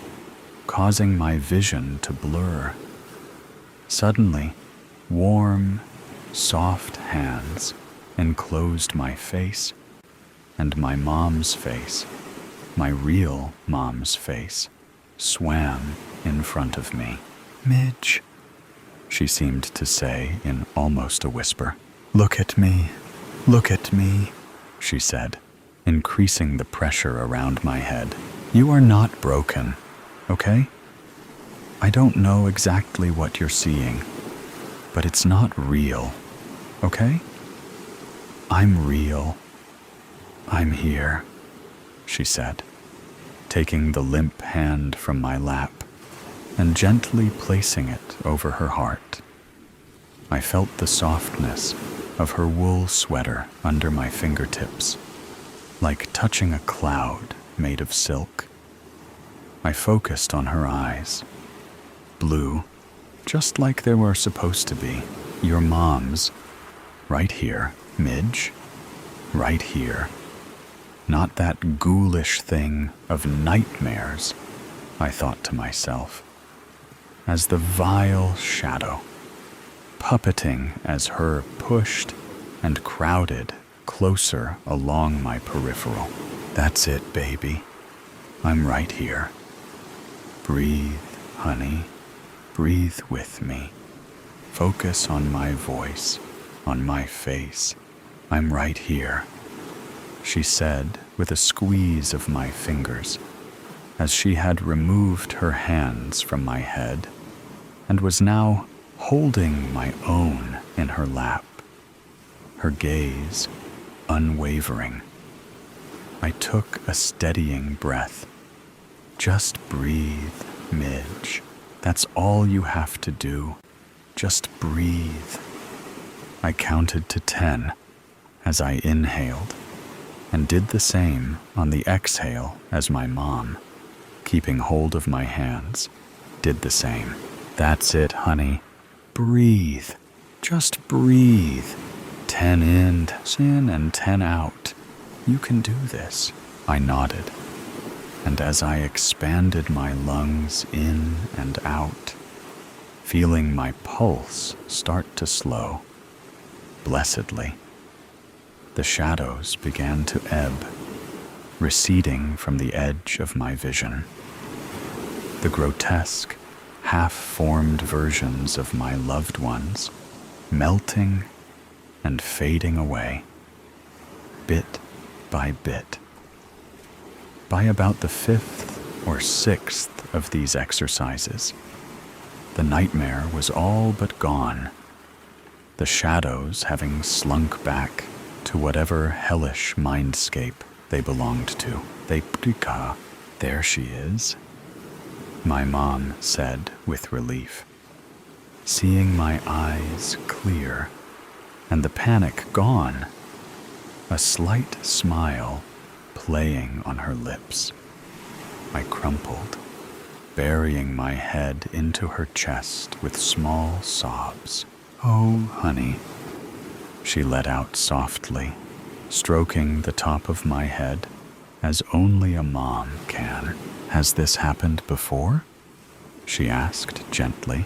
causing my vision to blur. Suddenly, warm, soft hands enclosed my face, and my mom's face, my real mom's face, swam in front of me. "Midge," she seemed to say in almost a whisper. Look at me," she said, increasing the pressure around my head. "You are not broken, okay? I don't know exactly what you're seeing, but it's not real, okay? I'm real. I'm here," she said, taking the limp hand from my lap and gently placing it over her heart. I felt the softness of her wool sweater under my fingertips, like touching a cloud made of silk. I focused on her eyes, blue, just like they were supposed to be. "Your mom's, right here, Midge, right here. Not that ghoulish thing of nightmares," I thought to myself, as the vile shadow, puppeting as her, pushed and crowded closer along my peripheral. "That's it, baby. I'm right here. Breathe, honey. Breathe with me. Focus on my voice, on my face. I'm right here," she said with a squeeze of my fingers, as she had removed her hands from my head and was now holding my own in her lap, her gaze unwavering. I took a steadying breath. Just breathe, Midge. That's all you have to do. Just breathe. I counted to 10 as I inhaled and did the same on the exhale as my mom, keeping hold of my hands, did the same. That's it, honey. Breathe. Just breathe. 10 in and 10 out. You can do this. I nodded, and as I expanded my lungs in and out, feeling my pulse start to slow, blessedly, the shadows began to ebb, receding from the edge of my vision. The grotesque, half-formed versions of my loved ones melting and fading away, bit by bit. By about the 5th or 6th of these exercises, the nightmare was all but gone, the shadows having slunk back to whatever hellish mindscape they belonged to. There she is, my mom said with relief, seeing my eyes clear and the panic gone, a slight smile playing on her lips. I crumpled, burying my head into her chest with small sobs. Oh, honey, she let out softly, stroking the top of my head as only a mom can. Has this happened before? She asked gently.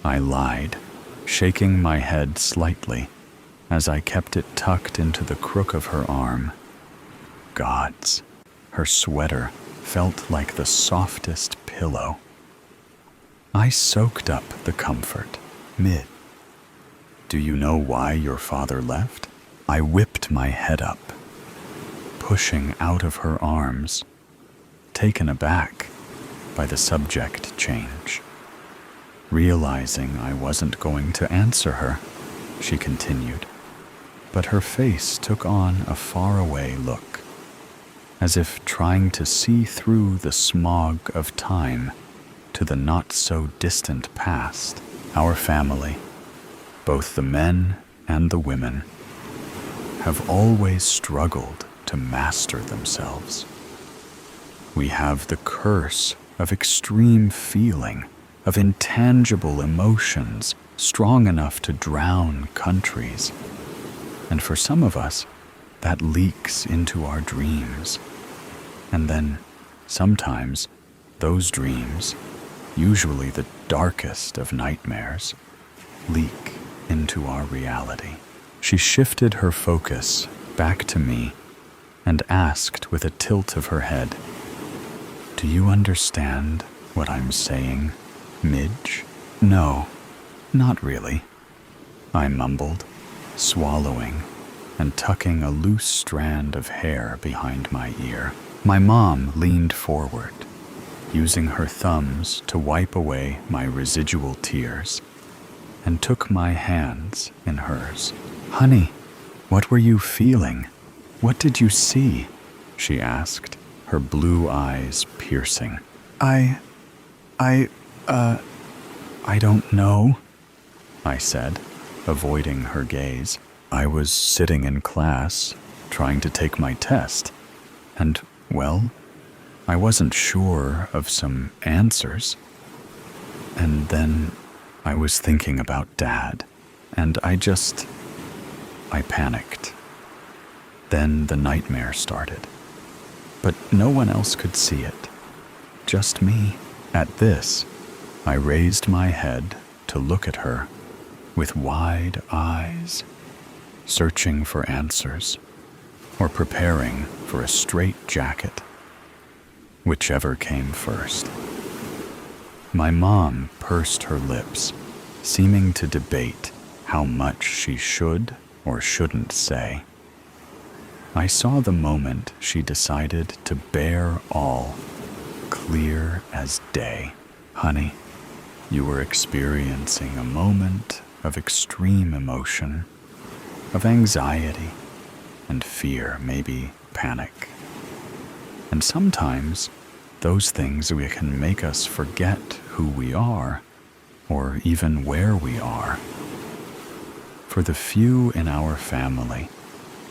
I lied, shaking my head slightly as I kept it tucked into the crook of her arm. Gods, her sweater felt like the softest pillow. I soaked up the comfort. Do you know why your father left? I whipped my head up, pushing out of her arms, taken aback by the subject change. Realizing I wasn't going to answer her, she continued, but her face took on a faraway look, as if trying to see through the smog of time to the not-so-distant past. Our family, both the men and the women, have always struggled to master themselves. We have the curse of extreme feeling, of intangible emotions strong enough to drown countries. And for some of us, that leaks into our dreams. And then, sometimes, those dreams, usually the darkest of nightmares, leak into our reality. She shifted her focus back to me and asked with a tilt of her head, "Do you understand what I'm saying, Midge?" "No, not really," I mumbled, swallowing and tucking a loose strand of hair behind my ear. My mom leaned forward, using her thumbs to wipe away my residual tears, and took my hands in hers. "Honey, what were you feeling? What did you see?" she asked, her blue eyes piercing. I don't know," I said, avoiding her gaze. "I was sitting in class, trying to take my test, and, well, I wasn't sure of some answers. And then I was thinking about Dad, and I panicked. Then the nightmare started. But no one else could see it, just me." At this, I raised my head to look at her with wide eyes, searching for answers or preparing for a straitjacket, whichever came first. My mom pursed her lips, seeming to debate how much she should or shouldn't say. I saw the moment she decided to bear all clear as day. Honey, you were experiencing a moment of extreme emotion, of anxiety and fear, maybe panic. And sometimes those things can make us forget who we are or even where we are. For the few in our family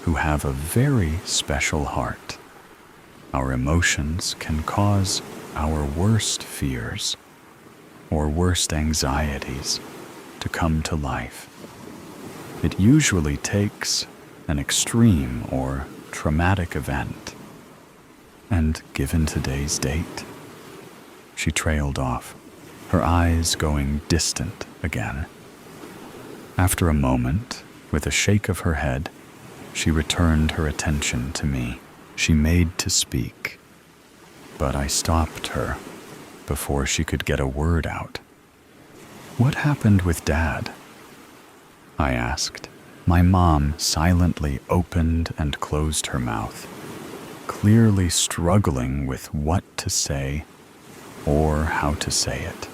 who have a very special heart, our emotions can cause our worst fears or worst anxieties to come to life. It usually takes an extreme or traumatic event. And given today's date, she trailed off, her eyes going distant again. After a moment, with a shake of her head, she returned her attention to me. She made to speak, but I stopped her before she could get a word out. "What happened with Dad?" I asked. My mom silently opened and closed her mouth, clearly struggling with what to say or how to say it.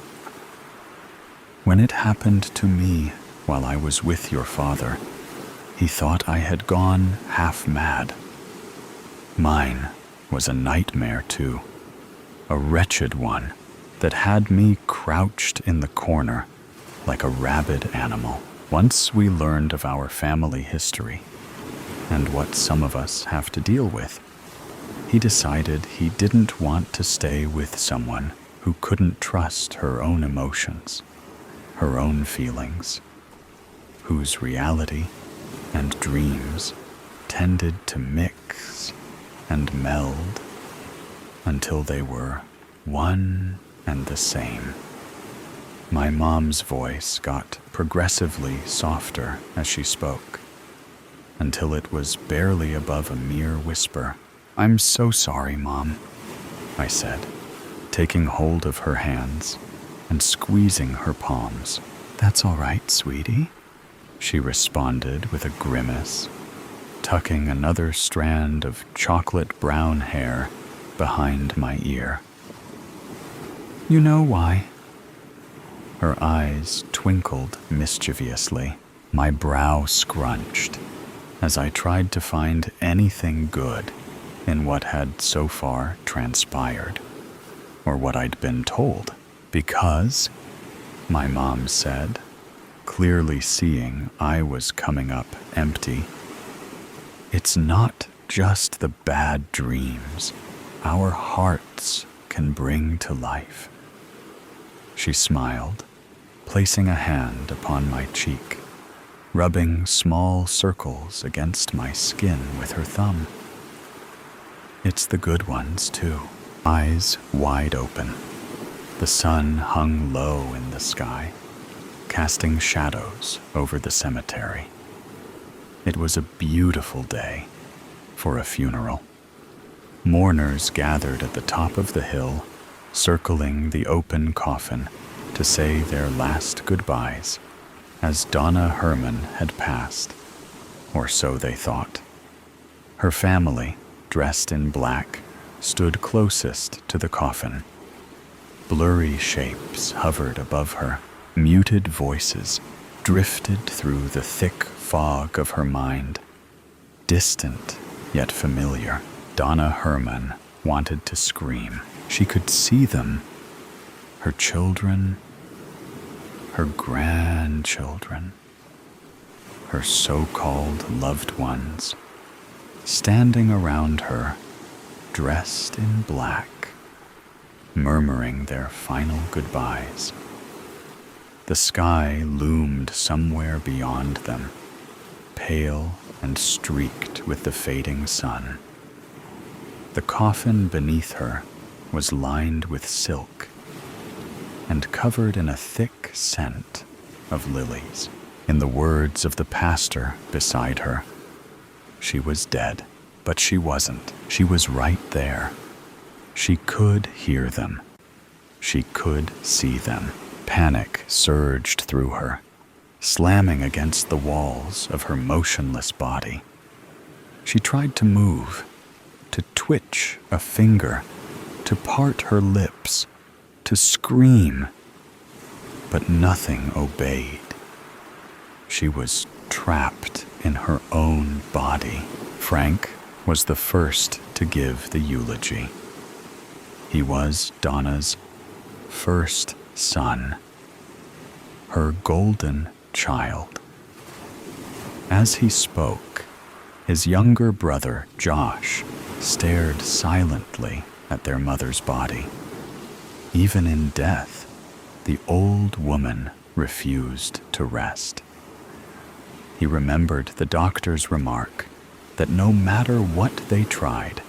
"When it happened to me while I was with your father, he thought I had gone half mad. Mine was a nightmare too, a wretched one that had me crouched in the corner like a rabid animal. Once we learned of our family history and what some of us have to deal with, he decided he didn't want to stay with someone who couldn't trust her own emotions, her own feelings, whose reality and dreams tended to mix and meld until they were one and the same." My mom's voice got progressively softer as she spoke, until it was barely above a mere whisper. "I'm so sorry, Mom," I said, taking hold of her hands and squeezing her palms. "That's all right, sweetie," she responded with a grimace, tucking another strand of chocolate brown hair behind my ear. "You know why?" Her eyes twinkled mischievously. My brow scrunched as I tried to find anything good in what had so far transpired, or what I'd been told. "Because," my mom said, clearly seeing I was coming up empty, "it's not just the bad dreams our hearts can bring to life." She smiled, placing a hand upon my cheek, rubbing small circles against my skin with her thumb. "It's the good ones, too." Eyes wide open, the sun hung low in the sky, casting shadows over the cemetery. It was a beautiful day for a funeral. Mourners gathered at the top of the hill, circling the open coffin to say their last goodbyes, as Donna Herman had passed, or so they thought. Her family, dressed in black, stood closest to the coffin. Blurry shapes hovered above her. Muted voices drifted through the thick fog of her mind. Distant, yet familiar. Donna Herman wanted to scream. She could see them. Her children, her grandchildren, her so-called loved ones, standing around her, dressed in black, murmuring their final goodbyes. The sky loomed somewhere beyond them, pale and streaked with the fading sun. The coffin beneath her was lined with silk and covered in a thick scent of lilies. In the words of the pastor beside her, she was dead, but she wasn't. She was right there. She could hear them. She could see them. Panic surged through her, slamming against the walls of her motionless body. She tried to move, to twitch a finger, to part her lips, to scream, but nothing obeyed. She was trapped in her own body. Frank was the first to give the eulogy. He was Donna's first son, her golden child. As he spoke, his younger brother, Josh, stared silently at their mother's body. Even in death, the old woman refused to rest. He remembered the doctor's remark that no matter what they tried,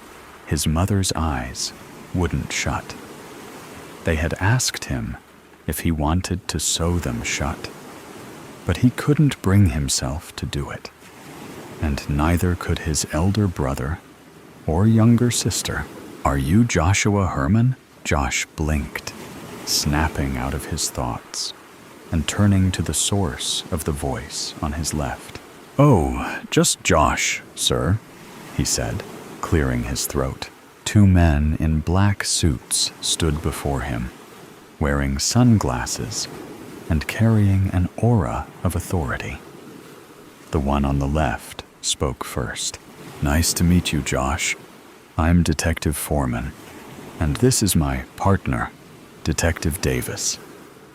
his mother's eyes wouldn't shut. They had asked him if he wanted to sew them shut, but he couldn't bring himself to do it, and neither could his elder brother or younger sister. "Are you Joshua Herman?" Josh blinked, snapping out of his thoughts and turning to the source of the voice on his left. "Oh, just Josh, sir," he said, clearing his throat. Two men in black suits stood before him, wearing sunglasses and carrying an aura of authority. The one on the left spoke first. "Nice to meet you, Josh. I'm Detective Foreman, and this is my partner, Detective Davis,"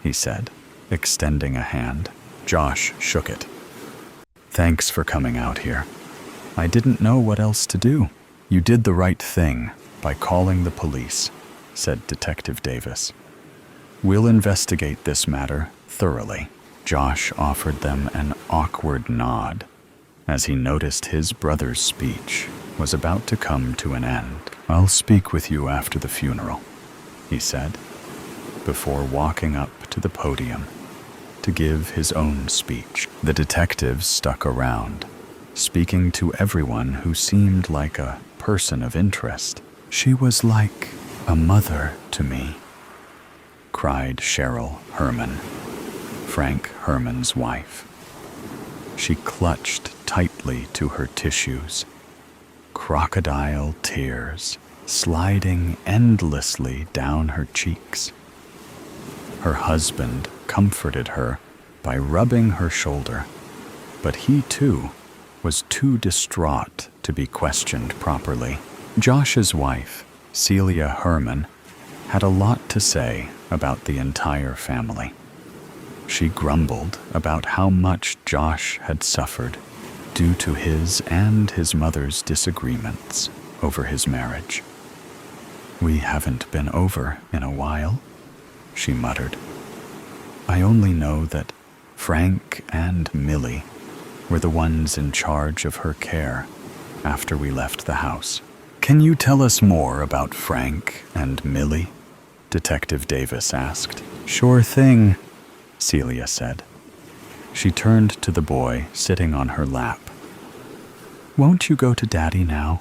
he said, extending a hand. Josh shook it. "Thanks for coming out here. I didn't know what else to do." "You did the right thing by calling the police," said Detective Davis. "We'll investigate this matter thoroughly." Josh offered them an awkward nod as he noticed his brother's speech was about to come to an end. "I'll speak with you after the funeral," he said, before walking up to the podium to give his own speech. The detectives stuck around, speaking to everyone who seemed like a person of interest. "She was like a mother to me," cried Cheryl Herman, Frank Herman's wife. She clutched tightly to her tissues, crocodile tears sliding endlessly down her cheeks. Her husband comforted her by rubbing her shoulder, but he too was too distraught to be questioned properly. Josh's wife, Celia Herman, had a lot to say about the entire family. She grumbled about how much Josh had suffered due to his and his mother's disagreements over his marriage. "We haven't been over in a while," she muttered. "I only know that Frank and Millie were the ones in charge of her care after we left the house." "Can you tell us more about Frank and Millie?" Detective Davis asked. "Sure thing," Celia said. She turned to the boy sitting on her lap. "Won't you go to Daddy now?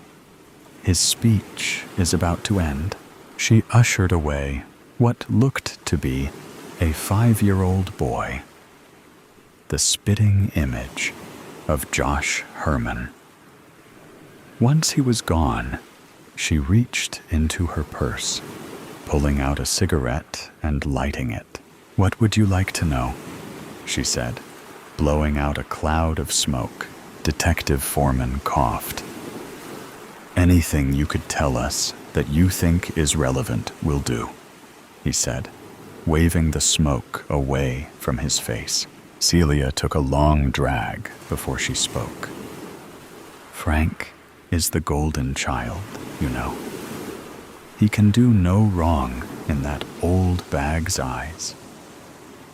His speech is about to end." She ushered away what looked to be a 5-year-old boy, the spitting image of Josh Herman. Once he was gone, she reached into her purse, pulling out a cigarette and lighting it. "What would you like to know?" she said, blowing out a cloud of smoke. Detective Foreman coughed. "Anything you could tell us that you think is relevant will do," he said, waving the smoke away from his face. Celia took a long drag before she spoke. "Frank is the golden child, you know. He can do no wrong in that old bag's eyes.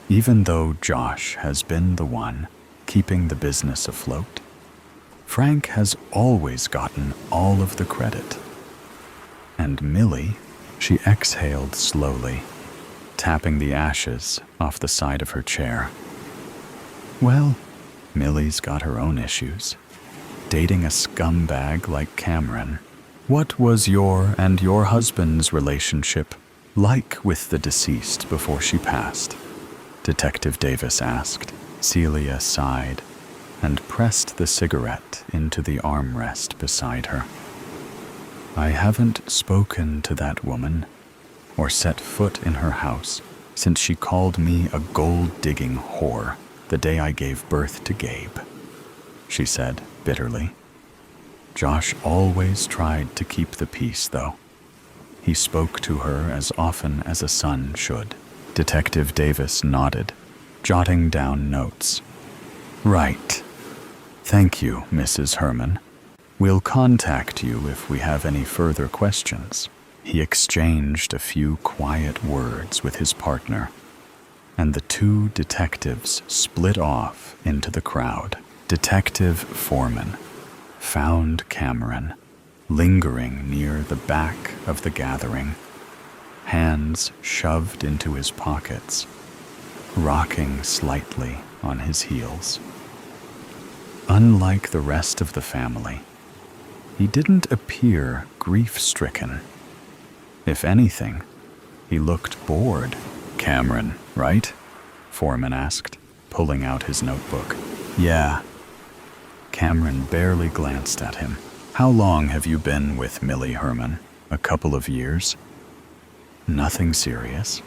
Even though Josh has been the one keeping the business afloat, Frank has always gotten all of the credit. And Millie," she exhaled slowly, tapping the ashes off the side of her chair. "Well, Millie's got her own issues, dating a scumbag like Cameron. What was your and your husband's relationship like with the deceased before she passed?" Detective Davis asked. Celia sighed and pressed the cigarette into the armrest beside her. "I haven't spoken to that woman or set foot in her house since she called me a gold-digging whore the day I gave birth to Gabe," she said bitterly. Josh always tried to keep the peace, though. He spoke to her as often as a son should. Detective Davis nodded, jotting down notes. "Right. Thank you, Mrs. Herman. We'll contact you if we have any further questions." He exchanged a few quiet words with his partner, and the two detectives split off into the crowd. Detective Foreman found Cameron lingering near the back of the gathering, hands shoved into his pockets, rocking slightly on his heels. Unlike the rest of the family, he didn't appear grief-stricken. If anything, he looked bored. "Cameron, right?" Foreman asked, pulling out his notebook. "Yeah." Cameron barely glanced at him. "How long have you been with Millie Herman? A couple of years?" "Nothing serious."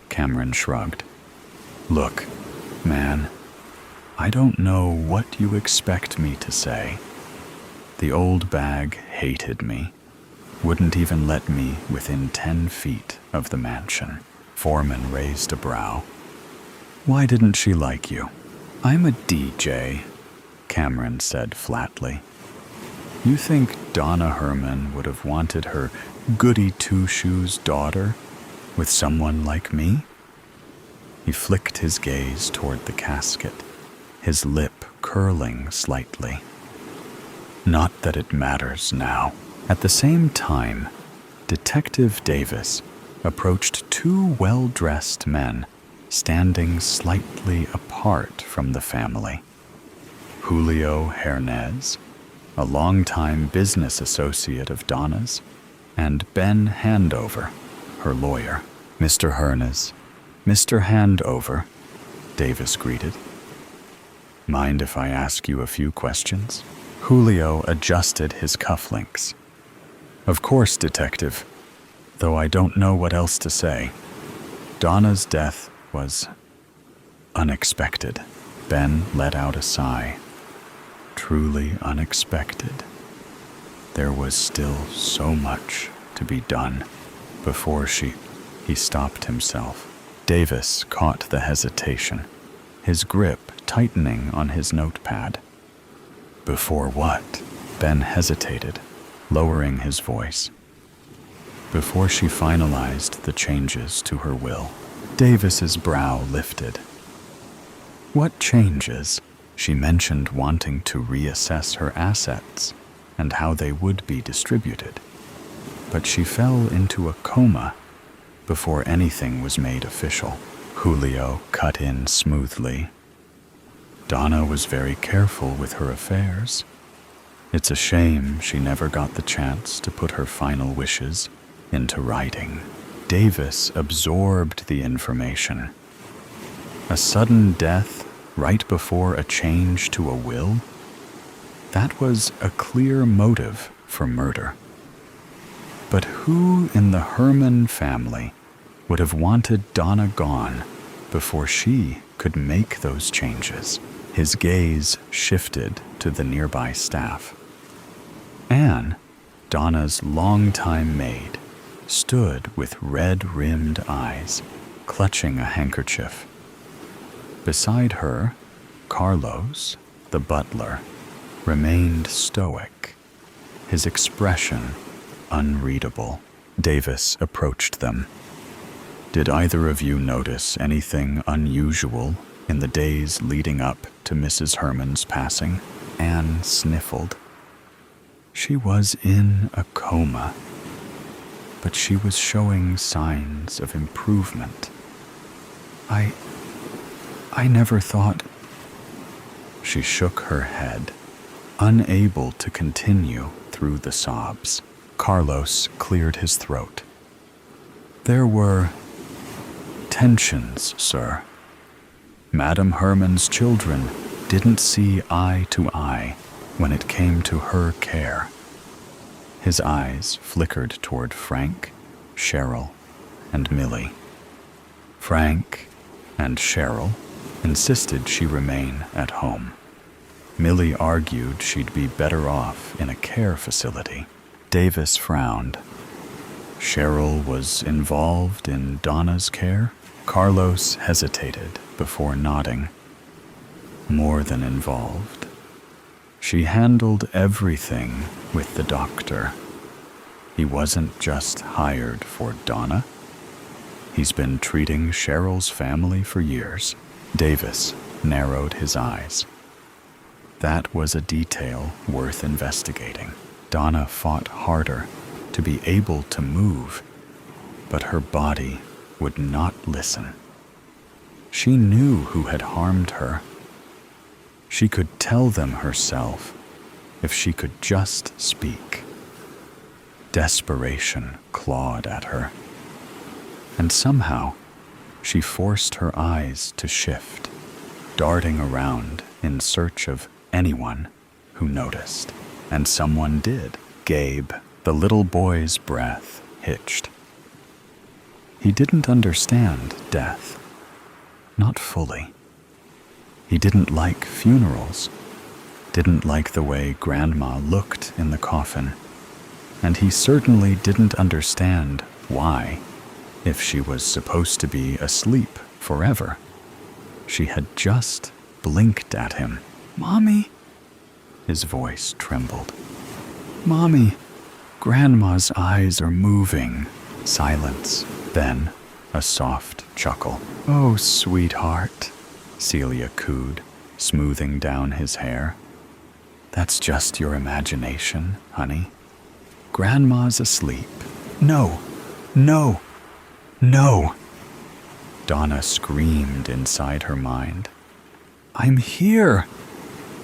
Cameron shrugged. "Look, man, I don't know what you expect me to say. The old bag hated me, wouldn't even let me within 10 feet of the mansion." Foreman raised a brow. "Why didn't she like you?" "I'm a DJ," Cameron said flatly. "You think Donna Herman would have wanted her goody-two-shoes daughter with someone like me?" He flicked his gaze toward the casket, his lip curling slightly. "Not that it matters now." At the same time, Detective Davis approached two well-dressed men standing slightly apart from the family. Julio Hernandez, a longtime business associate of Donna's, and Ben Handover, her lawyer. "Mr. Hernandez, Mr. Handover," Davis greeted. "Mind if I ask you a few questions?" Julio adjusted his cufflinks. "Of course, Detective, though I don't know what else to say. Donna's death was unexpected." Ben let out a sigh. Truly unexpected. There was still so much to be done before he stopped himself. Davis caught the hesitation, his grip tightening on his notepad. "Before what?" Ben hesitated, lowering his voice. "Before she finalized the changes to her will." Davis's brow lifted. "What changes?" She mentioned wanting to reassess her assets and how they would be distributed, but she fell into a coma before anything was made official. Julio cut in smoothly. "Donna was very careful with her affairs. It's a shame she never got the chance to put her final wishes into writing." Davis absorbed the information. A sudden death right before a change to a will? That was a clear motive for murder. But who in the Herman family would have wanted Donna gone before she could make those changes? His gaze shifted to the nearby staff. Anne, Donna's longtime maid, stood with red-rimmed eyes, clutching a handkerchief. Beside her, Carlos, the butler, remained stoic, his expression unreadable. Davis approached them. "Did either of you notice anything unusual in the days leading up to Mrs. Herman's passing?" Anne sniffled. She was in a coma, but she was showing signs of improvement. I never thought." She shook her head, unable to continue through the sobs. Carlos cleared his throat. "There were tensions, sir. Madame Herman's children didn't see eye to eye when it came to her care." His eyes flickered toward Frank, Cheryl and Millie. Frank and Cheryl insisted she remain at home. Millie argued she'd be better off in a care facility. Davis frowned. Cheryl was involved in Donna's care? Carlos hesitated before nodding. More than involved. She handled everything with the doctor. He wasn't just hired for Donna. He's been treating Cheryl's family for years. Davis narrowed his eyes. That was a detail worth investigating. Donna fought harder to be able to move, but her body would not listen. She knew who had harmed her. She could tell them herself if she could just speak. Desperation clawed at her, and somehow she forced her eyes to shift, darting around in search of anyone who noticed. And someone did. Gabe, the little boy's breath hitched. He didn't understand death. Not fully. He didn't like funerals, didn't like the way Grandma looked in the coffin, and he certainly didn't understand why, if she was supposed to be asleep forever. She had just blinked at him. "Mommy?" His voice trembled. "Mommy, Grandma's eyes are moving." Silence. Then a soft chuckle. "Oh, sweetheart," Celia cooed, smoothing down his hair. "That's just your imagination, honey. Grandma's asleep." "No, no, no!" Donna screamed inside her mind. "I'm here!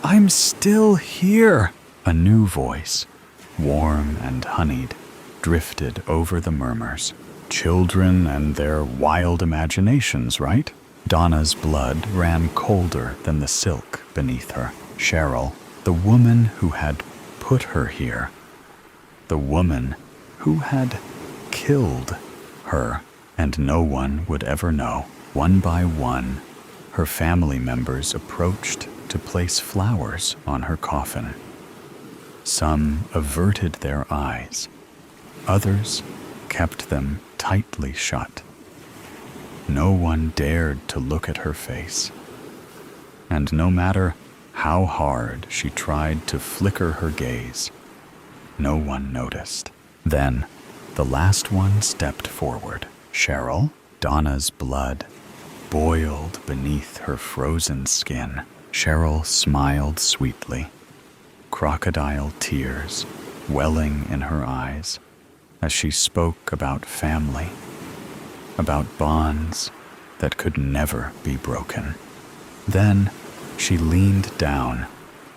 I'm still here!" A new voice, warm and honeyed, drifted over the murmurs. Children and their wild imaginations, right? Donna's blood ran colder than the silk beneath her. Cheryl, the woman who had put her here, the woman who had killed her, and no one would ever know. One by one, her family members approached to place flowers on her coffin. Some averted their eyes. Others kept them tightly shut. No one dared to look at her face. And no matter how hard she tried to flicker her gaze, no one noticed. Then, the last one stepped forward. Cheryl, Donna's blood boiled beneath her frozen skin. Cheryl smiled sweetly, crocodile tears welling in her eyes as she spoke about family, about bonds that could never be broken. Then she leaned down,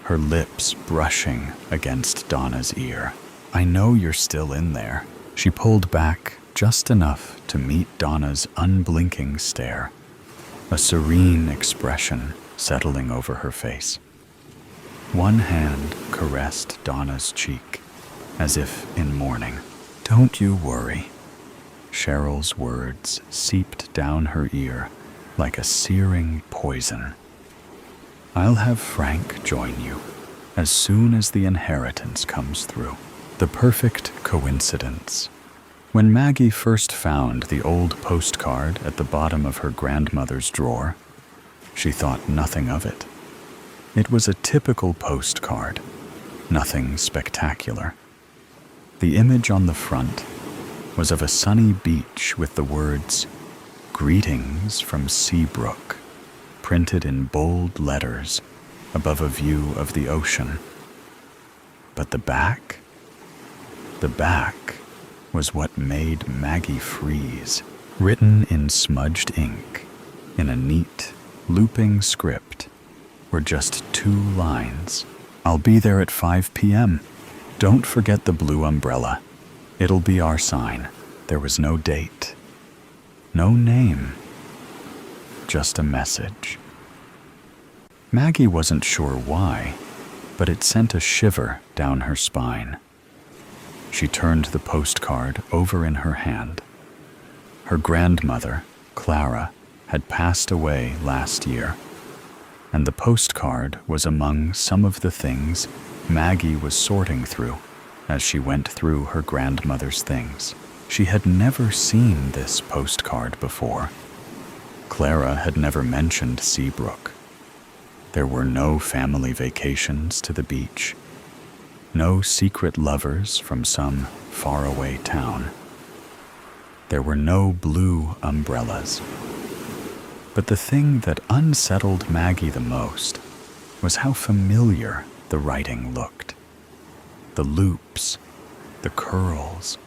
her lips brushing against Donna's ear. "I know you're still in there." She pulled back just enough to meet Donna's unblinking stare, a serene expression settling over her face. One hand caressed Donna's cheek, as if in mourning. "Don't you worry." Cheryl's words seeped down her ear like a searing poison. "I'll have Frank join you as soon as the inheritance comes through." The perfect coincidence. When Maggie first found the old postcard at the bottom of her grandmother's drawer, she thought nothing of it. It was a typical postcard, nothing spectacular. The image on the front was of a sunny beach with the words, "Greetings from Seabrook," printed in bold letters above a view of the ocean. But the back was what made Maggie freeze. Written in smudged ink, in a neat, looping script, were just 2 lines. "I'll be there at 5 p.m. Don't forget the blue umbrella. It'll be our sign." There was no date, no name, just a message. Maggie wasn't sure why, but it sent a shiver down her spine. She turned the postcard over in her hand. Her grandmother, Clara, had passed away last year, and the postcard was among some of the things Maggie was sorting through as she went through her grandmother's things. She had never seen this postcard before. Clara had never mentioned Seabrook. There were no family vacations to the beach, no secret lovers from some faraway town. There were no blue umbrellas. But the thing that unsettled Maggie the most was how familiar the writing looked. The loops, the curls,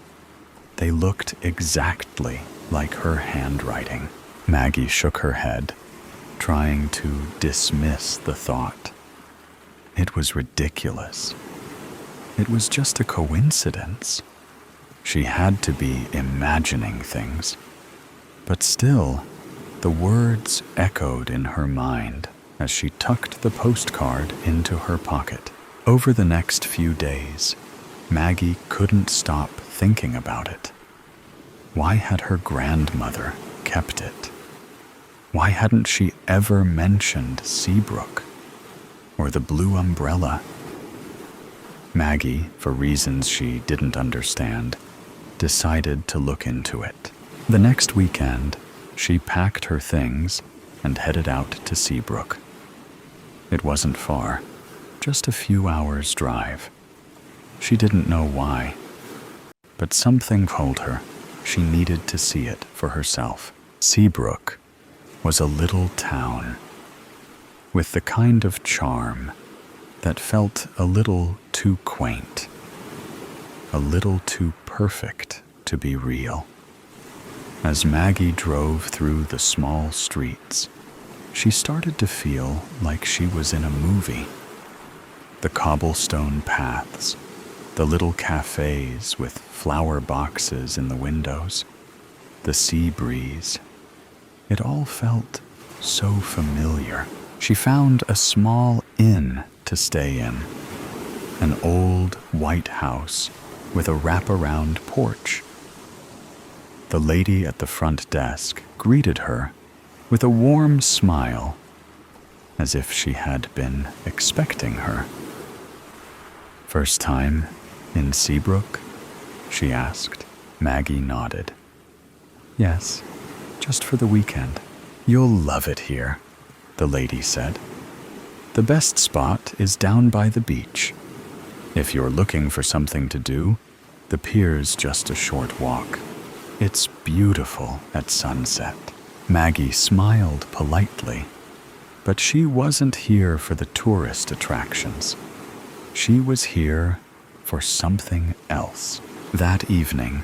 they looked exactly like her handwriting. Maggie shook her head, trying to dismiss the thought. It was ridiculous. It was just a coincidence. She had to be imagining things. But still, the words echoed in her mind as she tucked the postcard into her pocket. Over the next few days, Maggie couldn't stop thinking about it. Why had her grandmother kept it? Why hadn't she ever mentioned Seabrook or the blue umbrella? Maggie, for reasons she didn't understand, decided to look into it. The next weekend, she packed her things and headed out to Seabrook. It wasn't far, just a few hours' drive. She didn't know why, but something told her she needed to see it for herself. Seabrook was a little town with the kind of charm that felt a little too quaint, a little too perfect to be real. As Maggie drove through the small streets, she started to feel like she was in a movie. The cobblestone paths, the little cafes with flower boxes in the windows, the sea breeze. It all felt so familiar. She found a small inn to stay in, an old white house with a wraparound porch. The lady at the front desk greeted her with a warm smile, as if she had been expecting her. "First time in Seabrook?" she asked. Maggie nodded. "Yes, just for the weekend." "You'll love it here," the lady said. "The best spot is down by the beach. If you're looking for something to do, the pier's just a short walk. It's beautiful at sunset." Maggie smiled politely, but she wasn't here for the tourist attractions. She was here for something else. That evening,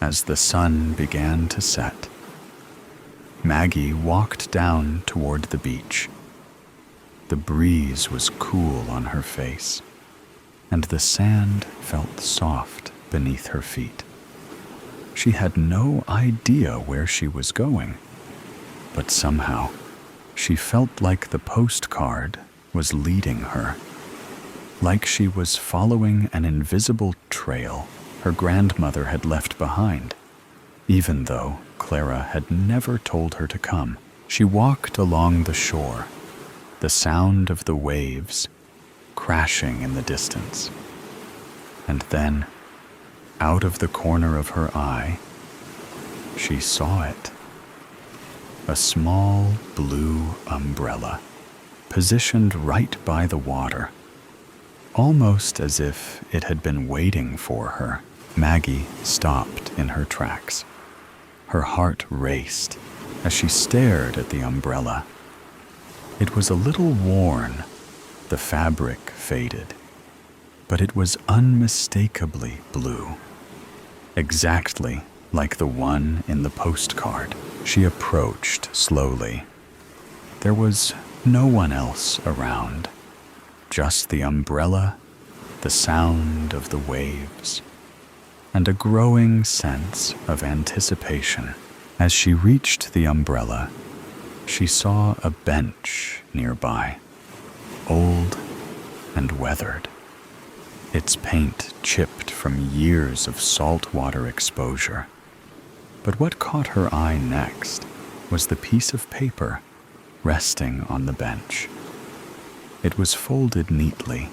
as the sun began to set, Maggie walked down toward the beach. The breeze was cool on her face, and the sand felt soft beneath her feet. She had no idea where she was going, but somehow she felt like the postcard was leading her, like she was following an invisible trail her grandmother had left behind. Even though Clara had never told her to come, she walked along the shore, the sound of the waves crashing in the distance. And then, out of the corner of her eye, she saw it. A small blue umbrella, positioned right by the water, almost as if it had been waiting for her. Maggie stopped in her tracks. Her heart raced as she stared at the umbrella. It was a little worn, the fabric faded, but it was unmistakably blue, exactly like the one in the postcard. She approached slowly. There was no one else around, just the umbrella, the sound of the waves, and a growing sense of anticipation. As she reached the umbrella, she saw a bench nearby, old and weathered, its paint chipped from years of saltwater exposure. But what caught her eye next was the piece of paper resting on the bench. It was folded neatly,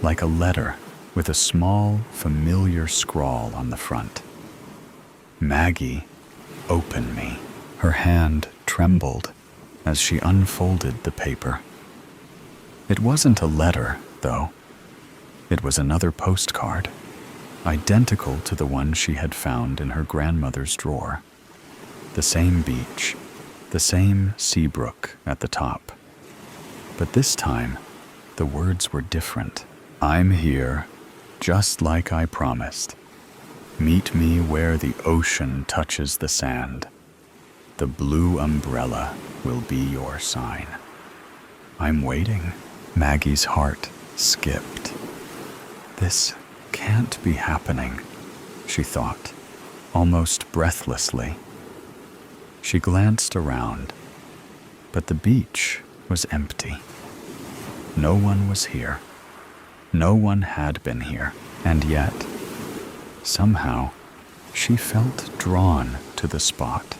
like a letter with a small, familiar scrawl on the front. Maggie, open me. Her hand trembled as she unfolded the paper. It wasn't a letter, though. It was another postcard, identical to the one she had found in her grandmother's drawer. The same beach, the same Seabrook at the top. But this time, the words were different. I'm here, just like I promised. Meet me where the ocean touches the sand. The blue umbrella will be your sign. I'm waiting. Maggie's heart skipped. This can't be happening, she thought, almost breathlessly. She glanced around, but the beach was empty. No one was here. No one had been here, and yet, somehow, she felt drawn to the spot,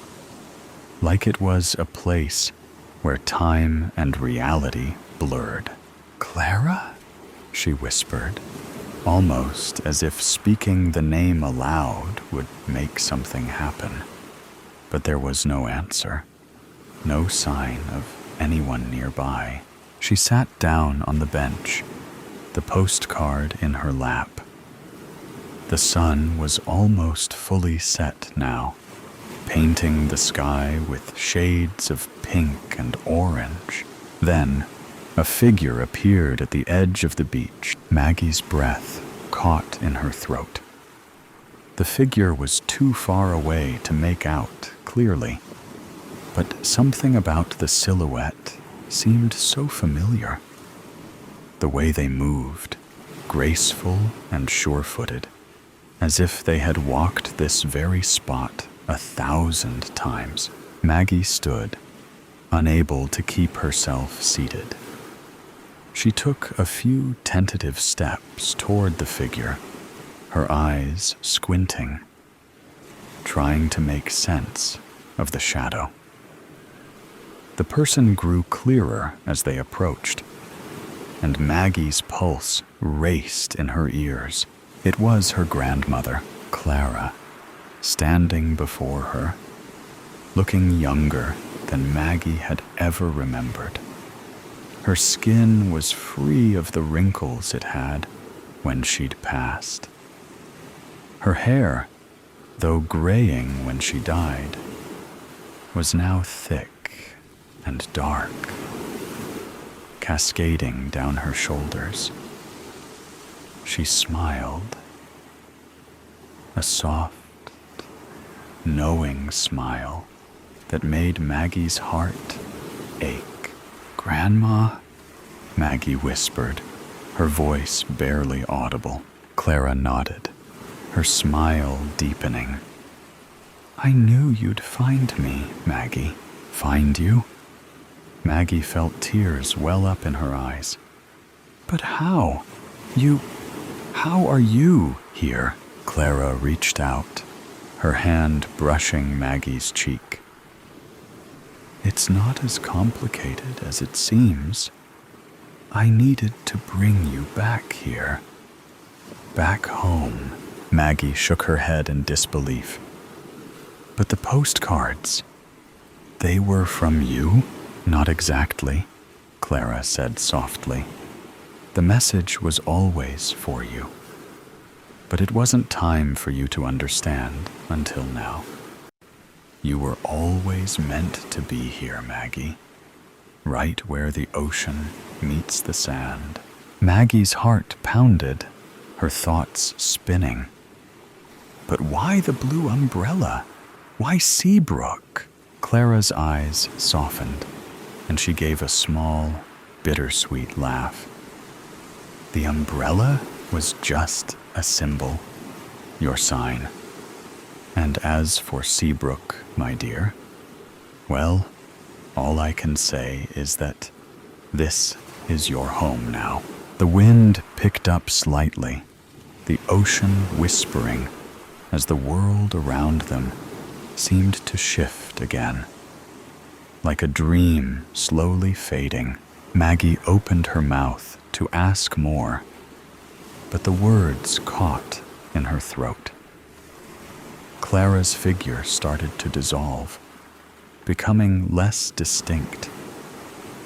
like it was a place where time and reality blurred. Clara? She whispered, almost as if speaking the name aloud would make something happen. But there was no answer, no sign of anyone nearby. She sat down on the bench, the postcard in her lap. The sun was almost fully set now, painting the sky with shades of pink and orange. Then, a figure appeared at the edge of the beach. Maggie's breath caught in her throat. The figure was too far away to make out clearly, but something about the silhouette seemed so familiar. The way they moved, graceful and sure-footed, as if they had walked this very spot 1,000 times. Maggie stood, unable to keep herself seated. She took a few tentative steps toward the figure, her eyes squinting, trying to make sense of the shadow. The person grew clearer as they approached, and Maggie's pulse raced in her ears. It was her grandmother, Clara, standing before her, looking younger than Maggie had ever remembered. Her skin was free of the wrinkles it had when she'd passed. Her hair, though graying when she died, was now thick and dark, cascading down her shoulders. She smiled, a soft, knowing smile that made Maggie's heart ache. Grandma? Maggie whispered, her voice barely audible. Clara nodded, her smile deepening. I knew you'd find me, Maggie. Find you? Maggie felt tears well up in her eyes. But how? How are you here? Clara reached out, her hand brushing Maggie's cheek. It's not as complicated as it seems. I needed to bring you back here. Back home. Maggie shook her head in disbelief. But the postcards, they were from you? Not exactly, Clara said softly. The message was always for you. But it wasn't time for you to understand until now. You were always meant to be here, Maggie. Right where the ocean meets the sand. Maggie's heart pounded, her thoughts spinning. But why the blue umbrella? Why Seabrook? Clara's eyes softened, and she gave a small, bittersweet laugh. The umbrella was just a symbol, your sign. And as for Seabrook, my dear, well, all I can say is that this is your home now. The wind picked up slightly, the ocean whispering as the world around them seemed to shift again. Like a dream slowly fading, Maggie opened her mouth to ask more, but the words caught in her throat. Clara's figure started to dissolve, becoming less distinct,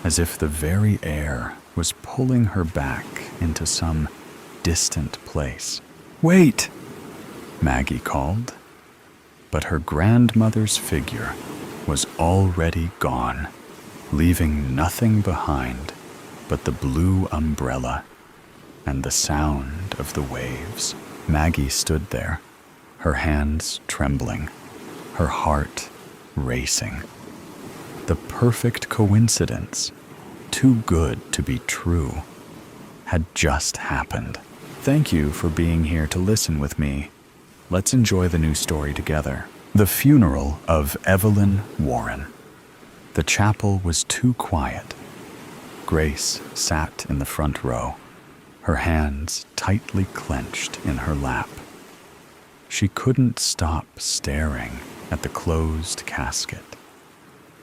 as if the very air was pulling her back into some distant place. "Wait!" Maggie called, but her grandmother's figure was already gone, leaving nothing behind but the blue umbrella and the sound of the waves. Maggie stood there, her hands trembling, her heart racing. The perfect coincidence, too good to be true, had just happened. Thank you for being here to listen with me. Let's enjoy the new story together. The funeral of Evelyn Warren. The chapel was too quiet. Grace sat in the front row, her hands tightly clenched in her lap. She couldn't stop staring at the closed casket,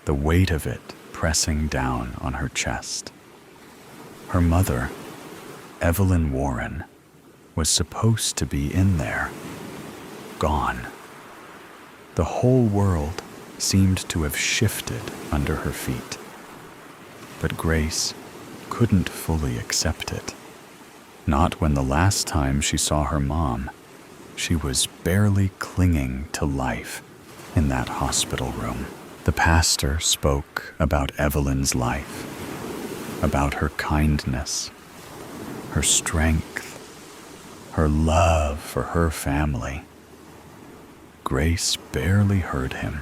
the weight of it pressing down on her chest. Her mother, Evelyn Warren, was supposed to be in there, gone. The whole world seemed to have shifted under her feet. But Grace couldn't fully accept it. Not when the last time she saw her mom, she was barely clinging to life in that hospital room. The pastor spoke about Evelyn's life, about her kindness, her strength, her love for her family. Grace barely heard him.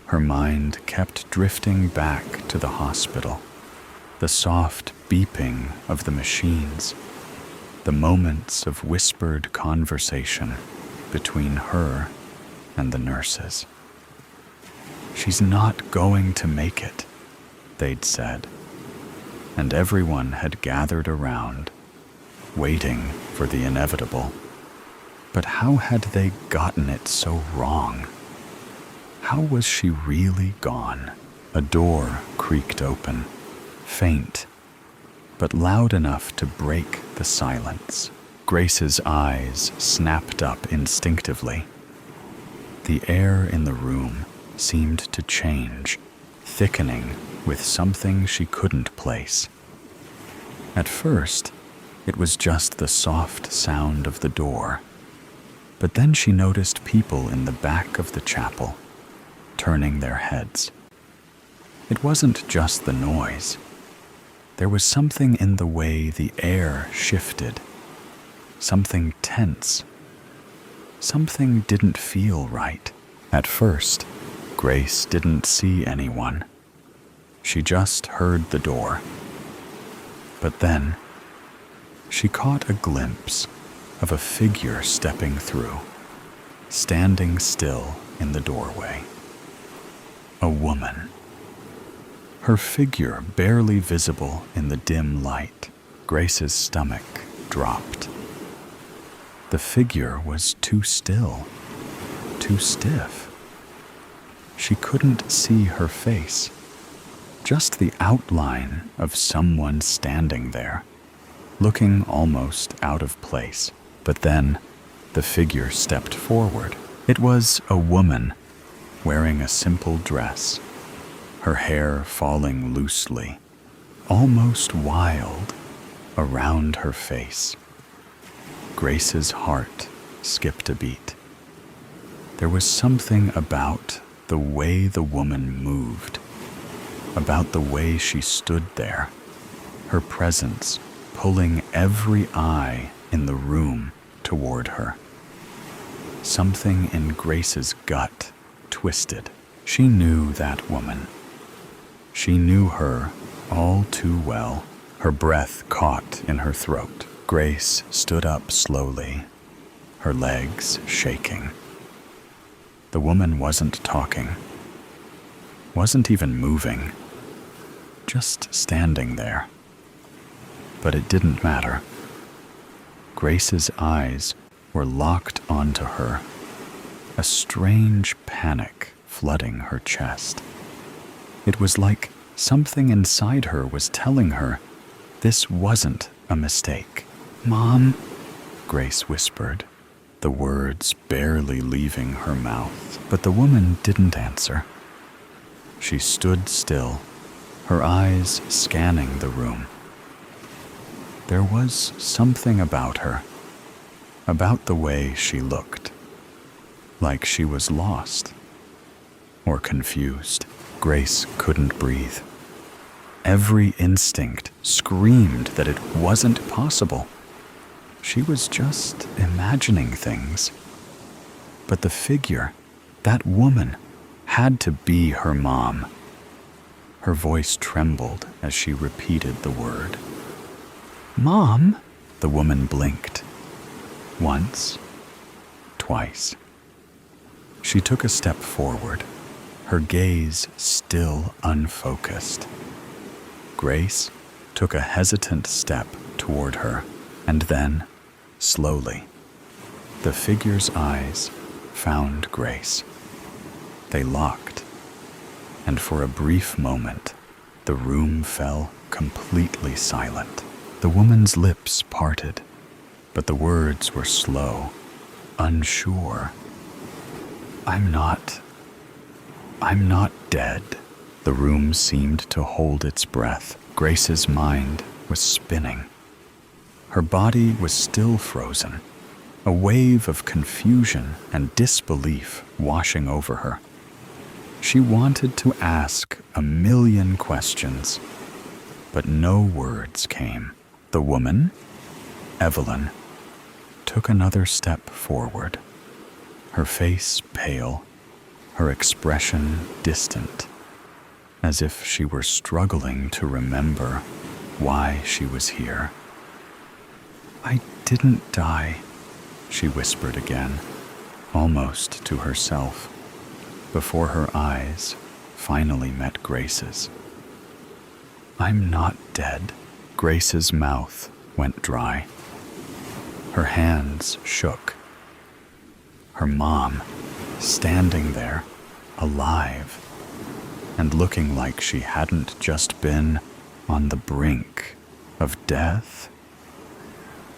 Her mind kept drifting back to the hospital, the soft beeping of the machines, the moments of whispered conversation between her and the nurses. "She's not going to make it," they'd said, and everyone had gathered around, waiting for the inevitable. But how had they gotten it so wrong? How was she really gone? A door creaked open, faint, but loud enough to break the silence. Grace's eyes snapped up instinctively. The air in the room seemed to change, thickening with something she couldn't place. At first, it was just the soft sound of the door, but then she noticed people in the back of the chapel, turning their heads. It wasn't just the noise. There was something in the way the air shifted, something tense. Something didn't feel right. At first, Grace didn't see anyone. She just heard the door. But then, she caught a glimpse of a figure stepping through, standing still in the doorway. A woman. Her figure barely visible in the dim light. Grace's stomach dropped. The figure was too still, too stiff. She couldn't see her face, just the outline of someone standing there, looking almost out of place. But then, the figure stepped forward. It was a woman, wearing a simple dress, her hair falling loosely, almost wild, around her face. Grace's heart skipped a beat. There was something about the way the woman moved, about the way she stood there, her presence pulling every eye in the room toward her. Something in Grace's gut twisted. She knew that woman. She knew her all too well. Her breath caught in her throat. Grace stood up slowly, her legs shaking. The woman wasn't talking, wasn't even moving, just standing there. But it didn't matter. Grace's eyes were locked onto her, a strange panic flooding her chest. It was like something inside her was telling her this wasn't a mistake. "Mom," Grace whispered, the words barely leaving her mouth, but the woman didn't answer. She stood still, her eyes scanning the room. There was something about her, about the way she looked, like she was lost or confused. Grace couldn't breathe. Every instinct screamed that it wasn't possible. She was just imagining things. But the figure, that woman, had to be her mom. Her voice trembled as she repeated the word. "Mom?" The woman blinked. Once, twice. She took a step forward, her gaze still unfocused. Grace took a hesitant step toward her, and then, slowly, the figure's eyes found Grace. They locked, and for a brief moment, the room fell completely silent. The woman's lips parted, but the words were slow, unsure. I'm not dead." The room seemed to hold its breath. Grace's mind was spinning. Her body was still frozen, a wave of confusion and disbelief washing over her. She wanted to ask a million questions, but no words came. The woman, Evelyn, took another step forward, her face pale, her expression distant, as if she were struggling to remember why she was here. "I didn't die," she whispered again, almost to herself, before her eyes finally met Grace's. "I'm not dead." Grace's mouth went dry. Her hands shook. Her mom, standing there, alive, and looking like she hadn't just been on the brink of death.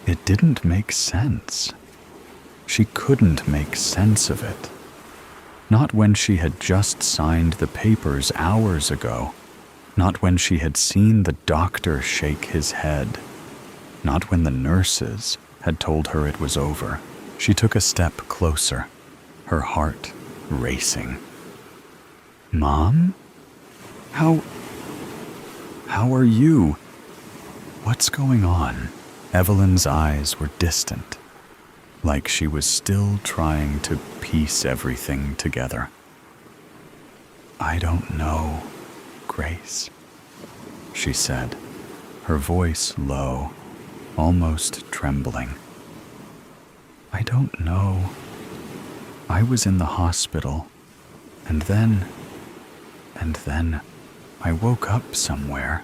It didn't make sense. She couldn't make sense of it. Not when she had just signed the papers hours ago. Not when she had seen the doctor shake his head. Not when the nurses had told her it was over. She took a step closer, her heart racing. "Mom? How are you? What's going on?" Evelyn's eyes were distant, like she was still trying to piece everything together. "I don't know, Grace," she said, her voice low, almost trembling. "I don't know. I was in the hospital, and then I woke up somewhere.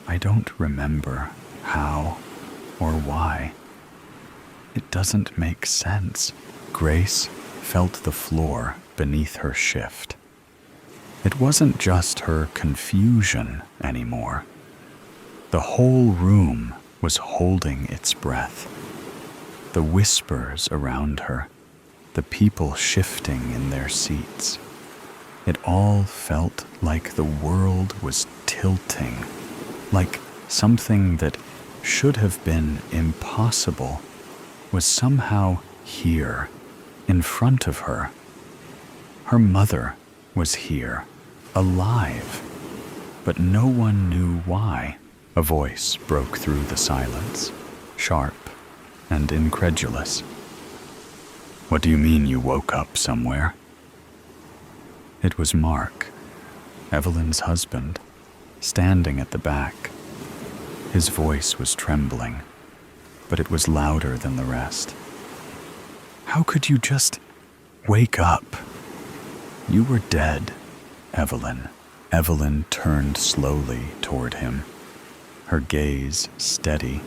I don't remember how or why. It doesn't make sense." Grace felt the floor beneath her shift. It wasn't just her confusion anymore. The whole room was holding its breath. The whispers around her, the people shifting in their seats. It all felt like the world was tilting, like something that should have been impossible was somehow here, in front of her. Her mother was here, alive, but no one knew why. A voice broke through the silence, sharp and incredulous. "What do you mean you woke up somewhere?" It was Mark, Evelyn's husband, standing at the back. His voice was trembling, but it was louder than the rest. "How could you just wake up? You were dead, Evelyn." Evelyn turned slowly toward him, her gaze steady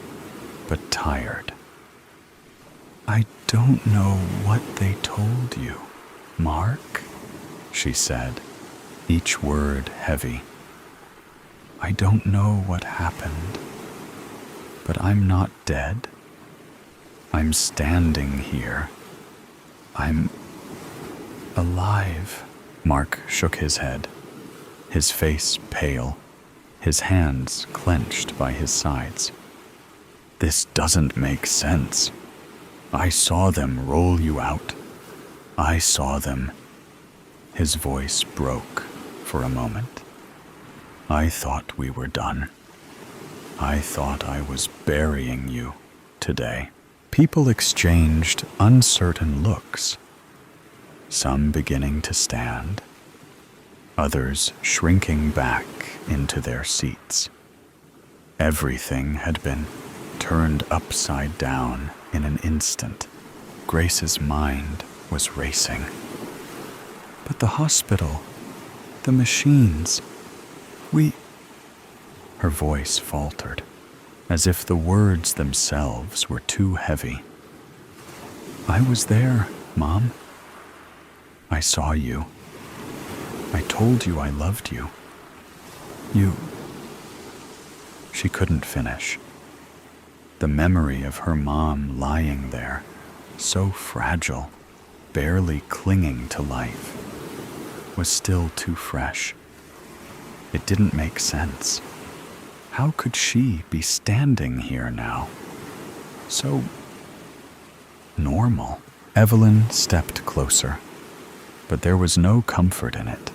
but tired. I don't know what they told you, Mark, she said, each word heavy. I don't know what happened, but I'm not dead. I'm standing here. I'm alive. Mark shook his head, his face pale, his hands clenched by his sides. This doesn't make sense. I saw them roll you out. I saw them. His voice broke for a moment. I thought we were done. I thought I was burying you today. People exchanged uncertain looks, some beginning to stand, others shrinking back into their seats. Everything had been turned upside down in an instant. Grace's mind was racing. But the hospital, the machines, Her voice faltered, as if the words themselves were too heavy. I was there, Mom. I saw you. I told you I loved you. She couldn't finish. The memory of her mom lying there, so fragile, barely clinging to life, was still too fresh. It didn't make sense. How could she be standing here now? So normal. Evelyn stepped closer, but there was no comfort in it.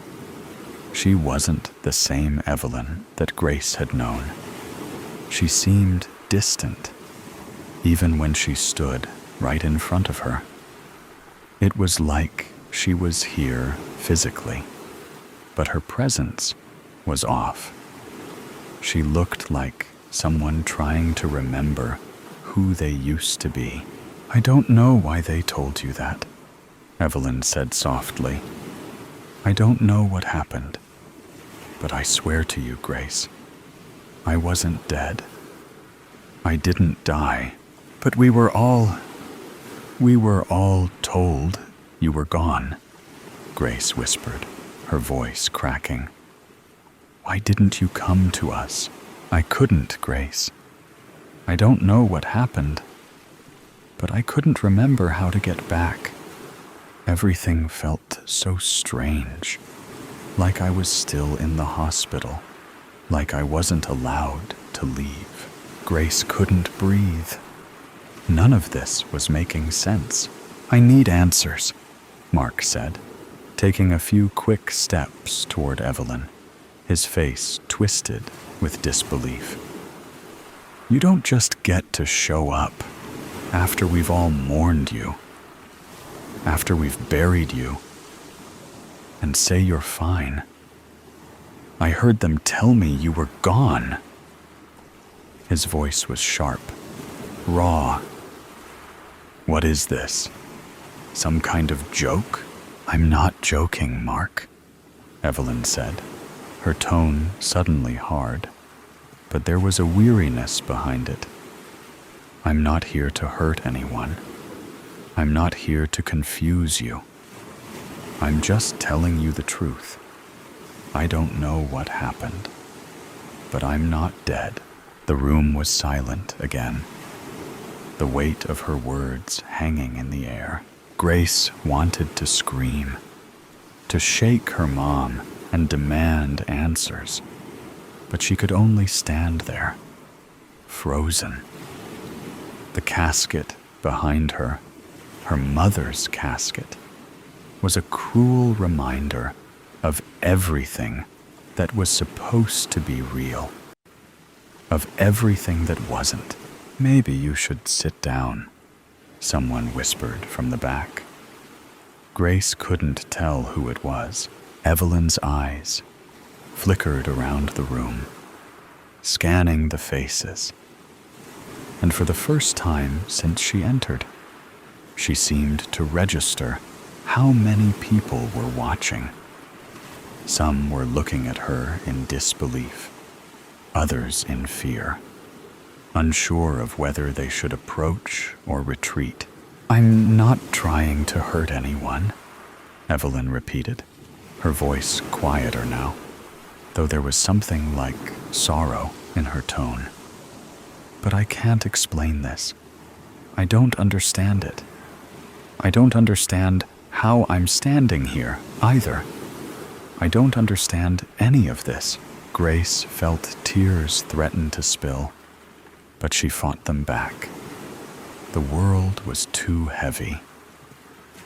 She wasn't the same Evelyn that Grace had known. She seemed distant, even when she stood right in front of her. It was like she was here physically, but her presence was off. She looked like someone trying to remember who they used to be. I don't know why they told you that, Evelyn said softly. I don't know what happened, but I swear to you, Grace, I wasn't dead. I didn't die, but we were all told you were gone, Grace whispered, her voice cracking. Why didn't you come to us? I couldn't, Grace. I don't know what happened, but I couldn't remember how to get back. Everything felt so strange, like I was still in the hospital, like I wasn't allowed to leave. Grace couldn't breathe. None of this was making sense. I need answers, Mark said, taking a few quick steps toward Evelyn, his face twisted with disbelief. You don't just get to show up after we've all mourned you, after we've buried you, and say you're fine. I heard them tell me you were gone. His voice was sharp, raw. What is this? Some kind of joke? I'm not joking, Mark, Evelyn said, her tone suddenly hard, but there was a weariness behind it. I'm not here to hurt anyone. I'm not here to confuse you. I'm just telling you the truth. I don't know what happened, but I'm not dead. The room was silent again, the weight of her words hanging in the air. Grace wanted to scream, to shake her mom and demand answers, but she could only stand there, frozen. The casket behind her, her mother's casket, was a cruel reminder of everything that was supposed to be real, of everything that wasn't. Maybe you should sit down, someone whispered from the back. Grace couldn't tell who it was. Evelyn's eyes flickered around the room, scanning the faces. And for the first time since she entered, she seemed to register how many people were watching. Some were looking at her in disbelief, others in fear, unsure of whether they should approach or retreat. I'm not trying to hurt anyone, Evelyn repeated, her voice quieter now, though there was something like sorrow in her tone. But I can't explain this. I don't understand it. I don't understand how I'm standing here, either. I don't understand any of this. Grace felt tears threaten to spill, but she fought them back. The world was too heavy.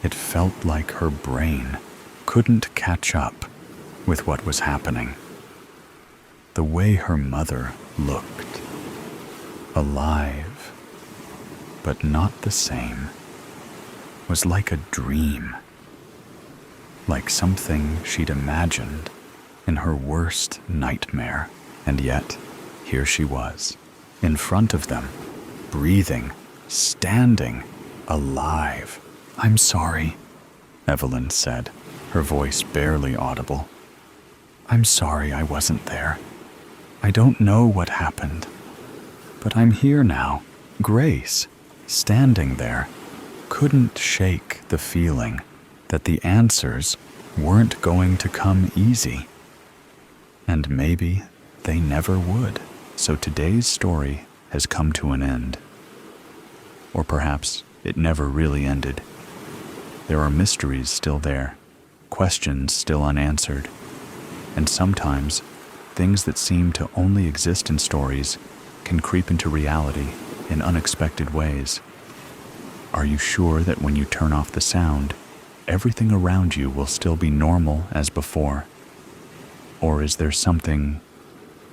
It felt like her brain couldn't catch up with what was happening. The way her mother looked, alive, but not the same, was like a dream, like something she'd imagined in her worst nightmare. And yet, here she was, in front of them, breathing, standing, alive. "I'm sorry," Evelyn said, her voice barely audible. "I'm sorry I wasn't there. I don't know what happened. But I'm here now." Grace, standing there, couldn't shake the feeling that the answers weren't going to come easy. And maybe they never would. So today's story has come to an end. Or perhaps it never really ended. There are mysteries still there, questions still unanswered, and sometimes things that seem to only exist in stories can creep into reality in unexpected ways. Are you sure that when you turn off the sound, everything around you will still be normal as before? Or is there something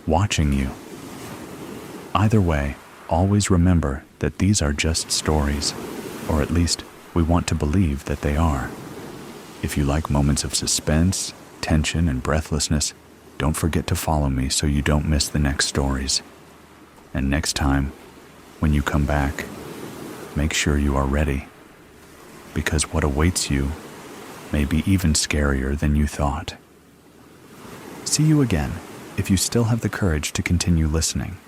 watching you? Either way, always remember that these are just stories, or at least we want to believe that they are. If you like moments of suspense, tension, and breathlessness, don't forget to follow me so you don't miss the next stories. And next time, when you come back, make sure you are ready, because what awaits you may be even scarier than you thought. See you again if you still have the courage to continue listening.